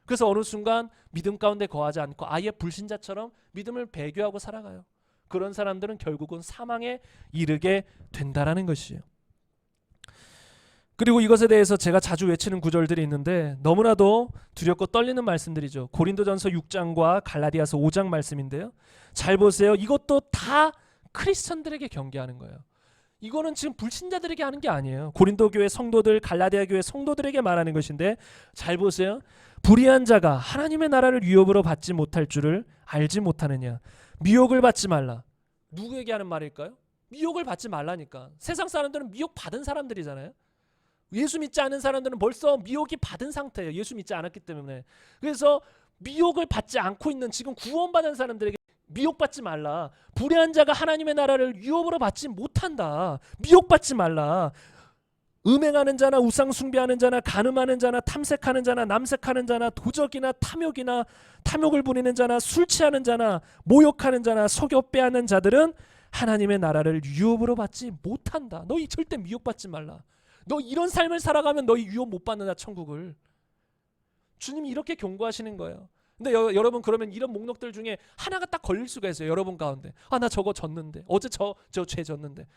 그래서 어느 순간 믿음 가운데 거하지 않고 아예 불신자처럼 믿음을 배교하고 살아가요. 그런 사람들은 결국은 사망에 이르게 된다라는 것이에요. 그리고 이것에 대해서 제가 자주 외치는 구절들이 있는데 너무나도 두렵고 떨리는 말씀들이죠. 고린도전서 6장과 갈라디아서 5장 말씀인데요. 잘 보세요. 이것도 다 크리스천들에게 경계하는 거예요. 이거는 지금 불신자들에게 하는 게 아니에요. 고린도 교회 성도들, 갈라디아 교회 성도들에게 말하는 것인데 잘 보세요. 불의한 자가 하나님의 나라를 유업으로 받지 못할 줄을 알지 못하느냐. 미혹을 받지 말라. 누구에게 하는 말일까요? 미혹을 받지 말라니까. 세상 사람들은 미혹 받은 사람들이잖아요. 예수 믿지 않은 사람들은 벌써 미혹이 받은 상태예요. 예수 믿지 않았기 때문에. 그래서 미혹을 받지 않고 있는 지금 구원받은 사람들에게 미혹받지 말라. 불의한 자가 하나님의 나라를 유업으로 받지 못한다. 미혹받지 말라. 음행하는 자나 우상 숭배하는 자나 간음하는 자나 탐색하는 자나 남색하는 자나 도적이나 탐욕을 부리는 자나 술 취하는 자나 모욕하는 자나 속여 빼앗는 자들은 하나님의 나라를 유업으로 받지 못한다. 너희 절대 미혹받지 말라. 너 이런 삶을 살아가면 너희 유업 못 받는다, 천국을. 주님이 이렇게 경고하시는 거예요. 근데 여러분, 그러면 이런 목록들 중에 하나가 딱 걸릴 수가 있어요. 여러분 가운데. 나 저거 졌는데. 어제 저 죄 졌는데.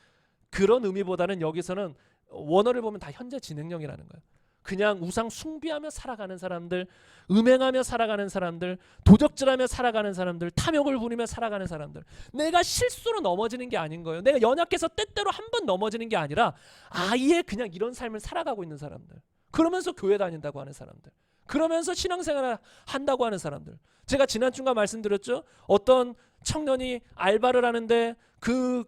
그런 의미보다는 여기서는 원어를 보면 다 현재 진행형이라는 거예요. 그냥 우상 숭배하며 살아가는 사람들, 음행하며 살아가는 사람들, 도적질하며 살아가는 사람들, 탐욕을 부리며 살아가는 사람들. 내가 실수로 넘어지는 게 아닌 거예요. 내가 연약해서 때때로 한 번 넘어지는 게 아니라 아예 그냥 이런 삶을 살아가고 있는 사람들. 그러면서 교회 다닌다고 하는 사람들. 그러면서 신앙생활을 한다고 하는 사람들. 제가 지난주가 말씀드렸죠. 어떤 청년이 알바를 하는데 그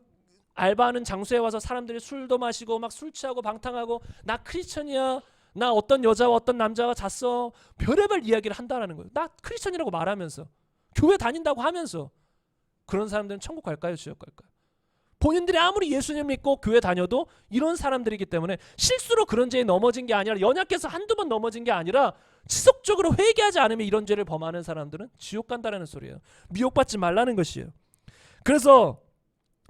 알바하는 장소에 와서 사람들이 술도 마시고 막 술 취하고 방탕하고 나 크리스천이야. 나 어떤 여자와 어떤 남자가 잤어. 별의별 이야기를 한다라는 거예요. 나 크리스천이라고 말하면서 교회 다닌다고 하면서 그런 사람들은 천국 갈까요? 지옥 갈까요? 본인들이 아무리 예수님 믿고 교회 다녀도 이런 사람들이기 때문에 실수로 그런 죄에 넘어진 게 아니라 연약해서 한두 번 넘어진 게 아니라 지속적으로 회개하지 않으면 이런 죄를 범하는 사람들은 지옥 간다라는 소리예요. 미혹받지 말라는 것이에요. 그래서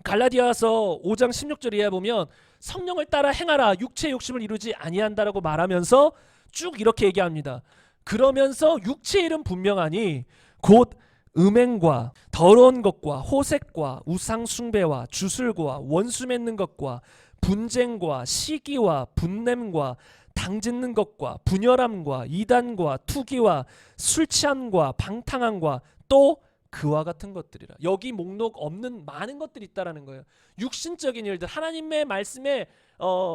갈라디아서 5장 16절에 보면 성령을 따라 행하라 육체의 욕심을 이루지 아니한다라고 말하면서 쭉 이렇게 얘기합니다. 그러면서 육체의 일은 분명하니 곧 음행과 더러운 것과 호색과 우상 숭배와 주술과 원수 맺는 것과 분쟁과 시기와 분냄과 당짓는 것과 분열함과 이단과 투기와 술 취함과 방탕함과 또 그와 같은 것들이라. 여기 목록 없는 많은 것들이 있다라는 거예요. 육신적인 일들, 하나님의 말씀에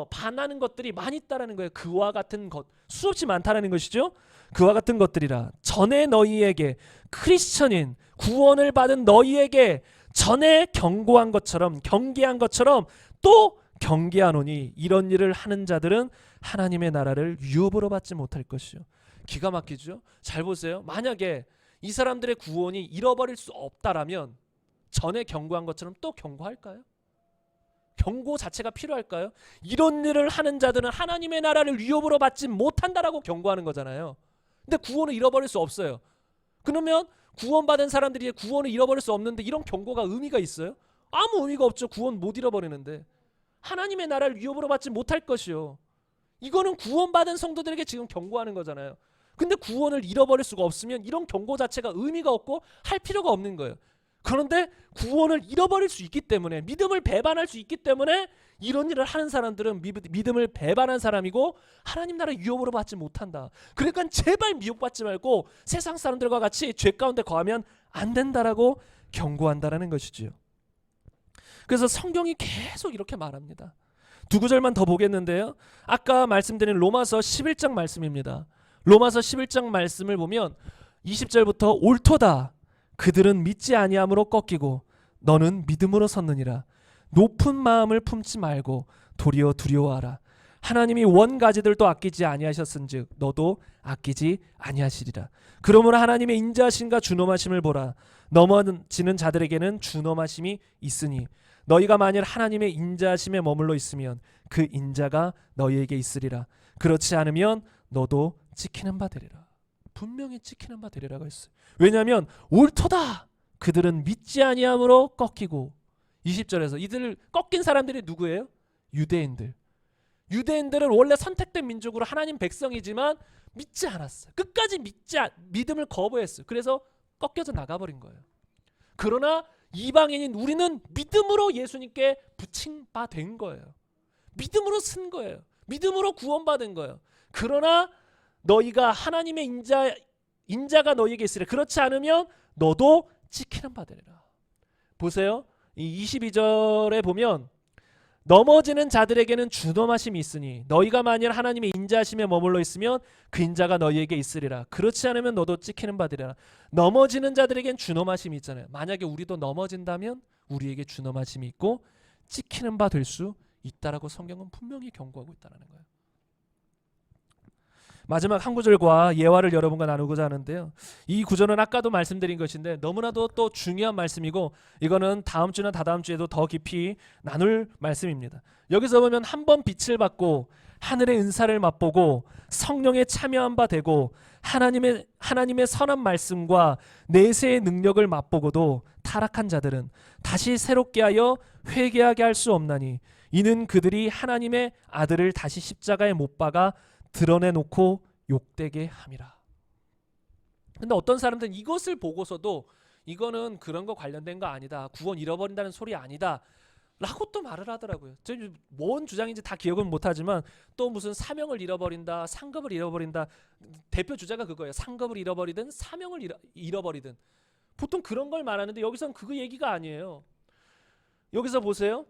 반하는 것들이 많이 있다라는 거예요. 그와 같은 것, 수없이 많다라는 것이죠. 그와 같은 것들이라. 전에 너희에게 크리스천인 구원을 받은 너희에게 전에 경고한 것처럼 경계한 것처럼 또 경계하노니 이런 일을 하는 자들은 하나님의 나라를 유업으로 받지 못할 것이요. 기가 막히죠. 잘 보세요. 만약에 이 사람들의 구원이 잃어버릴 수 없다라면 전에 경고한 것처럼 또 경고할까요? 경고 자체가 필요할까요? 이런 일을 하는 자들은 하나님의 나라를 위협으로 받지 못한다라고 경고하는 거잖아요. 근데 구원을 잃어버릴 수 없어요. 그러면 구원받은 사람들이 구원을 잃어버릴 수 없는데 이런 경고가 의미가 있어요? 아무 의미가 없죠. 구원 못 잃어버리는데. 하나님의 나라를 위협으로 받지 못할 것이요. 이거는 구원받은 성도들에게 지금 경고하는 거잖아요. 근데 구원을 잃어버릴 수가 없으면 이런 경고 자체가 의미가 없고 할 필요가 없는 거예요. 그런데 구원을 잃어버릴 수 있기 때문에 믿음을 배반할 수 있기 때문에 이런 일을 하는 사람들은 믿음을 배반한 사람이고 하나님 나라 유업으로 받지 못한다. 그러니까 제발 미혹받지 말고 세상 사람들과 같이 죄 가운데 거하면 안 된다라고 경고한다라는 것이지요. 그래서 성경이 계속 이렇게 말합니다. 두 구절만 더 보겠는데요. 아까 말씀드린 로마서 11장 말씀입니다. 로마서 11장 말씀을 보면 20절부터 옳도다. 그들은 믿지 아니함으로 꺾이고 너는 믿음으로 섰느니라. 높은 마음을 품지 말고 도리어 두려워하라. 하나님이 원가지들도 아끼지 아니하셨은즉 너도 아끼지 아니하시리라. 그러므로 하나님의 인자하심과 준엄하심을 보라. 넘어지는 자들에게는 준엄하심이 있으니 너희가 만일 하나님의 인자하심에 머물러 있으면 그 인자가 너희에게 있으리라. 그렇지 않으면 너도 찍히는 바 되리라. 분명히 찍히는 바 되리라고 했어요. 왜냐하면 옳도다. 그들은 믿지 아니함으로 꺾이고 20절에서 이들 꺾인 사람들이 누구예요? 유대인들. 유대인들은 원래 선택된 민족으로 하나님 백성이지만 믿지 않았어요. 끝까지 믿음을 거부했어요. 그래서 꺾여져 나가버린 거예요. 그러나 이방인인 우리는 믿음으로 예수님께 붙인 바 된 거예요. 믿음으로 쓴 거예요. 믿음으로 구원받은 거예요. 그러나 너희가 하나님의 인자가 너희에게 있으리라. 그렇지 않으면 너도 찍히는 바 되리라. 보세요. 이 22절에 보면 넘어지는 자들에게는 준엄하심이 있으니 너희가 만일 하나님의 인자하심에 머물러 있으면 그 인자가 너희에게 있으리라. 그렇지 않으면 너도 찍히는 바 되리라. 넘어지는 자들에겐 준엄하심이 있잖아요. 만약에 우리도 넘어진다면 우리에게 준엄하심이 있고 찍히는 바 될 수 있다라고 성경은 분명히 경고하고 있다는 거예요. 마지막 한 구절과 예화를 여러분과 나누고자 하는데요. 이 구절은 아까도 말씀드린 것인데 너무나도 또 중요한 말씀이고 이거는 다음 주나 다다음 주에도 더 깊이 나눌 말씀입니다. 여기서 보면 한 번 빛을 받고 하늘의 은사를 맛보고 성령에 참여한 바 되고 하나님의 선한 말씀과 내세의 능력을 맛보고도 타락한 자들은 다시 새롭게 하여 회개하게 할 수 없나니 이는 그들이 하나님의 아들을 다시 십자가에 못 박아 드러내놓고 욕되게 함이라. 근데 어떤 사람들은 이것을 보고서도 이거는 그런 거 관련된 거 아니다. 구원 잃어버린다는 소리 아니다. 라고 또 말을 하더라고요. 뭔 주장인지 다 기억은 못하지만 또 무슨 사명을 잃어버린다, 상급을 잃어버린다. 대표 주자가 그거예요. 상급을 잃어버리든 사명을 잃어버리든. 보통 그런 걸 말하는데 여기서는 그 얘기가 아니에요. 여기서 보세요.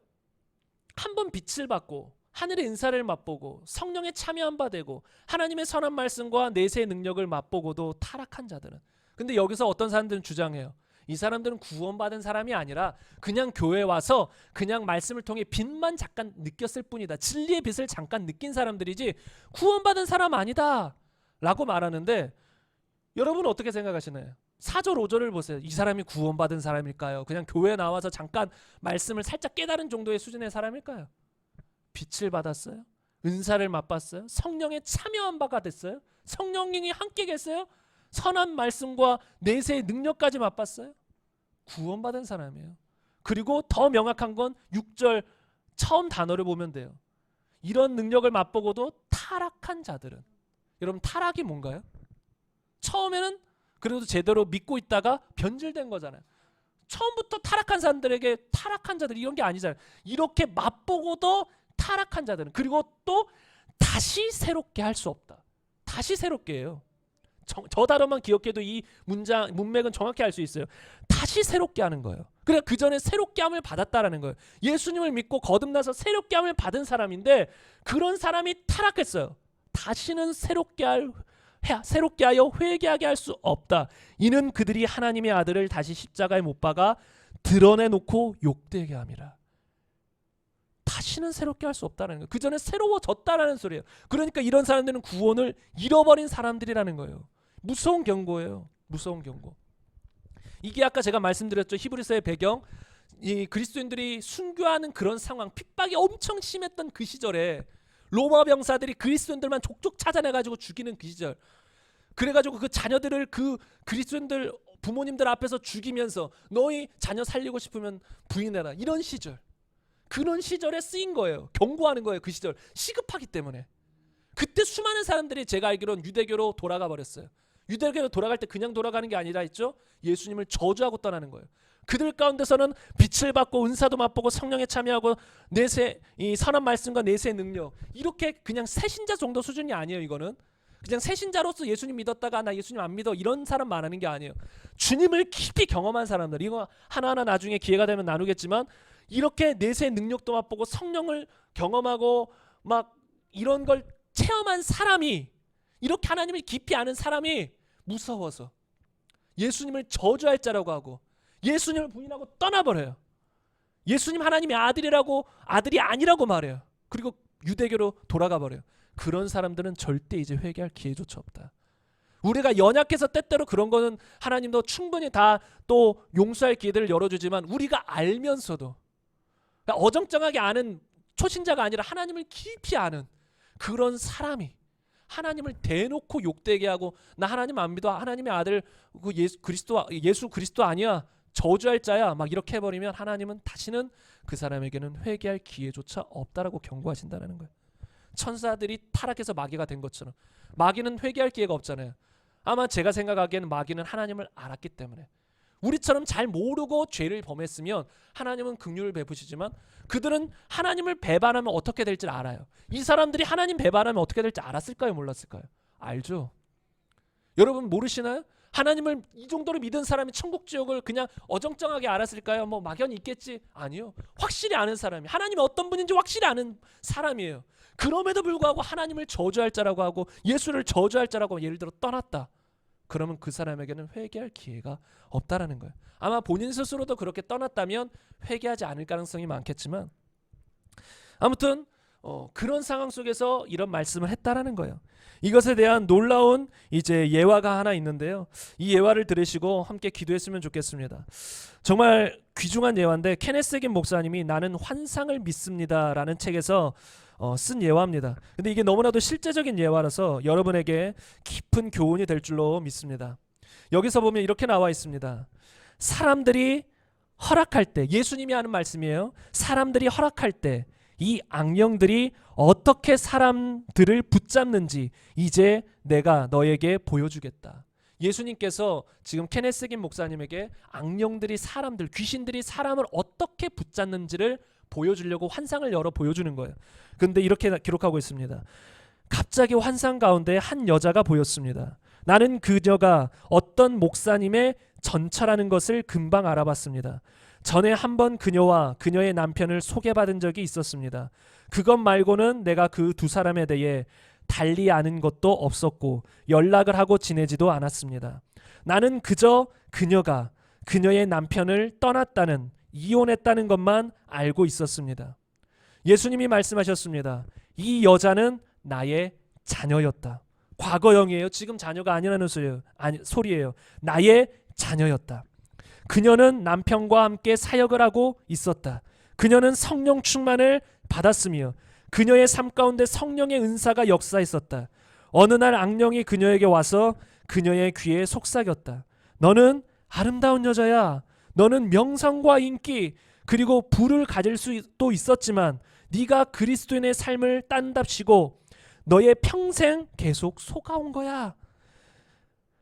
한 번 빛을 받고 하늘의 은사를 맛보고 성령에 참여한 바 되고 하나님의 선한 말씀과 내세의 능력을 맛보고도 타락한 자들은. 근데 여기서 어떤 사람들은 주장해요. 이 사람들은 구원받은 사람이 아니라 그냥 교회에 와서 그냥 말씀을 통해 빛만 잠깐 느꼈을 뿐이다. 진리의 빛을 잠깐 느낀 사람들이지 구원받은 사람 아니다 라고 말하는데, 여러분 어떻게 생각하시나요? 4절 5절을 보세요. 이 사람이 구원받은 사람일까요? 그냥 교회에 나와서 잠깐 말씀을 살짝 깨달은 정도의 수준의 사람일까요? 빛을 받았어요? 은사를 맛봤어요? 성령에 참여한 바가 됐어요? 성령님이 함께 계세요? 선한 말씀과 내세의 능력까지 맛봤어요? 구원받은 사람이에요. 그리고 더 명확한 건 6절 처음 단어를 보면 돼요. 이런 능력을 맛보고도 타락한 자들은. 여러분 타락이 뭔가요? 처음에는 그래도 제대로 믿고 있다가 변질된 거잖아요. 처음부터 타락한 사람들에게 타락한 자들 이런 게 아니잖아요. 이렇게 맛보고도 타락한 자들은, 그리고 또 다시 새롭게 할 수 없다. 다시 새롭게 해요. 저 단어만 기억해도 이 문맥은 정확히 알 수 있어요. 다시 새롭게 하는 거예요. 그래 그 전에 새롭게 함을 받았다라는 거예요. 예수님을 믿고 거듭나서 새롭게 함을 받은 사람인데 그런 사람이 타락했어요. 다시는 새롭게 하여 회개하게 할 수 없다. 이는 그들이 하나님의 아들을 다시 십자가에 못 박아 드러내놓고 욕되게 함이라. 다시는 새롭게 할 수 없다는 거예요. 그 전에 새로워졌다라는 소리예요. 그러니까 이런 사람들은 구원을 잃어버린 사람들이라는 거예요. 무서운 경고예요. 무서운 경고. 이게 아까 제가 말씀드렸죠. 히브리서의 배경, 이 그리스도인들이 순교하는 그런 상황, 핍박이 엄청 심했던 그 시절에 로마 병사들이 그리스도인들만 족족 찾아내가지고 죽이는 그 시절, 그래가지고 그 자녀들을 그 그리스도인들 부모님들 앞에서 죽이면서 너희 자녀 살리고 싶으면 부인해라, 이런 시절, 그런 시절에 쓰인 거예요. 경고하는 거예요. 그 시절 시급하기 때문에. 그때 수많은 사람들이 제가 알기로는 유대교로 돌아가 버렸어요. 유대교로 돌아갈 때 그냥 돌아가는 게 아니라 있죠. 예수님을 저주하고 떠나는 거예요. 그들 가운데서는 빛을 받고 은사도 맛보고 성령에 참여하고 내세 이 선한 말씀과 내세의 능력, 이렇게 그냥 새신자 정도 수준이 아니에요. 이거는 그냥 새신자로서 예수님 믿었다가 나 예수님 안 믿어 이런 사람 말하는 게 아니에요. 주님을 깊이 경험한 사람들, 이거 하나하나 나중에 기회가 되면 나누겠지만 이렇게 내세의 능력도 맛보고 성령을 경험하고 막 이런 걸 체험한 사람이, 이렇게 하나님을 깊이 아는 사람이 무서워서 예수님을 저주할 자라고 하고 예수님을 부인하고 떠나버려요. 예수님 하나님의 아들이라고, 아들이 아니라고 말해요. 그리고 유대교로 돌아가 버려요. 그런 사람들은 절대 이제 회개할 기회조차 없다. 우리가 연약해서 때때로 그런 거는 하나님도 충분히 다 또 용서할 기회들을 열어주지만 우리가 알면서도, 그러니까 어정쩡하게 아는 초신자가 아니라 하나님을 깊이 아는 그런 사람이 하나님을 대놓고 욕되게 하고 나 하나님 안 믿어, 하나님의 아들 그 예수 그리스도 아니야, 저주할 자야, 막 이렇게 해버리면 하나님은 다시는 그 사람에게는 회개할 기회조차 없다라고 경고하신다는 거예요. 천사들이 타락해서 마귀가 된 것처럼 마귀는 회개할 기회가 없잖아요. 아마 제가 생각하기에는 마귀는 하나님을 알았기 때문에, 우리처럼 잘 모르고 죄를 범했으면 하나님은 긍휼을 베푸시지만 그들은 하나님을 배반하면 어떻게 될지 알아요. 이 사람들이 하나님 배반하면 어떻게 될지 알았을까요? 몰랐을까요? 알죠. 여러분 모르시나요? 하나님을 이 정도로 믿은 사람이 천국 지옥을 그냥 어정쩡하게 알았을까요? 뭐 막연히 있겠지? 아니요. 확실히 아는 사람이, 하나님이 어떤 분인지 확실히 아는 사람이에요. 그럼에도 불구하고 하나님을 저주할 자라고 하고 예수를 저주할 자라고 예를 들어 떠났다. 그러면 그 사람에게는 회개할 기회가 없다라는 거예요. 아마 본인 스스로도 그렇게 떠났다면 회개하지 않을 가능성이 많겠지만 아무튼 그런 상황 속에서 이런 말씀을 했다라는 거예요. 이것에 대한 놀라운 이제 예화가 하나 있는데요. 이 예화를 들으시고 함께 기도했으면 좋겠습니다. 정말 귀중한 예화인데 케네스 긴 목사님이 나는 환상을 믿습니다라는 책에서 쓴 예화입니다. 근데 이게 너무나도 실제적인 예화라서 여러분에게 깊은 교훈이 될 줄로 믿습니다. 여기서 보면 이렇게 나와 있습니다. 사람들이 허락할 때, 예수님이 하는 말씀이에요. 사람들이 허락할 때 이 악령들이 어떻게 사람들을 붙잡는지 이제 내가 너에게 보여주겠다. 예수님께서 지금 케네스 긴 목사님에게 악령들이 사람들, 귀신들이 사람을 어떻게 붙잡는지를 보여주려고 환상을 열어 보여주는 거예요. 근데 이렇게 기록하고 있습니다. 갑자기 환상 가운데 한 여자가 보였습니다. 나는 그녀가 어떤 목사님의 전처라는 것을 금방 알아봤습니다. 전에 한번 그녀와 그녀의 남편을 소개받은 적이 있었습니다. 그것 말고는 내가 그 두 사람에 대해 달리 아는 것도 없었고 연락을 하고 지내지도 않았습니다. 나는 그저 그녀가 그녀의 남편을 떠났다는, 이혼했다는 것만 알고 있었습니다. 예수님이 말씀하셨습니다. 이 여자는 나의 자녀였다. 과거형이에요. 지금 자녀가 아니라는 소리예요. 나의 자녀였다. 그녀는 남편과 함께 사역을 하고 있었다. 그녀는 성령 충만을 받았으며 그녀의 삶 가운데 성령의 은사가 역사했었다. 어느 날 악령이 그녀에게 와서 그녀의 귀에 속삭였다. 너는 아름다운 여자야. 너는 명성과 인기 그리고 부를 가질 수도 있었지만 네가 그리스도인의 삶을 딴답시고 너의 평생 계속 속아온 거야.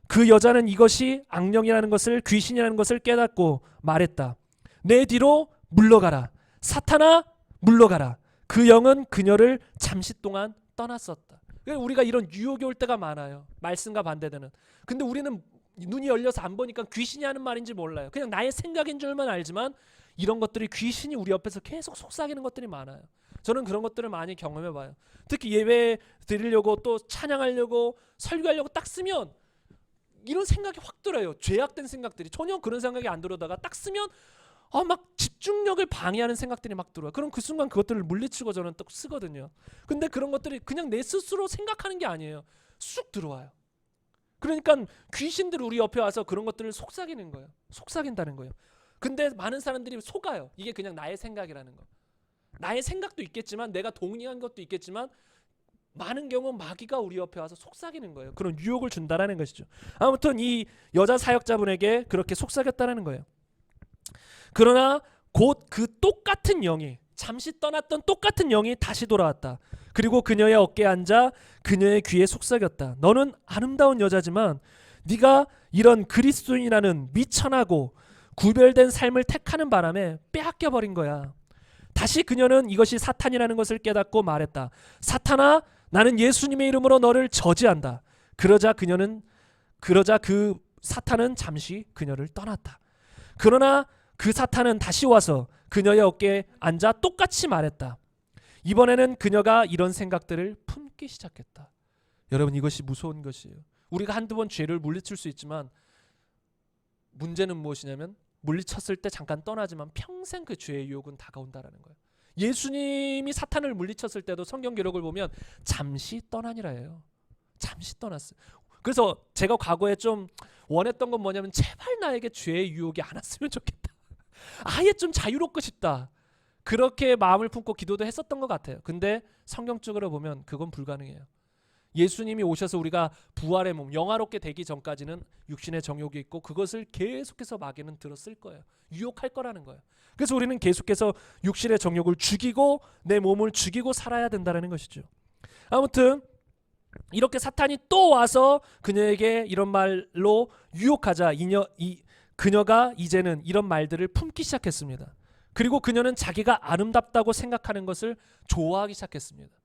그 여자는 이것이 악령이라는 것을, 귀신이라는 것을 깨닫고 말했다. 내 뒤로 물러가라. 사탄아 물러가라. 그 영은 그녀를 잠시 동안 떠났었다. 우리가 이런 유혹이 올 때가 많아요. 말씀과 반대되는. 근데 우리는 눈이 열려서 안 보니까 귀신이 하는 말인지 몰라요. 그냥 나의 생각인 줄만 알지만 이런 것들이 귀신이 우리 옆에서 계속 속삭이는 것들이 많아요. 저는 그런 것들을 많이 경험해봐요. 특히 예배 드리려고 또 찬양하려고 설교하려고 딱 쓰면 이런 생각이 확 들어요. 죄악된 생각들이. 전혀 그런 생각이 안 들어다가 딱 쓰면 막 집중력을 방해하는 생각들이 막 들어요. 그럼 그 순간 그것들을 물리치고 저는 또 쓰거든요. 근데 그런 것들이 그냥 내 스스로 생각하는 게 아니에요. 쑥 들어와요. 그러니까 귀신들이 우리 옆에 와서 그런 것들을 속삭이는 거예요. 속삭인다는 거예요. 근데 많은 사람들이 속아요. 이게 그냥 나의 생각이라는 거. 나의 생각도 있겠지만 내가 동의한 것도 있겠지만 많은 경우 마귀가 우리 옆에 와서 속삭이는 거예요. 그런 유혹을 준다라는 것이죠. 아무튼 이 여자 사역자분에게 그렇게 속삭였다라는 거예요. 그러나 곧 그 똑같은 영이, 잠시 떠났던 똑같은 영이 다시 돌아왔다. 그리고 그녀의 어깨에 앉아 그녀의 귀에 속삭였다. 너는 아름다운 여자지만 네가 이런 그리스도인이라는 미천하고 구별된 삶을 택하는 바람에 빼앗겨버린 거야. 다시 그녀는 이것이 사탄이라는 것을 깨닫고 말했다. 사탄아, 나는 예수님의 이름으로 너를 저지한다. 그러자 그 사탄은 잠시 그녀를 떠났다. 그러나 그 사탄은 다시 와서 그녀의 어깨에 앉아 똑같이 말했다. 이번에는 그녀가 이런 생각들을 품기 시작했다. 여러분, 이것이 무서운 것이에요. 우리가 한두 번 죄를 물리칠 수 있지만 문제는 무엇이냐면 물리쳤을 때 잠깐 떠나지만 평생 그 죄의 유혹은 다가온다라는 거예요. 예수님이 사탄을 물리쳤을 때도 성경 기록을 보면 잠시 떠나니라 해요. 잠시 떠났어요. 그래서 제가 과거에 좀 원했던 건 뭐냐면 제발 나에게 죄의 유혹이 안 왔으면 좋겠다. 아예 좀 자유롭고 싶다. 그렇게 마음을 품고 기도도 했었던 것 같아요. 근데 성경적으로 보면 그건 불가능해요. 예수님이 오셔서 우리가 부활의 몸, 영화롭게 되기 전까지는 육신의 정욕이 있고 그것을 계속해서 마귀는 들었을 거예요. 유혹할 거라는 거예요. 그래서 우리는 계속해서 육신의 정욕을 죽이고 내 몸을 죽이고 살아야 된다는 것이죠. 아무튼 이렇게 사탄이 또 와서 그녀에게 이런 말로 유혹하자 그녀가 이제는 이런 말들을 품기 시작했습니다. 그리고 그녀는 자기가 아름답다고 생각하는 것을 좋아하기 시작했습니다.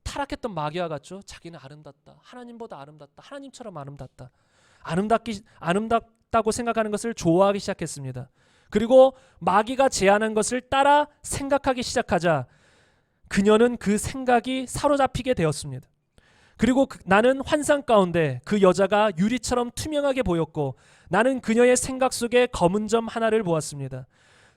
타락했던 마귀와 같죠. 자기는 아름답다. 하나님보다 아름답다. 하나님처럼 아름답다. 아름답다고 생각하는 것을 좋아하기 시작했습니다. 그리고 마귀가 제안한 것을 따라 생각하기 시작하자 그녀는 그 생각이 사로잡히게 되었습니다. 그리고 나는 환상 가운데 그 여자가 유리처럼 투명하게 보였고 나는 그녀의 생각 속에 검은 점 하나를 보았습니다.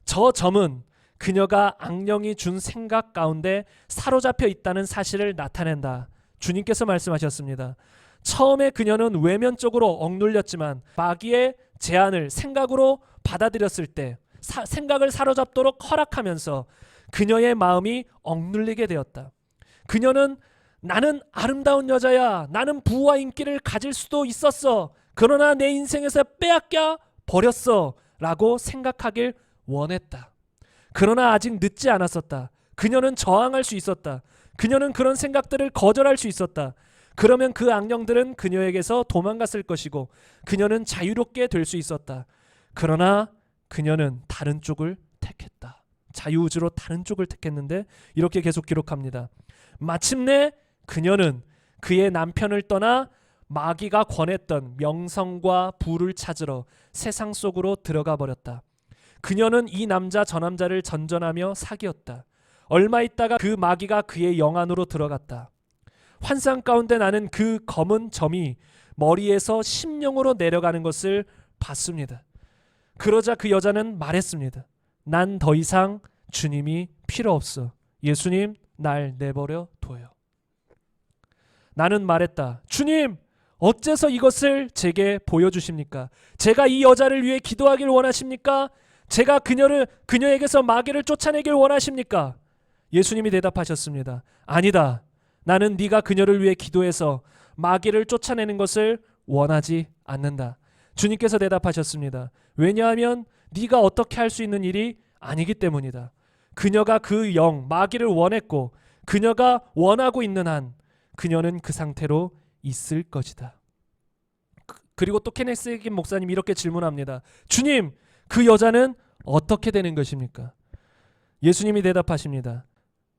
저 점은 그녀가 악령이 준 생각 가운데 사로잡혀 있다는 사실을 나타낸다. 주님께서 말씀하셨습니다. 처음에 그녀는 외면적으로 억눌렸지만 마귀의 제안을 생각으로 받아들였을 때 생각을 사로잡도록 허락하면서 그녀의 마음이 억눌리게 되었다. 그녀는 나는 아름다운 여자야. 나는 부와 인기를 가질 수도 있었어. 그러나 내 인생에서 빼앗겨 버렸어. 라고 생각하길 원했다. 그러나 아직 늦지 않았었다. 그녀는 저항할 수 있었다. 그녀는 그런 생각들을 거절할 수 있었다. 그러면 그 악령들은 그녀에게서 도망갔을 것이고 그녀는 자유롭게 될 수 있었다. 그러나 그녀는 다른 쪽을 택했다. 자유의지로 다른 쪽을 택했는데 이렇게 계속 기록합니다. 마침내 그녀는 그의 남편을 떠나 마귀가 권했던 명성과 부를 찾으러 세상 속으로 들어가 버렸다. 그녀는 이 남자 저 남자를 전전하며 사귀었다. 얼마 있다가 그 마귀가 그의 영 안으로 들어갔다. 환상 가운데 나는 그 검은 점이 머리에서 심령으로 내려가는 것을 봤습니다. 그러자 그 여자는 말했습니다. 난 더 이상 주님이 필요 없어. 예수님, 날 내버려 둬요. 나는 말했다. 주님, 어째서 이것을 제게 보여주십니까? 제가 이 여자를 위해 기도하길 원하십니까? 제가 그녀에게서 마귀를 쫓아내길 원하십니까? 예수님이 대답하셨습니다. 아니다. 나는 네가 그녀를 위해 기도해서 마귀를 쫓아내는 것을 원하지 않는다. 주님께서 대답하셨습니다. 왜냐하면 네가 어떻게 할 수 있는 일이 아니기 때문이다. 그녀가 그 영, 마귀를 원했고 그녀가 원하고 있는 한 그녀는 그 상태로 있을 것이다. 그리고 또 케네스 해긴 목사님 이렇게 질문합니다. 주님, 그 여자는 어떻게 되는 것입니까? 예수님이 대답하십니다.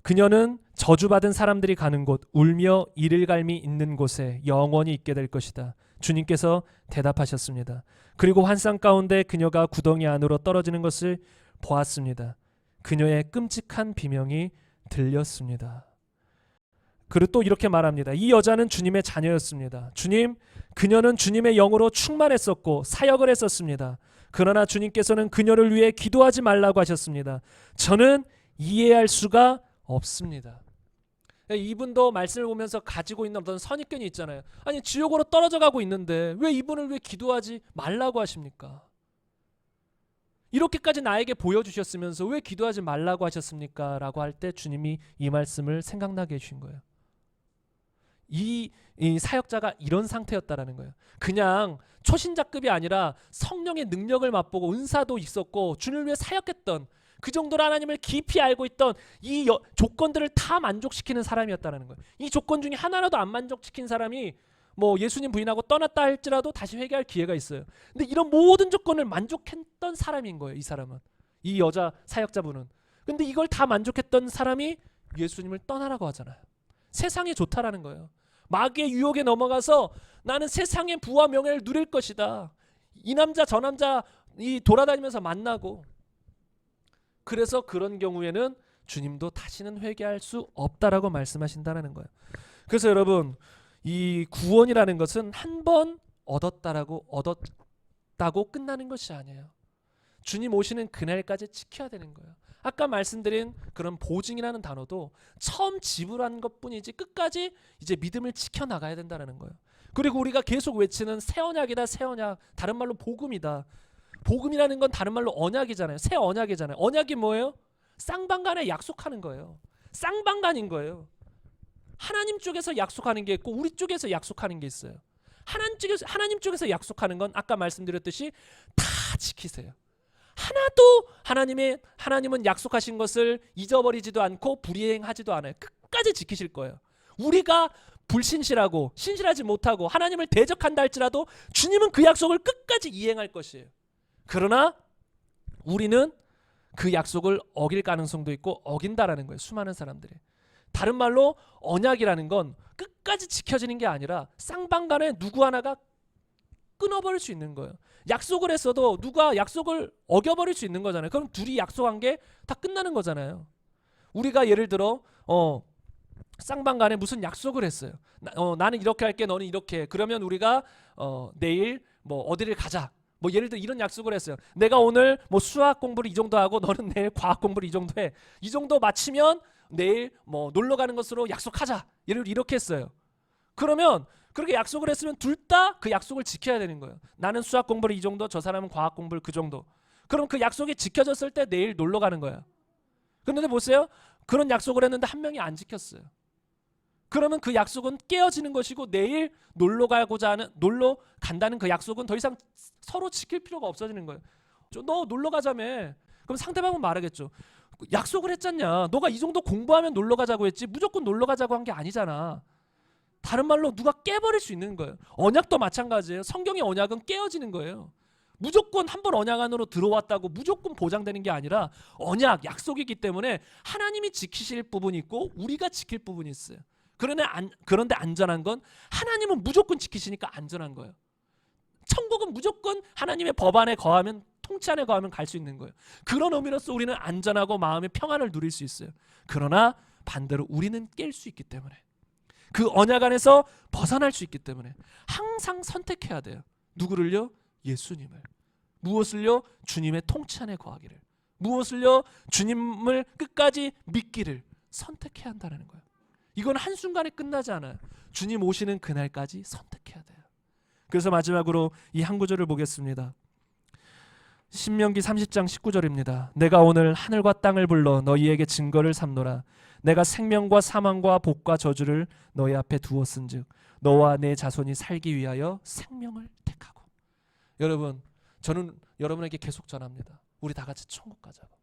그녀는 저주받은 사람들이 가는 곳, 울며 이를 갈미 있는 곳에 영원히 있게 될 것이다. 주님께서 대답하셨습니다. 그리고 환상 가운데 그녀가 구덩이 안으로 떨어지는 것을 보았습니다. 그녀의 끔찍한 비명이 들렸습니다. 그리고 또 이렇게 말합니다. 이 여자는 주님의 자녀였습니다. 주님, 그녀는 주님의 영으로 충만했었고 사역을 했었습니다. 그러나 주님께서는 그녀를 위해 기도하지 말라고 하셨습니다. 저는 이해할 수가 없습니다. 이분도 말씀을 보면서 가지고 있는 어떤 선입견이 있잖아요. 아니, 지옥으로 떨어져 가고 있는데 왜 이분을 위해 기도하지 말라고 하십니까? 이렇게까지 나에게 보여주셨으면서 왜 기도하지 말라고 하셨습니까? 라고 할 때 주님이 이 말씀을 생각나게 해주신 거예요. 이 사역자가 이런 상태였다라는 거예요. 그냥 초신자급이 아니라 성령의 능력을 맛보고 은사도 있었고 주님을 위해 사역했던, 그 정도로 하나님을 깊이 알고 있던 이 조건들을 다 만족시키는 사람이었다는 거예요. 이 조건 중에 하나라도 안 만족시킨 사람이 뭐 예수님 부인하고 떠났다 할지라도 다시 회개할 기회가 있어요. 근데 이런 모든 조건을 만족했던 사람인 거예요. 이 사람은, 이 여자 사역자분은. 근데 이걸 다 만족했던 사람이 예수님을 떠나라고 하잖아요. 세상이 좋다라는 거예요. 마귀의 유혹에 넘어가서 나는 세상의 부와 명예를 누릴 것이다. 이 남자 저 남자 돌아다니면서 만나고. 그래서 그런 경우에는 주님도 다시는 회개할 수 없다라고 말씀하신다는 거예요. 그래서 여러분, 이 구원이라는 것은 한 번 얻었다고 끝나는 것이 아니에요. 주님 오시는 그날까지 지켜야 되는 거예요. 아까 말씀드린 그런 보증이라는 단어도 처음 지불한 것뿐이지 끝까지 이제 믿음을 지켜나가야 된다는 거예요. 그리고 우리가 계속 외치는 새 언약이다, 새 언약, 다른 말로 복음이다. 복음이라는 건 다른 말로 언약이잖아요. 새 언약이잖아요. 언약이 뭐예요? 쌍방간에 약속하는 거예요. 쌍방간인 거예요. 하나님 쪽에서 약속하는 게 있고 우리 쪽에서 약속하는 게 있어요. 하나님 쪽에서 약속하는 건 아까 말씀드렸듯이 다 지키세요. 하나도 하나님은 약속하신 것을 잊어버리지도 않고 불이행하지도 않아요. 끝까지 지키실 거예요. 우리가 불신실하고 신실하지 못하고 하나님을 대적한다 할지라도 주님은 그 약속을 끝까지 이행할 것이에요. 그러나 우리는 그 약속을 어길 가능성도 있고 어긴다라는 거예요. 수많은 사람들이. 다른 말로 언약이라는 건 끝까지 지켜지는 게 아니라 쌍방간에 누구 하나가 끊어버릴 수 있는 거예요. 약속을 했어도 누가 약속을 어겨버릴 수 있는 거잖아요. 그럼 둘이 약속한 게 다 끝나는 거잖아요. 우리가 예를 들어 쌍방간에 무슨 약속을 했어요. 나는 이렇게 할게, 너는 이렇게 해. 그러면 우리가 내일 뭐 어디를 가자. 뭐 예를 들어 이런 약속을 했어요. 내가 오늘 뭐 수학 공부를 이 정도 하고 너는 내일 과학 공부를 이 정도 해. 이 정도 마치면 내일 뭐 놀러 가는 것으로 약속하자. 예를 들어 이렇게 했어요. 그러면 그렇게 약속을 했으면 둘 다 그 약속을 지켜야 되는 거예요. 나는 수학 공부를 이 정도, 저 사람은 과학 공부를 그 정도. 그럼 그 약속이 지켜졌을 때 내일 놀러 가는 거예요. 그런데 보세요. 그런 약속을 했는데 한 명이 안 지켰어요. 그러면 그 약속은 깨어지는 것이고 내일 놀러 간다는 그 약속은 더 이상 서로 지킬 필요가 없어지는 거예요. 너 놀러 가자며. 그럼 상대방은 말하겠죠. 약속을 했잖냐. 너가 이 정도 공부하면 놀러 가자고 했지 무조건 놀러 가자고 한 게 아니잖아. 다른 말로 누가 깨버릴 수 있는 거예요. 언약도 마찬가지예요. 성경의 언약은 깨어지는 거예요. 무조건 한 번 언약 안으로 들어왔다고 무조건 보장되는 게 아니라 언약, 약속이기 때문에 하나님이 지키실 부분이 있고 우리가 지킬 부분이 있어요. 그런데 안전한 건 하나님은 무조건 지키시니까 안전한 거예요. 천국은 무조건 하나님의 법 안에 거하면, 통치 안에 거하면 갈 수 있는 거예요. 그런 의미로서 우리는 안전하고 마음의 평안을 누릴 수 있어요. 그러나 반대로 우리는 깰 수 있기 때문에, 그 언약 안에서 벗어날 수 있기 때문에 항상 선택해야 돼요. 누구를요? 예수님을. 무엇을요? 주님의 통치 안에 거하기를. 무엇을요? 주님을 끝까지 믿기를 선택해야 한다는 거예요. 이건 한순간에 끝나지 않아요. 주님 오시는 그날까지 선택해야 돼요. 그래서 마지막으로 이 한 구절을 보겠습니다. 신명기 30장 19절입니다. 내가 오늘 하늘과 땅을 불러 너희에게 증거를 삼노라. 내가 생명과 사망과 복과 저주를 너희 앞에 두었은즉 너와 내 자손이 살기 위하여 생명을 택하고. 여러분, 저는 여러분에게 계속 전합니다. 우리 다 같이 천국 가자고.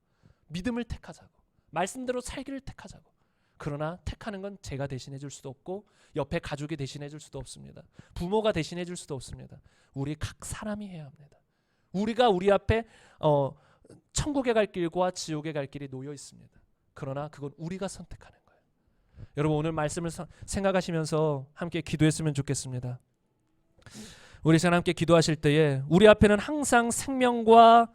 믿음을 택하자고. 말씀대로 살기를 택하자고. 그러나 택하는 건 제가 대신해 줄 수도 없고 옆에 가족이 대신해 줄 수도 없습니다. 부모가 대신해 줄 수도 없습니다. 우리 각 사람이 해야 합니다. 우리가 우리 앞에 천국에 갈 길과 지옥에 갈 길이 놓여 있습니다. 그러나 그건 우리가 선택하는 거예요. 여러분, 오늘 말씀을 생각하시면서 함께 기도했으면 좋겠습니다. 우리 시간 함께 기도하실 때에 우리 앞에는 항상 생명과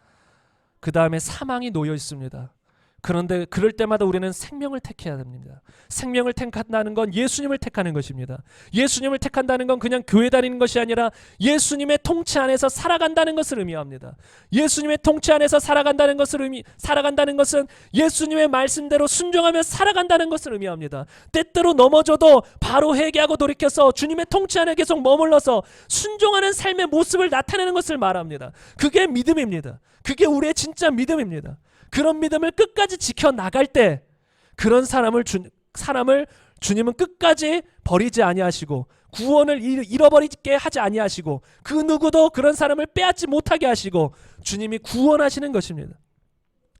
그 다음에 사망이 놓여 있습니다. 그런데 그럴 때마다 우리는 생명을 택해야 됩니다. 생명을 택한다는 건 예수님을 택하는 것입니다. 예수님을 택한다는 건 그냥 교회 다니는 것이 아니라 예수님의 통치 안에서 살아간다는 것을 의미합니다. 예수님의 통치 안에서 살아간다는 것은 예수님의 말씀대로 순종하며 살아간다는 것을 의미합니다. 때때로 넘어져도 바로 회개하고 돌이켜서 주님의 통치 안에 계속 머물러서 순종하는 삶의 모습을 나타내는 것을 말합니다. 그게 믿음입니다. 그게 우리의 진짜 믿음입니다. 그런 믿음을 끝까지 지켜나갈 때 그런 사람을 주님은 끝까지 버리지 아니하시고 구원을 잃어버리게 하지 아니하시고 그 누구도 그런 사람을 빼앗지 못하게 하시고 주님이 구원하시는 것입니다.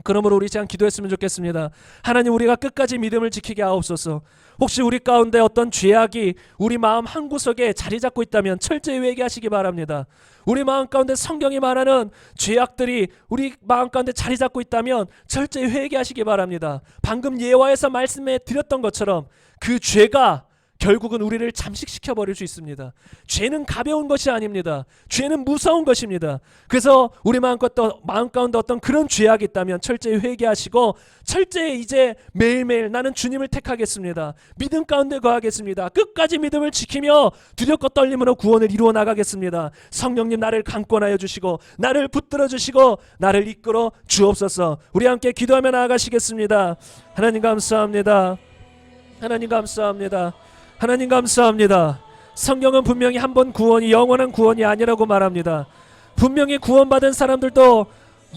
그러므로 우리 시간 기도했으면 좋겠습니다. 하나님, 우리가 끝까지 믿음을 지키게 하옵소서. 혹시 우리 가운데 어떤 죄악이 우리 마음 한구석에 자리 잡고 있다면 철저히 회개하시기 바랍니다. 우리 마음 가운데 성경이 말하는 죄악들이 우리 마음 가운데 자리 잡고 있다면 철저히 회개하시기 바랍니다. 방금 예화에서 말씀해 드렸던 것처럼 그 죄가 결국은 우리를 잠식시켜 버릴 수 있습니다. 죄는 가벼운 것이 아닙니다. 죄는 무서운 것입니다. 그래서 우리 마음 가운데 어떤 그런 죄악이 있다면 철저히 회개하시고 철저히 이제 매일매일 나는 주님을 택하겠습니다. 믿음 가운데 거하겠습니다. 끝까지 믿음을 지키며 두렵고 떨림으로 구원을 이루어 나가겠습니다. 성령님, 나를 강권하여 주시고 나를 붙들어 주시고 나를 이끌어 주옵소서. 우리 함께 기도하며 나아가시겠습니다. 하나님 감사합니다. 하나님 감사합니다. 하나님 감사합니다. 성경은 분명히 한 번 구원이 영원한 구원이 아니라고 말합니다. 분명히 구원받은 사람들도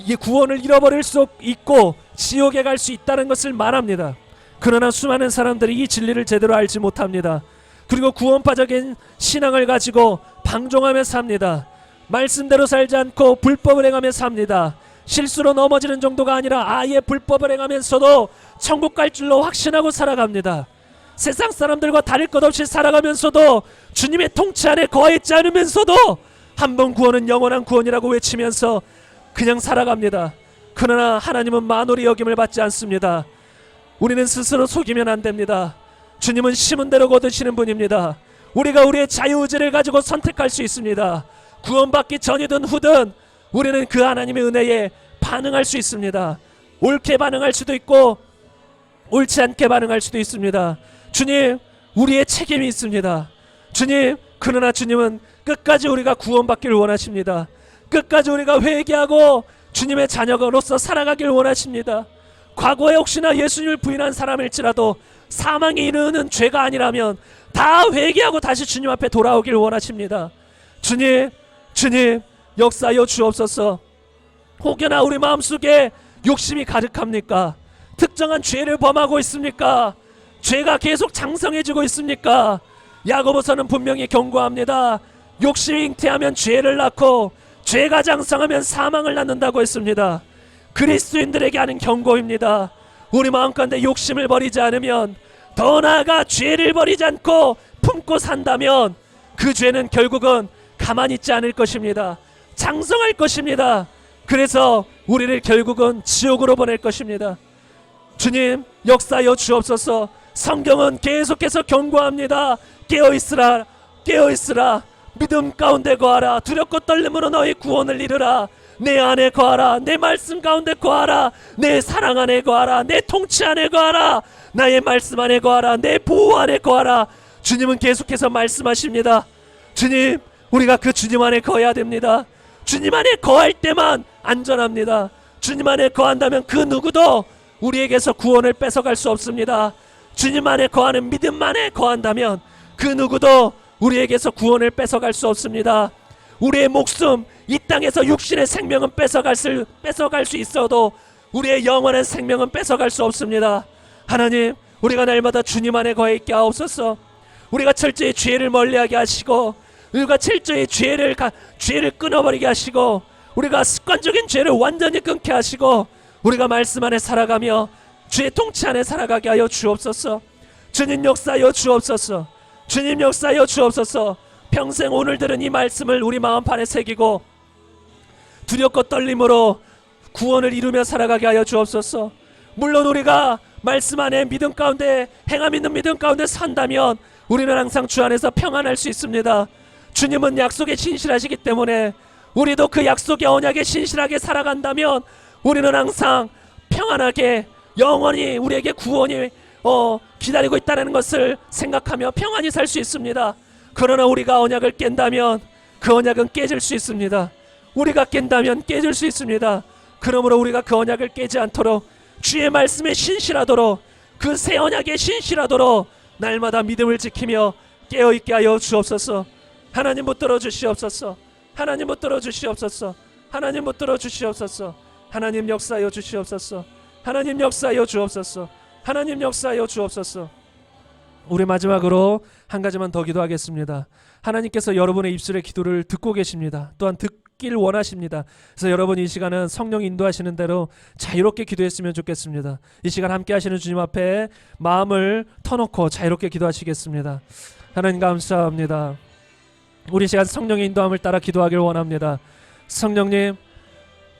이 구원을 잃어버릴 수 있고 지옥에 갈 수 있다는 것을 말합니다. 그러나 수많은 사람들이 이 진리를 제대로 알지 못합니다. 그리고 구원파적인 신앙을 가지고 방종하며 삽니다. 말씀대로 살지 않고 불법을 행하며 삽니다. 실수로 넘어지는 정도가 아니라 아예 불법을 행하면서도 천국 갈 줄로 확신하고 살아갑니다. 세상 사람들과 다를 것 없이 살아가면서도 주님의 통치 안에 거했지 않으면서도 한 번 구원은 영원한 구원이라고 외치면서 그냥 살아갑니다. 그러나 하나님은 만홀히 여김을 받지 않습니다. 우리는 스스로 속이면 안 됩니다. 주님은 심은 대로 거두시는 분입니다. 우리가 우리의 자유의지를 가지고 선택할 수 있습니다. 구원받기 전이든 후든 우리는 그 하나님의 은혜에 반응할 수 있습니다. 옳게 반응할 수도 있고 옳지 않게 반응할 수도 있습니다. 주님, 우리의 책임이 있습니다. 주님, 그러나 주님은 끝까지 우리가 구원받기를 원하십니다. 끝까지 우리가 회개하고 주님의 자녀로서 살아가길 원하십니다. 과거에 혹시나 예수님을 부인한 사람일지라도 사망에 이르는 죄가 아니라면 다 회개하고 다시 주님 앞에 돌아오길 원하십니다. 주님 역사하여 주옵소서. 혹여나 우리 마음속에 욕심이 가득합니까? 특정한 죄를 범하고 있습니까? 죄가 계속 장성해지고 있습니까? 야고보서는 분명히 경고합니다. 욕심이 잉태하면 죄를 낳고 죄가 장성하면 사망을 낳는다고 했습니다. 그리스도인들에게 하는 경고입니다. 우리 마음 가운데 욕심을 버리지 않으면, 더 나아가 죄를 버리지 않고 품고 산다면 그 죄는 결국은 가만히 있지 않을 것입니다. 장성할 것입니다. 그래서 우리를 결국은 지옥으로 보낼 것입니다. 주님 역사하여 주옵소서. 성경은 계속해서 경고합니다. 깨어있으라, 깨어있으라. 믿음 가운데 거하라. 두렵고 떨림으로 너희 구원을 이루라. 내 안에 거하라. 내 말씀 가운데 거하라. 내 사랑 안에 거하라. 내 통치 안에 거하라. 나의 말씀 안에 거하라. 내 보호 안에 거하라. 주님은 계속해서 말씀하십니다. 주님, 우리가 그 주님 안에 거해야 됩니다. 주님 안에 거할 때만 안전합니다. 주님 안에 거한다면 그 누구도 우리에게서 구원을 뺏어갈 수 없습니다. 주님 안에 거하는 믿음 안에 거한다면 그 누구도 우리에게서 구원을 뺏어갈 수 없습니다. 우리의 목숨, 이 땅에서 육신의 생명은 뺏어갈 수 있어도 우리의 영원한 생명은 뺏어갈 수 없습니다. 하나님, 우리가 날마다 주님 안에 거해 있게 하옵소서. 우리가 철저히 죄를 멀리하게 하시고, 우리가 철저히 죄를 끊어버리게 하시고, 우리가 습관적인 죄를 완전히 끊게 하시고, 우리가 말씀 안에 살아가며 주의 통치 안에 살아가게 하여 주옵소서. 주님 역사하여 주옵소서. 주님 역사하여 주옵소서. 평생 오늘 들은 이 말씀을 우리 마음판에 새기고 두렵고 떨림으로 구원을 이루며 살아가게 하여 주옵소서. 물론 우리가 말씀 안에 믿음 가운데, 행함 있는 믿음 가운데 산다면 우리는 항상 주 안에서 평안할 수 있습니다. 주님은 약속에 신실하시기 때문에 우리도 그 약속의 언약에 신실하게 살아간다면 우리는 항상 평안하게, 영원히 우리에게 구원이 기다리고 있다는 것을 생각하며 평안히 살 수 있습니다. 그러나 우리가 언약을 깬다면 그 언약은 깨질 수 있습니다. 우리가 깬다면 깨질 수 있습니다. 그러므로 우리가 그 언약을 깨지 않도록, 주의 말씀에 신실하도록, 그 새 언약에 신실하도록 날마다 믿음을 지키며 깨어있게 하여 주옵소서. 하나님 붙들어 주시옵소서. 하나님 붙들어 주시옵소서. 하나님 붙들어 주시옵소서. 하나님 역사하여 주시옵소서. 하나님 역사하여 주옵소서. 하나님 역사하여 주옵소서. 우리 마지막으로 한 가지만 더 기도하겠습니다. 하나님께서 여러분의 입술의 기도를 듣고 계십니다. 또한 듣길 원하십니다. 그래서 여러분이 이 시간은 성령 인도하시는 대로 자유롭게 기도했으면 좋겠습니다. 이 시간 함께 하시는 주님 앞에 마음을 터놓고 자유롭게 기도하시겠습니다. 하나님 감사합니다. 우리 시간 성령의 인도함을 따라 기도하길 원합니다. 성령님,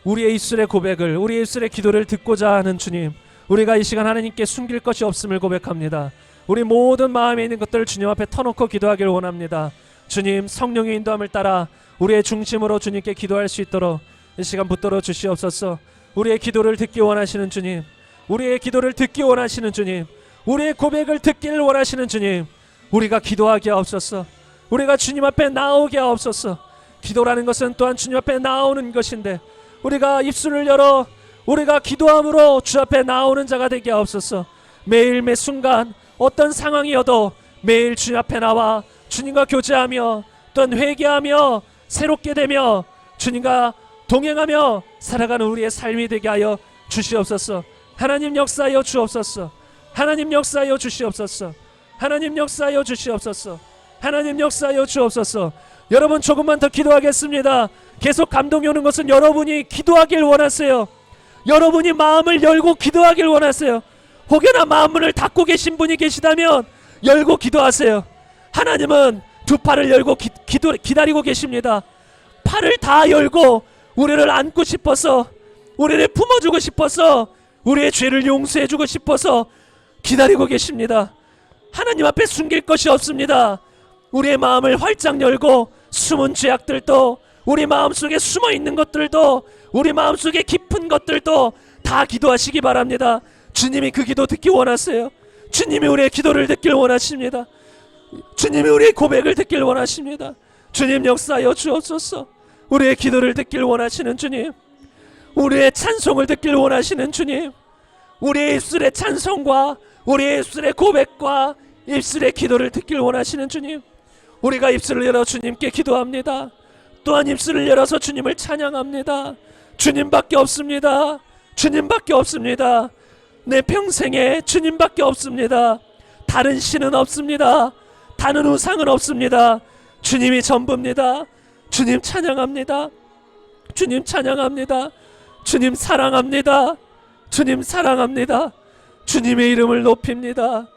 우리의 입술의 고백을, 우리의 입술의 기도를 듣고자 하는 주님, 우리가 이 시간 하나님께 숨길 것이 없음을 고백합니다. 우리 모든 마음에 있는 것들을 주님 앞에 터놓고 기도하길 원합니다. 주님, 성령의 인도함을 따라 우리의 중심으로 주님께 기도할 수 있도록 이 시간 붙들어 주시옵소서. 우리의 기도를 듣기 원하시는 주님, 우리의 기도를 듣기 원하시는 주님, 우리의 고백을 듣기를 원하시는 주님, 우리가 기도하게 하옵소서. 우리가 주님 앞에 나오게 하옵소서. 기도라는 것은 또한 주님 앞에 나오는 것인데, 우리가 입술을 열어 우리가 기도함으로 주 앞에 나오는 자가 되게 하옵소서. 매일 매 순간 어떤 상황이어도 매일 주님 앞에 나와 주님과 교제하며, 또한 회개하며 새롭게 되며 주님과 동행하며 살아가는 우리의 삶이 되게 하여 주시옵소서. 하나님 역사하여 주옵소서. 하나님 역사하여 주시옵소서. 하나님 역사하여 주시옵소서. 하나님 역사하여 주옵소서. 여러분, 조금만 더 기도하겠습니다. 계속 감동이 오는 것은 여러분이 기도하길 원하세요. 여러분이 마음을 열고 기도하길 원하세요. 혹여나 마음문을 닫고 계신 분이 계시다면 열고 기도하세요. 하나님은 두 팔을 열고 기다리고 계십니다. 팔을 다 열고 우리를 안고 싶어서, 우리를 품어주고 싶어서, 우리의 죄를 용서해주고 싶어서 기다리고 계십니다. 하나님 앞에 숨길 것이 없습니다. 우리의 마음을 활짝 열고 숨은 죄악들도, 우리 마음속에 숨어있는 것들도, 우리 마음속에 깊은 것들도 다 기도하시기 바랍니다. 주님이 그 기도 듣기 원하세요. 주님이 우리의 기도를 듣길 원하십니다. 주님이 우리의 고백을 듣길 원하십니다. 주님 역사하여 주옵소서. 우리의 기도를 듣길 원하시는 주님, 우리의 찬송을 듣길 원하시는 주님, 우리의 입술의 찬송과 우리의 입술의 고백과 입술의 기도를 듣길 원하시는 주님, 우리가 입술을 열어 주님께 기도합니다. 또한 입술을 열어서 주님을 찬양합니다. 주님밖에 없습니다. 주님밖에 없습니다. 내 평생에 주님밖에 없습니다. 다른 신은 없습니다. 다른 우상은 없습니다. 주님이 전부입니다. 주님 찬양합니다. 주님 찬양합니다. 주님 사랑합니다. 주님 사랑합니다. 주님의 이름을 높입니다.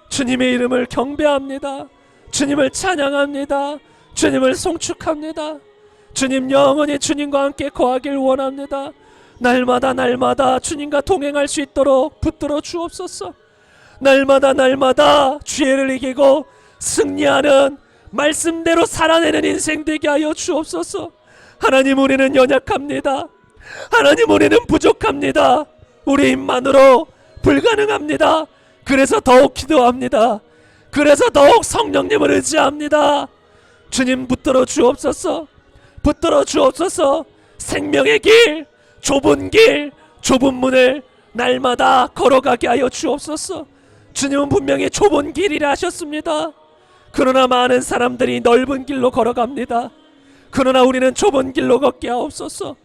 주님의 이름을 경배합니다. 주님을 찬양합니다. 주님을 송축합니다. 주님 영원히 주님과 함께 거하길 원합니다. 날마다 날마다 주님과 동행할 수 있도록 붙들어 주옵소서. 날마다 날마다 죄를 이기고 승리하는 말씀대로 살아내는 인생 되게 하여 주옵소서. 하나님, 우리는 연약합니다. 하나님, 우리는 부족합니다. 우리 힘만으로 불가능합니다. 그래서 더욱 기도합니다. 그래서 더욱 성령님을 의지합니다. 주님, 붙들어 주옵소서. 붙들어 주옵소서. 생명의 길, 좁은 문을 날마다 걸어가게 하여 주옵소서. 주님은 분명히 좁은 길이라 하셨습니다. 그러나 많은 사람들이 넓은 길로 걸어갑니다. 그러나 우리는 좁은 길로 걷게 하옵소서.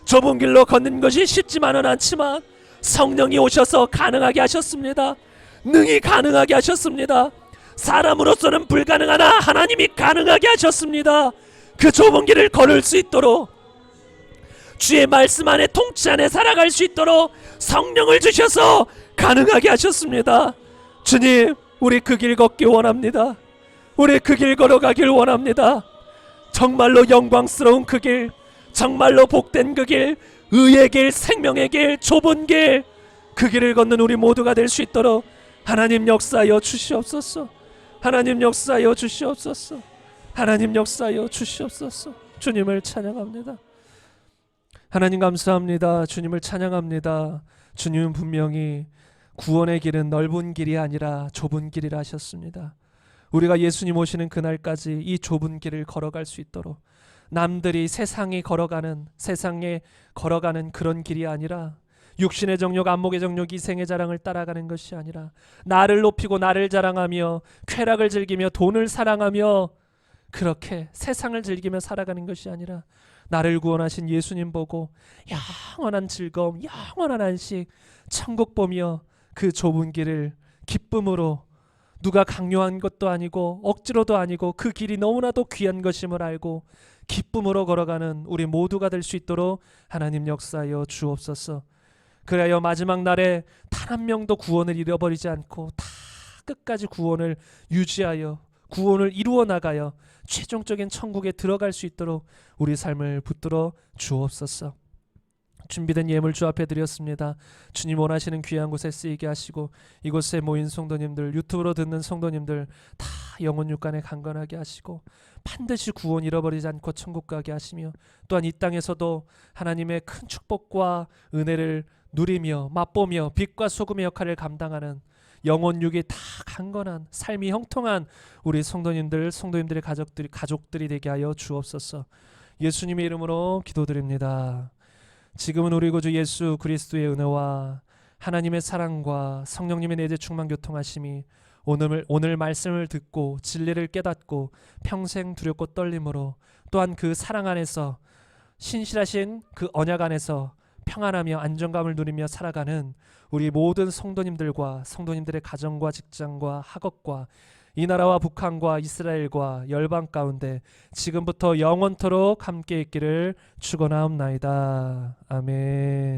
좁은 길로 걷는 것이 쉽지만은 않지만 성령이 오셔서 가능하게 하셨습니다. 능히 가능하게 하셨습니다. 사람으로서는 불가능하나 하나님이 가능하게 하셨습니다. 그 좁은 길을 걸을 수 있도록, 주의 말씀 안에 통치 안에 살아갈 수 있도록 성령을 주셔서 가능하게 하셨습니다. 주님, 우리 그 길 걷기 원합니다. 우리 그 길 걸어가길 원합니다. 정말로 영광스러운 그 길, 정말로 복된 그 길, 의의 길, 생명의 길, 좁은 길, 그 길을 걷는 우리 모두가 될 수 있도록 하나님 역사하여 주시옵소서. 하나님 역사하여 주시옵소서. 하나님 역사하여 주시옵소서. 주님을 찬양합니다. 하나님 감사합니다. 주님을 찬양합니다. 주님은 분명히 구원의 길은 넓은 길이 아니라 좁은 길이라 하셨습니다. 우리가 예수님 오시는 그날까지 이 좁은 길을 걸어갈 수 있도록, 남들이 세상에 걸어가는 그런 길이 아니라, 육신의 정욕, 안목의 정욕, 이생의 자랑을 따라가는 것이 아니라, 나를 높이고 나를 자랑하며 쾌락을 즐기며 돈을 사랑하며 그렇게 세상을 즐기며 살아가는 것이 아니라, 나를 구원하신 예수님 보고 영원한 즐거움, 영원한 안식, 천국 보며 그 좁은 길을 기쁨으로, 누가 강요한 것도 아니고 억지로도 아니고 그 길이 너무나도 귀한 것임을 알고 기쁨으로 걸어가는 우리 모두가 될 수 있도록 하나님 역사하여 주옵소서. 그래야 마지막 날에 단 한 명도 구원을 잃어버리지 않고 다 끝까지 구원을 유지하여 구원을 이루어 나가여 최종적인 천국에 들어갈 수 있도록 우리 삶을 붙들어 주옵소서. 준비된 예물 주 앞에 드렸습니다. 주님 원하시는 귀한 곳에 쓰이게 하시고, 이곳에 모인 성도님들, 유튜브로 듣는 성도님들 다 영혼 육간에 강건하게 하시고, 반드시 구원 잃어버리지 않고 천국 가게 하시며, 또한 이 땅에서도 하나님의 큰 축복과 은혜를 누리며 맛보며 빛과 소금의 역할을 감당하는 영혼 육이 다 강건한 삶이 형통한 우리 성도님들의 가족들이 되게 하여 주옵소서. 예수님의 이름으로 기도드립니다. 지금은 우리 구주 예수 그리스도의 은혜와 하나님의 사랑과 성령님의 내재 충만 교통하심이 오늘 말씀을 듣고 진리를 깨닫고 평생 두렵고 떨림으로, 또한 그 사랑 안에서 신실하신 그 언약 안에서 평안하며 안정감을 누리며 살아가는 우리 모든 성도님들과 성도님들의 가정과 직장과 학업과 이 나라와 북한과 이스라엘과 열방 가운데 지금부터 영원토록 함께 있기를 축원하옵나이다. 아멘.